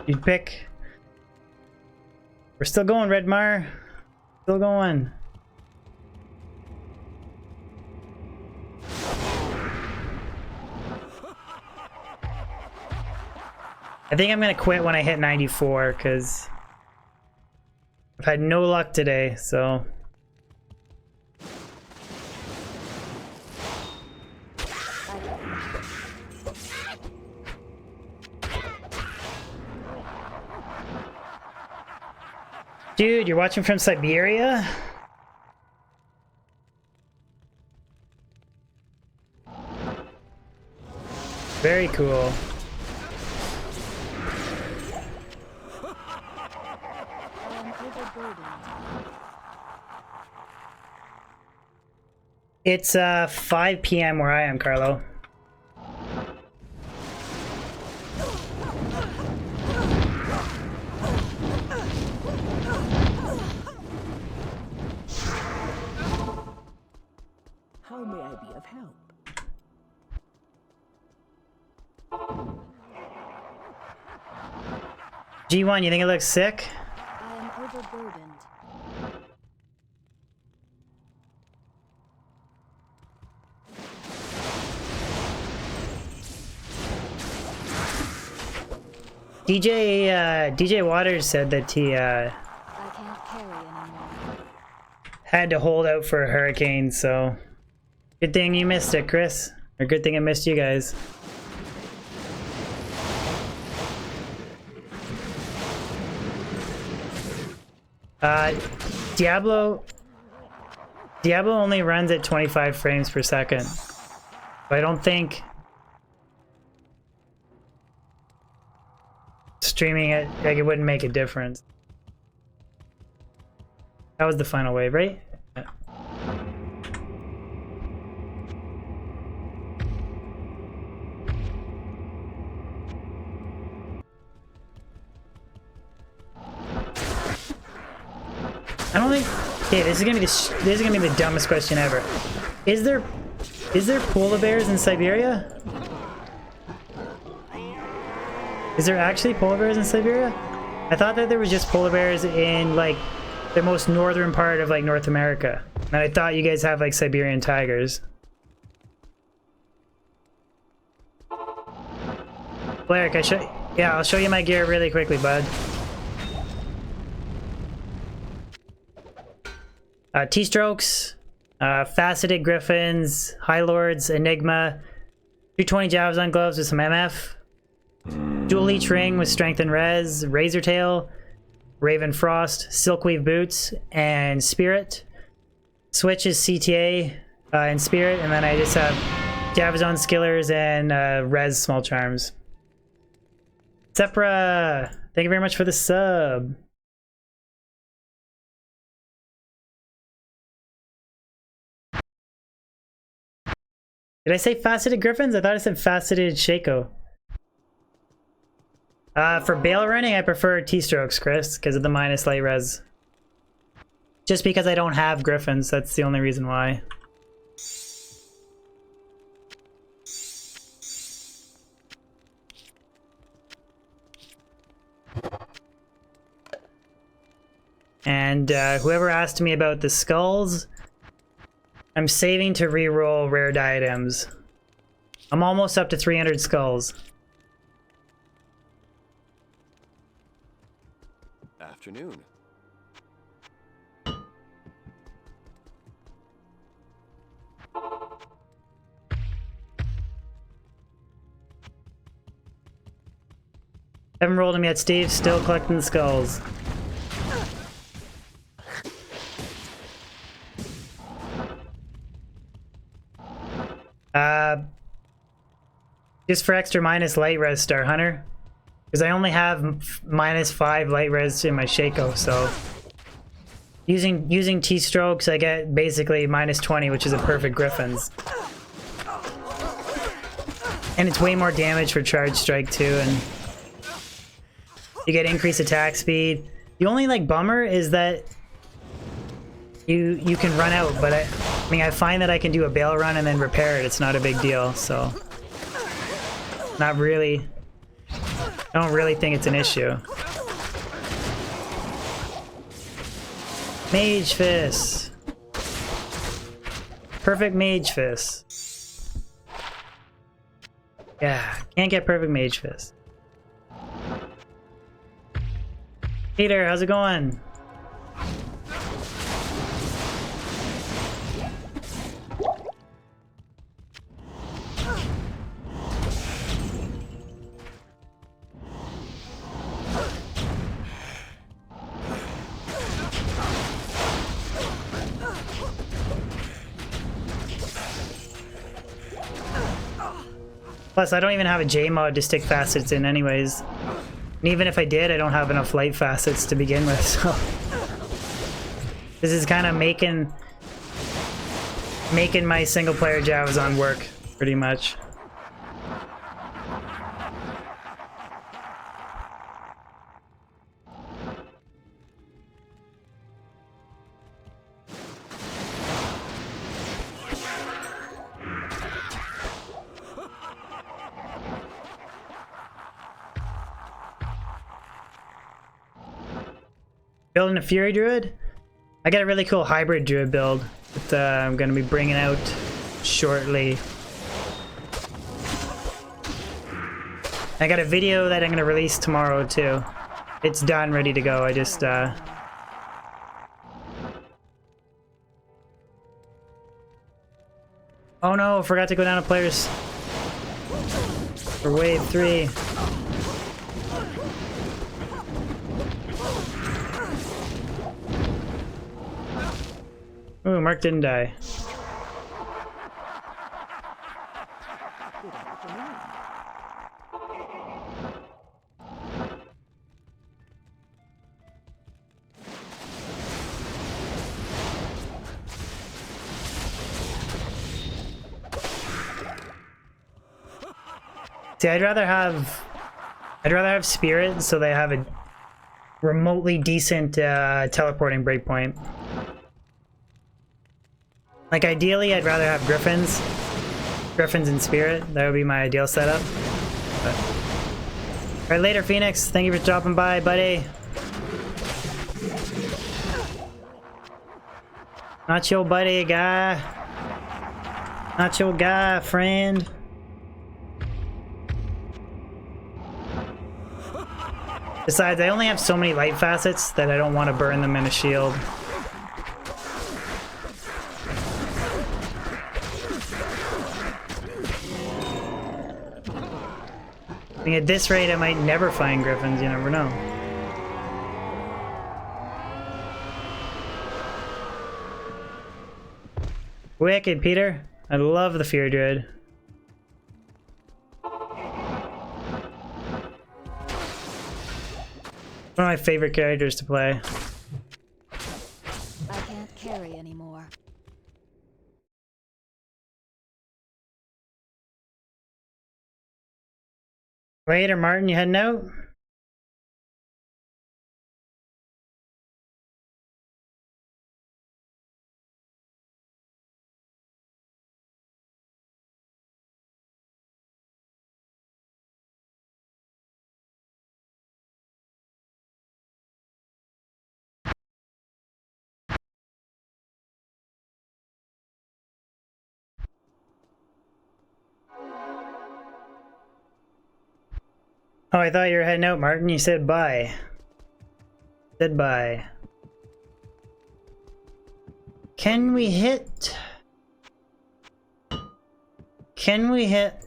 You'd pick. We're still going, Redmar. Still going. I think I'm gonna quit when I hit 94 because I've had no luck today, so. Dude, you're watching from Siberia? Very cool. I am overburdened. It's 5 p.m. where I am, Carlo. How may I be of help? G1, you think it looks sick? I am overburdened. DJ Waters said that he I can't carry anymore. had to hold out for a hurricane, so good thing you missed it, Chris. Or good thing I missed you guys. Diablo only runs at 25 frames per second. So I don't think streaming it, like, it wouldn't make a difference. That was the final wave, right? Yeah. I don't think. Okay, this is gonna be the dumbest question ever. Is there polar bears in Siberia? Is there actually polar bears in Siberia? I thought that there was just polar bears in like the most northern part of like North America, and I thought you guys have like Siberian tigers. Blarick, I'll show you my gear really quickly, bud. T-strokes, faceted griffins, high lords, enigma, 220 Javazon gloves with some MF, dual leech ring with strength and res, razor tail, raven frost, silkweave boots, and spirit. Switch is CTA and spirit, and then I just have Javazon skillers and res small charms. Sepra, thank you very much for the sub. Did I say faceted griffins? I thought I said faceted Shaco. For Baal running, I prefer T-strokes, Chris, because of the minus light res. Just because I don't have griffins, that's the only reason why. And whoever asked me about the skulls, I'm saving to reroll rare diadems. I'm almost up to 300 skulls. Afternoon. Haven't rolled them yet, Steve. Still collecting skulls. Just for extra minus light res, Star Hunter. Because I only have -5 light res in my Shaco, so using T-strokes, I get basically -20, which is a perfect Griffin's. And it's way more damage for Charge Strike too, and you get increased attack speed. The only like bummer is that you can run out, but I mean I find that I can do a Baal run and then repair it. It's not a big deal, so not really. I don't really think it's an issue. Mage Fist. Perfect Mage Fist. Yeah, can't get perfect Mage Fist. Peter, how's it going? Plus, I don't even have a J mod to stick facets in anyways. And even if I did, I don't have enough light facets to begin with, so... This is kind of making my single-player Javazon work, pretty much. Building a Fury Druid? I got a really cool hybrid Druid build that I'm going to be bringing out shortly. I got a video that I'm going to release tomorrow too. It's done, ready to go. I just... Oh no, forgot to go down to players for wave 3. Ooh, Mark didn't die. Good afternoon. See, I'd rather have Spirit so they have a remotely decent teleporting breakpoint. Like, ideally, I'd rather have Griffins. Griffins and Spirit. That would be my ideal setup. But... Alright, later, Phoenix. Thank you for dropping by, buddy. Not your buddy, guy. Not your guy, friend. Besides, I only have so many light facets that I don't want to burn them in a shield. I mean, at this rate, I might never find Griffins, you never know. Wicked, Peter. I love the Fear Druid. One of my favorite characters to play. I can't carry anymore. Later, Martin, you heading out? Oh, I thought you were heading out, Martin. You said bye. Said bye. Can we hit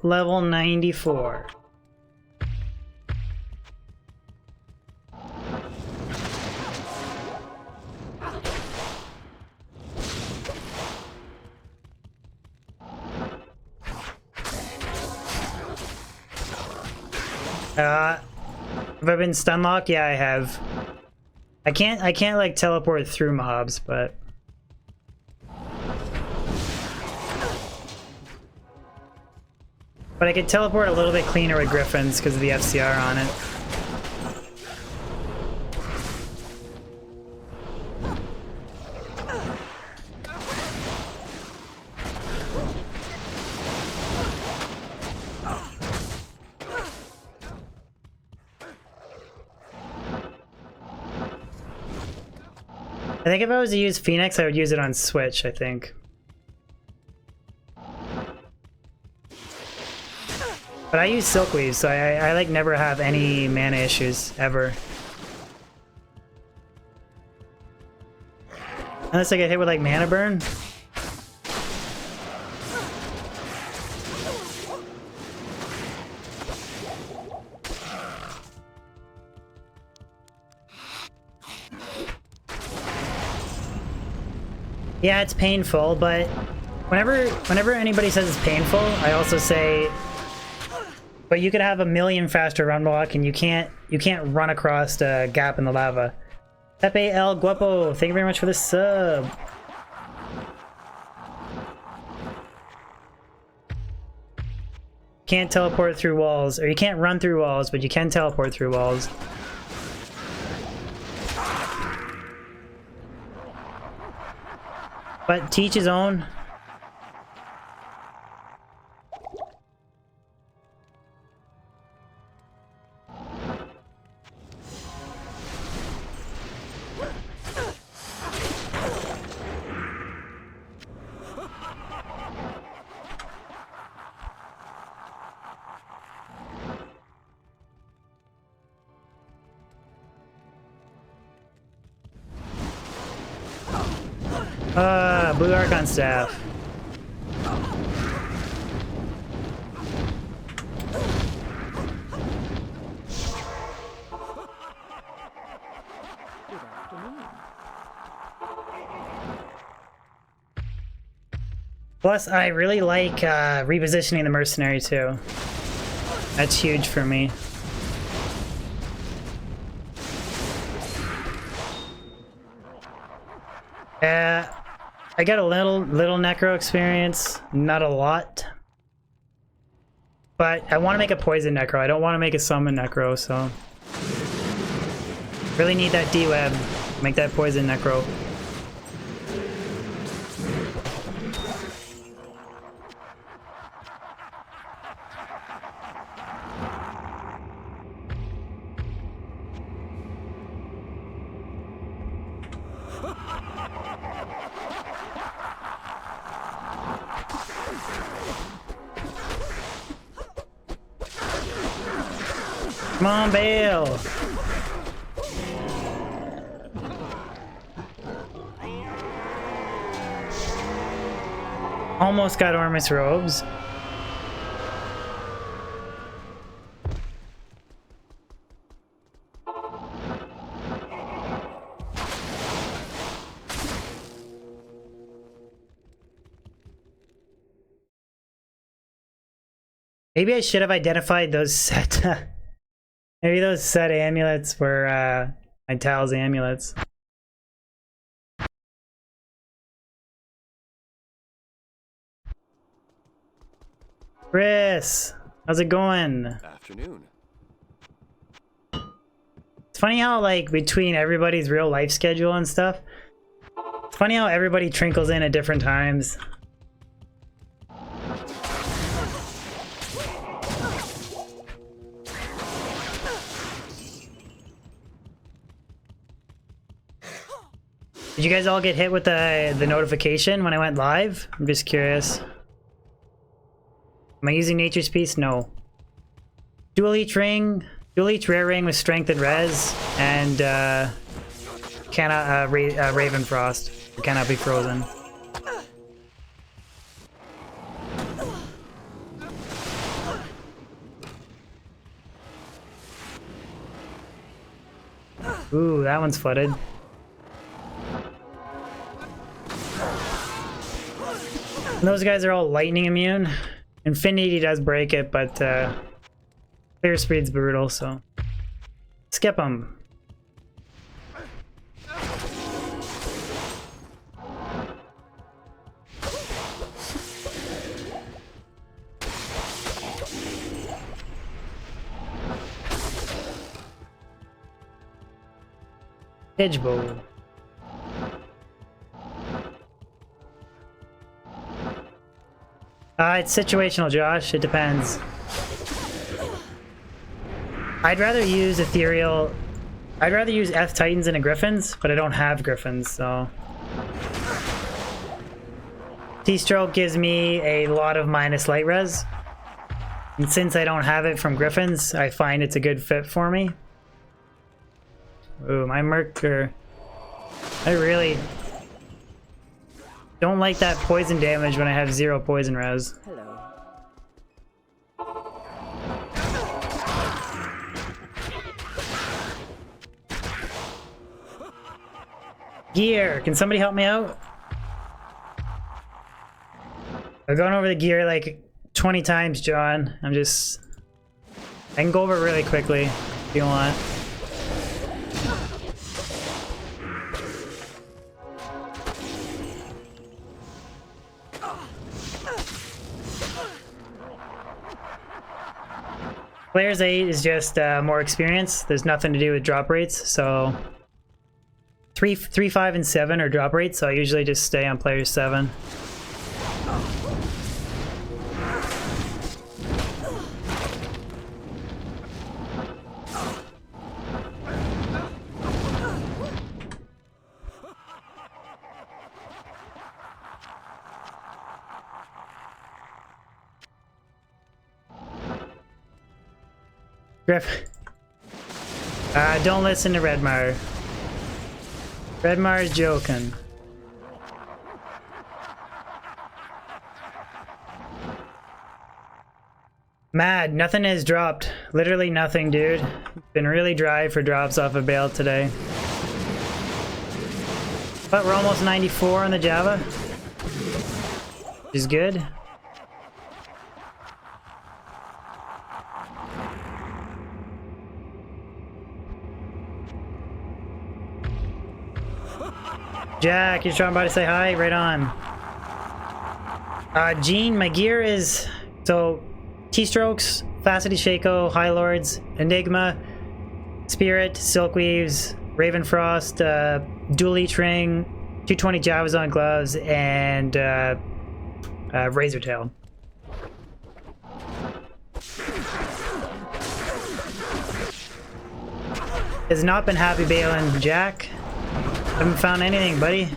level 94? Have I been stun locked? Yeah, I have. I can't like teleport through mobs, but I could teleport a little bit cleaner with Griffins because of the FCR on it. I think if I was to use Phoenix, I would use it on Switch, I think. But I use Silkweave, so I like never have any mana issues, ever. Unless I get hit with like mana burn. Yeah, it's painful, but whenever anybody says it's painful, I also say But you could have a million faster run block, and you can't run across the gap in the lava. Pepe El Guapo, thank you very much for the sub. Can't teleport through walls, or you can't run through walls, but you can teleport through walls. But teach his own. Blue Archon staff. Good afternoon. Plus, I really like repositioning the mercenary too. That's huge for me. I got a little necro experience, not a lot. But I want to make a poison necro. I don't want to make a summon necro, so really need that D-web. Make that poison necro. Come on, Baal! Almost got Ormus robes. Maybe I should have identified those set. Maybe those set amulets were my Tal's amulets. Chris, how's it going? Afternoon. It's funny how, like, between everybody's real life schedule and stuff, it's funny how everybody trinkles in at different times. Did you guys all get hit with the notification when I went live? I'm just curious. Am I using Nature's Peace? No. Dual each ring, dual each rare ring with strength and res, and cannot Raven Frost. Cannot be frozen. Ooh, that one's flooded. And those guys are all lightning immune. Infinity does break it, but clear speed's brutal, so skip them. Edge bow. It's situational, Josh. It depends. I'd rather use ethereal. I'd rather use F Titans than a Griffins, but I don't have Griffins, so. T-Stroke gives me a lot of minus light res. And since I don't have it from Griffins, I find it's a good fit for me. Ooh, my Merker. I really don't like that poison damage when I have 0 poison res. Hello. Gear! Can somebody help me out? I've gone over the gear like 20 times, John. I'm just I can go over it really quickly if you want. Players 8 is just more experience. There's nothing to do with drop rates. So 3, 5, and 7 are drop rates. So I usually just stay on player 7. Griff. Don't listen to Redmar. Redmar's joking. Mad, nothing has dropped. Literally nothing, dude. Been really dry for drops off of Baal today. But we're almost 94 on the Java. Which is good. Jack, you're trying by to say hi? Right on. Gene, my gear is... So, Keystrokes, Facety Shaco, High Lords, Enigma, Spirit, Silkweaves, Ravenfrost, Dual Leech Ring, 220 Javazon gloves, and Razortail. Has not been happy bailing Jack. Haven't found anything, buddy.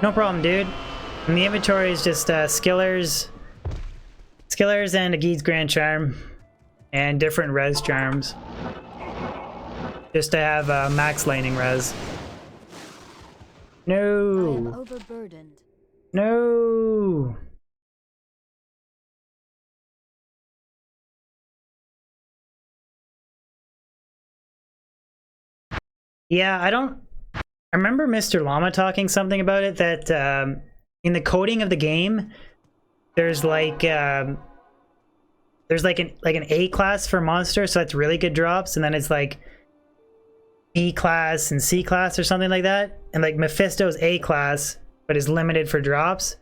No problem, dude. And the inventory is just Skillers and a Geed's Grand Charm, and different res charms. Just to have max laning res. I am No. overburdened. No. Yeah, I remember Mr. Llama talking something about it, that in the coding of the game, there's like an A class for monster, so that's really good drops, and then it's like B class and C class or something like that. And like Mephisto's A class, but is limited for drops.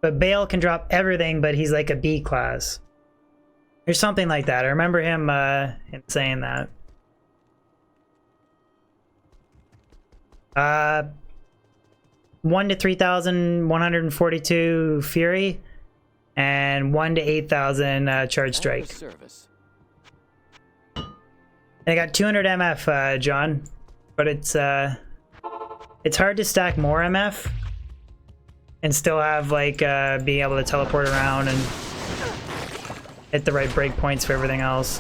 But Baal can drop everything, but he's like a B class. Or something like that. I remember him saying that. 1 to 3,142 Fury, and 1 to 8,000 Charge Strike. And I got 200 MF, John, but it's hard to stack more MF and still have like being able to teleport around and hit the right breakpoints for everything else.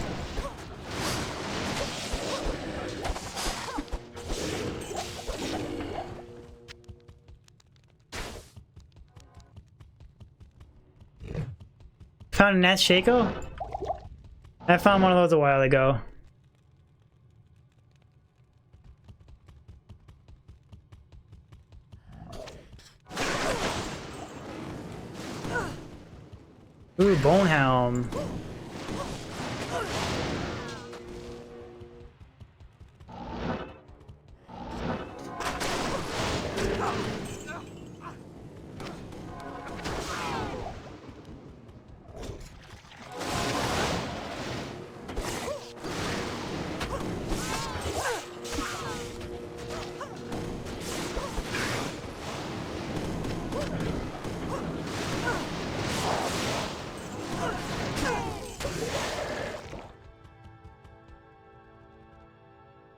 Found a Nest Shaco? I found one of those a while ago. Ooh, Bonehelm.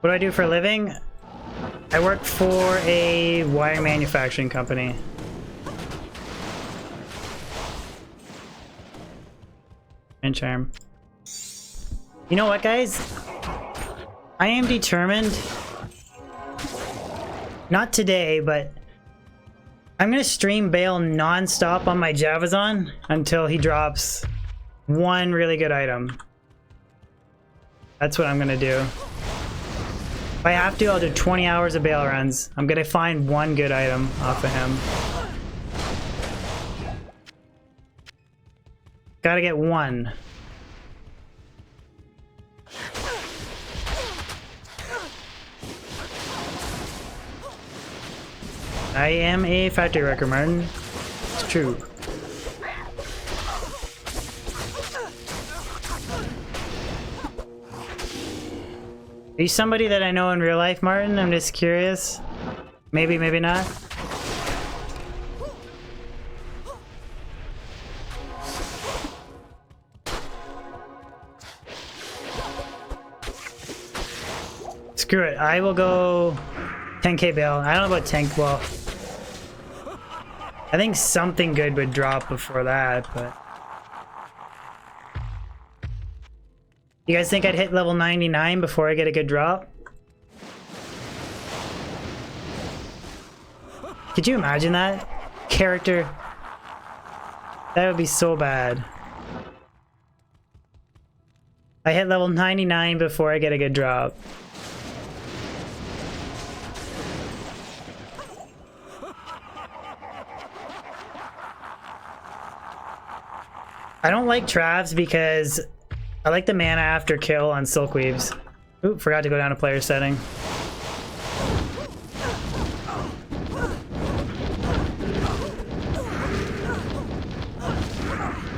What do I do for a living? I work for a wire manufacturing company. And charm. You know what, guys? I am determined. Not today, but I'm gonna stream Baal non-stop on my Javazon until he drops one really good item. That's what I'm gonna do. If I have to, I'll do 20 hours of Baal runs. I'm gonna find one good item off of him. Gotta get one. I am a factory worker, Martin. It's true. Are you somebody that I know in real life, Martin? I'm just curious. Maybe, maybe not. Screw it. I will go 10k Baal. I don't know about 10. Well, I think something good would drop before that, but... You guys think I'd hit level 99 before I get a good drop? Could you imagine that? Character. That would be so bad. I hit level 99 before I get a good drop. I don't like Travs because I like the mana after kill on Silkweaves. Oop, forgot to go down to player setting.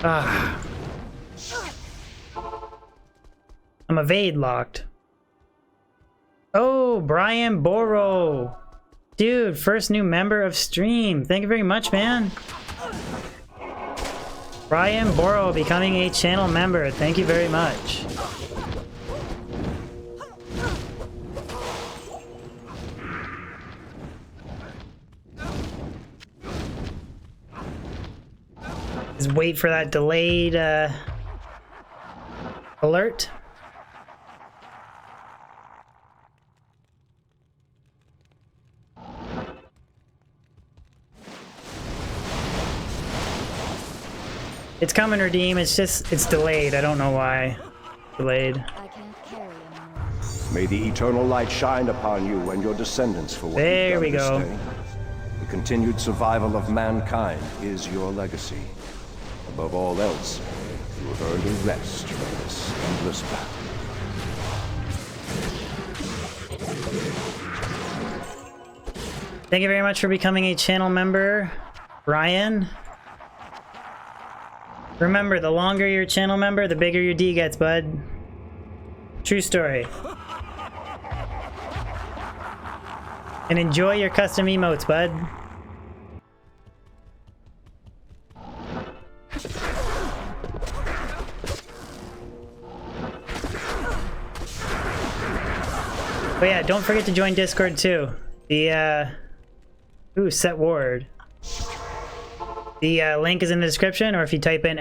Ah. I'm evade locked. Oh, Brian Boro. Dude, first new member of stream. Thank you very much, man. Brian Boro becoming a channel member. Thank you very much. Just wait for that delayed alert. It's coming, Redeem. It's just, it's delayed. I don't know why. Delayed. I can't carry anymore. May the eternal light shine upon you and your descendants for what There you've we done go. this day. The continued survival of mankind is your legacy. Above all else, you have earned a rest from this endless battle. Thank you very much for becoming a channel member, Brian. Remember, the longer your channel member, the bigger your D gets, bud. True story. And enjoy your custom emotes, bud. But yeah, don't forget to join Discord too. The, ooh, set ward. The link is in the description, or if you type in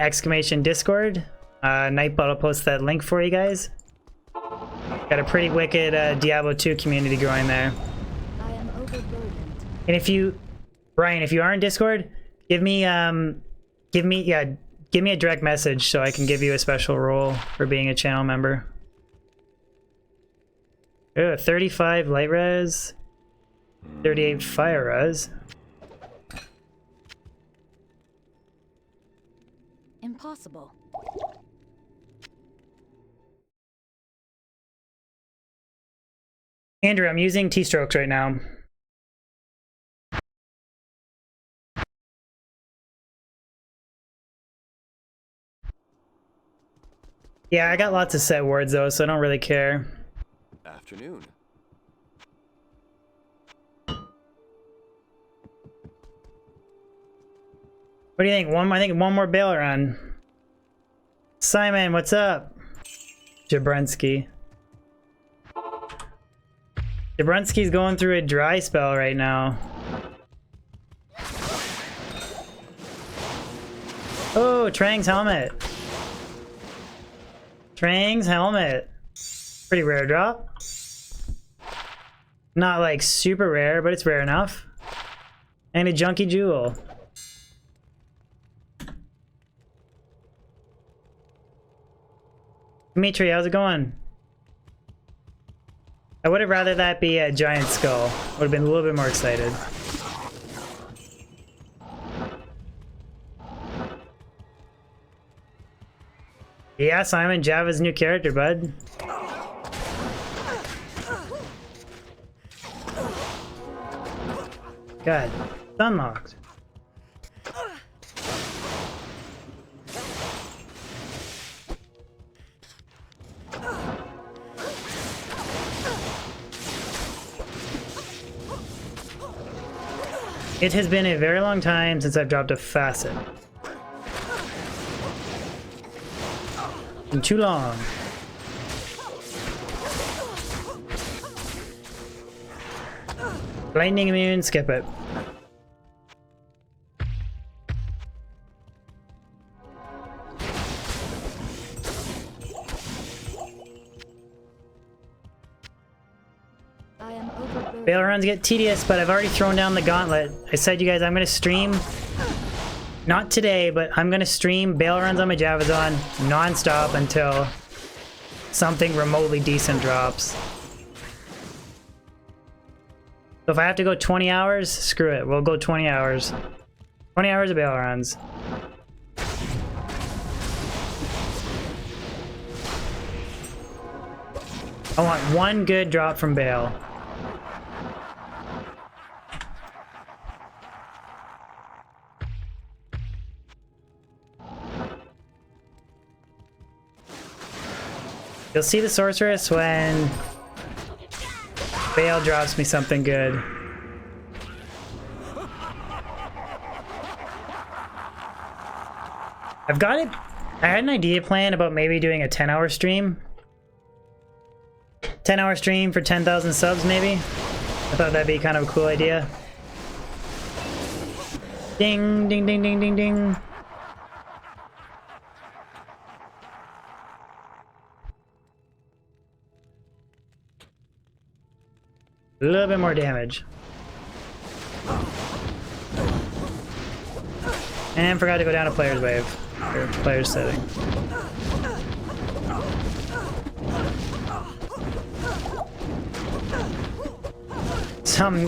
!Discord, Nightbot will post that link for you guys. Got a pretty wicked Diablo 2 community growing there. I am overburdened. And if you, Brian, if you are in Discord, give me a direct message so I can give you a special role for being a channel member. Ooh, 35 light res, 38 fire res. Impossible. Andrew, I'm using T-strokes right now. Yeah, I got lots of set words though, so I don't really care. Afternoon. What do you think? I think one more Baal run. Simon, what's up? Jabrensky. Jabrensky's going through a dry spell right now. Oh, Trang's helmet. Trang's helmet. Pretty rare drop. Not like super rare, but it's rare enough. And a junky jewel. Dimitri, how's it going? I would have rather that be a giant skull. Would have been a little bit more excited. Yeah, Simon, Java's new character, bud. God, it's unlocked. It has been a very long time since I've dropped a facet. Been too long. Lightning immune, skip it. I am overburdened. Bail runs get tedious, but I've already thrown down the gauntlet. I said, you guys, I'm gonna stream. Not today, but I'm gonna stream bail runs on my Javazon non-stop until something remotely decent drops. So if I have to go 20 hours, screw it. We'll go 20 hours. 20 hours of bail runs. I want one good drop from Baal. You'll see the sorceress when Baal drops me something good. I've got it. I had an idea planned about maybe doing a 10-hour stream. 10-hour stream for 10,000 subs, maybe. I thought that'd be kind of a cool idea. Ding, ding, ding, ding, ding, ding. A little bit more damage. And forgot to go down to player's wave. Or player's setting.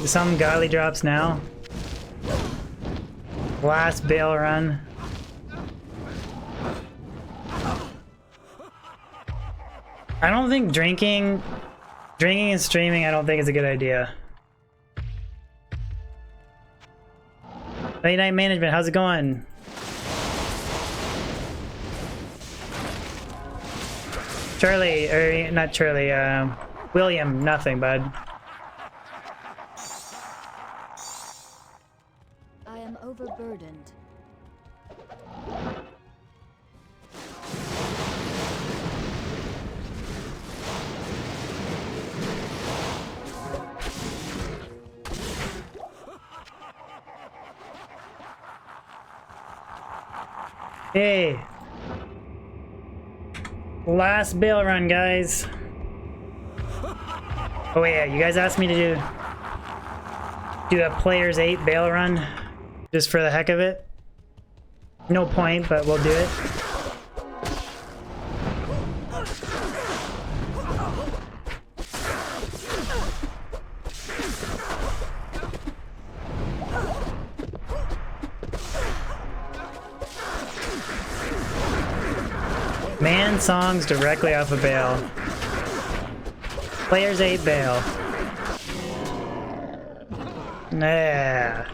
Some godly drops now. Last Baal run. I don't think drinking and streaming, I don't think is a good idea. Late night management, how's it going? Charlie, or not Charlie, William, nothing, bud. I am overburdened. Hey. Last Baal run, guys. Oh wait, yeah, you guys asked me to do a player's 8 Baal run just for the heck of it. No point, but we'll do it. Man songs directly off of Baal. Players 8 Baal. Nah.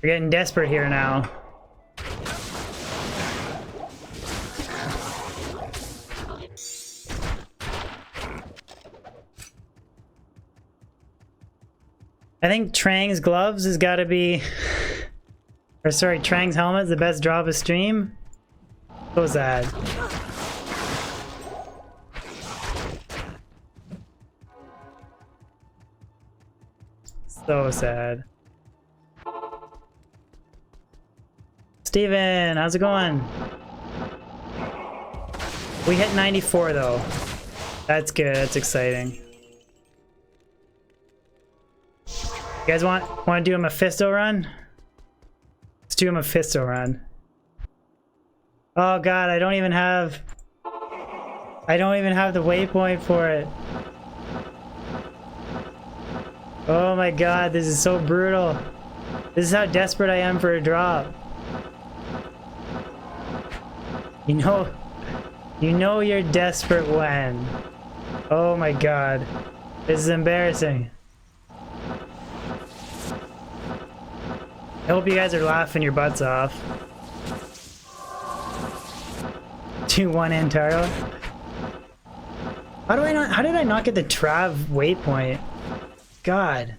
We're getting desperate here now. I think Trang's gloves has got to be, or sorry, Trang's helmet is the best draw of a stream. So sad. So sad. Steven, how's it going? We hit 94 though. That's good, that's exciting. You guys want to do a Mephisto run? do a Mephisto run. Oh god, I don't even have the waypoint for it. Oh my god, this is so brutal. This is how desperate I am for a drop. You know you're desperate when. Oh my god. This is embarrassing. I hope you guys are laughing your butts off. 2-1 Antaro. How did I not get the Trav waypoint? God.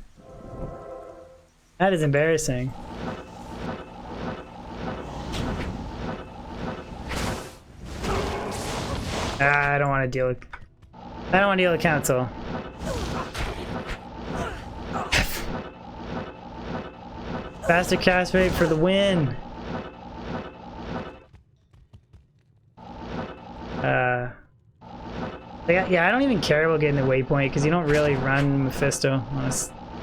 That is embarrassing. I don't want to deal with council. Faster cast rate for the win. Yeah, I don't even care about getting the waypoint because you don't really run Mephisto on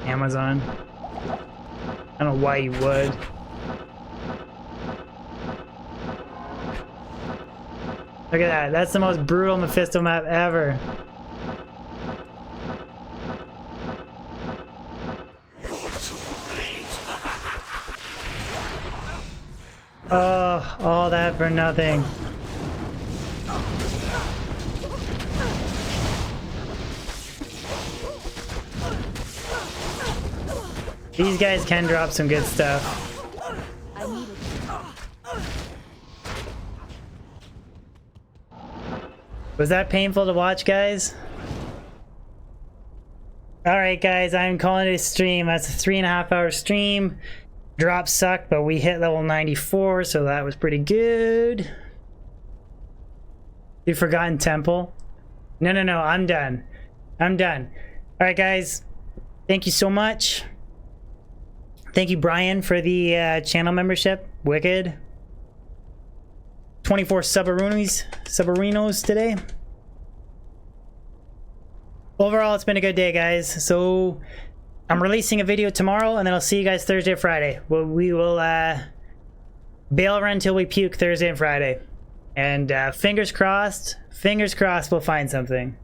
Amazon. I don't know why you would. Look at that. That's the most brutal Mephisto map ever. Oh, all that for nothing. These guys can drop some good stuff. I need it. Was that painful to watch, guys? Alright guys, I'm calling it a stream. That's a 3.5 hour stream. Drop sucked, but we hit level 94, so that was pretty good. You Forgotten Temple? No, I'm done. Alright guys, thank you so much. Thank you, Brian, for the channel membership. Wicked. 24 Subarinos today. Overall, it's been a good day, guys. So, I'm releasing a video tomorrow, and then I'll see you guys Thursday or Friday. We will bail run till we puke Thursday and Friday. And fingers crossed we'll find something.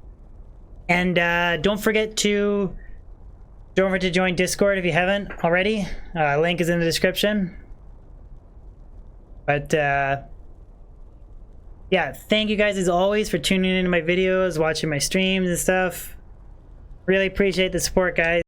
And don't forget to join Discord if you haven't already. Link is in the description. But yeah, thank you guys as always for tuning into my videos, watching my streams and stuff. Really appreciate the support, guys.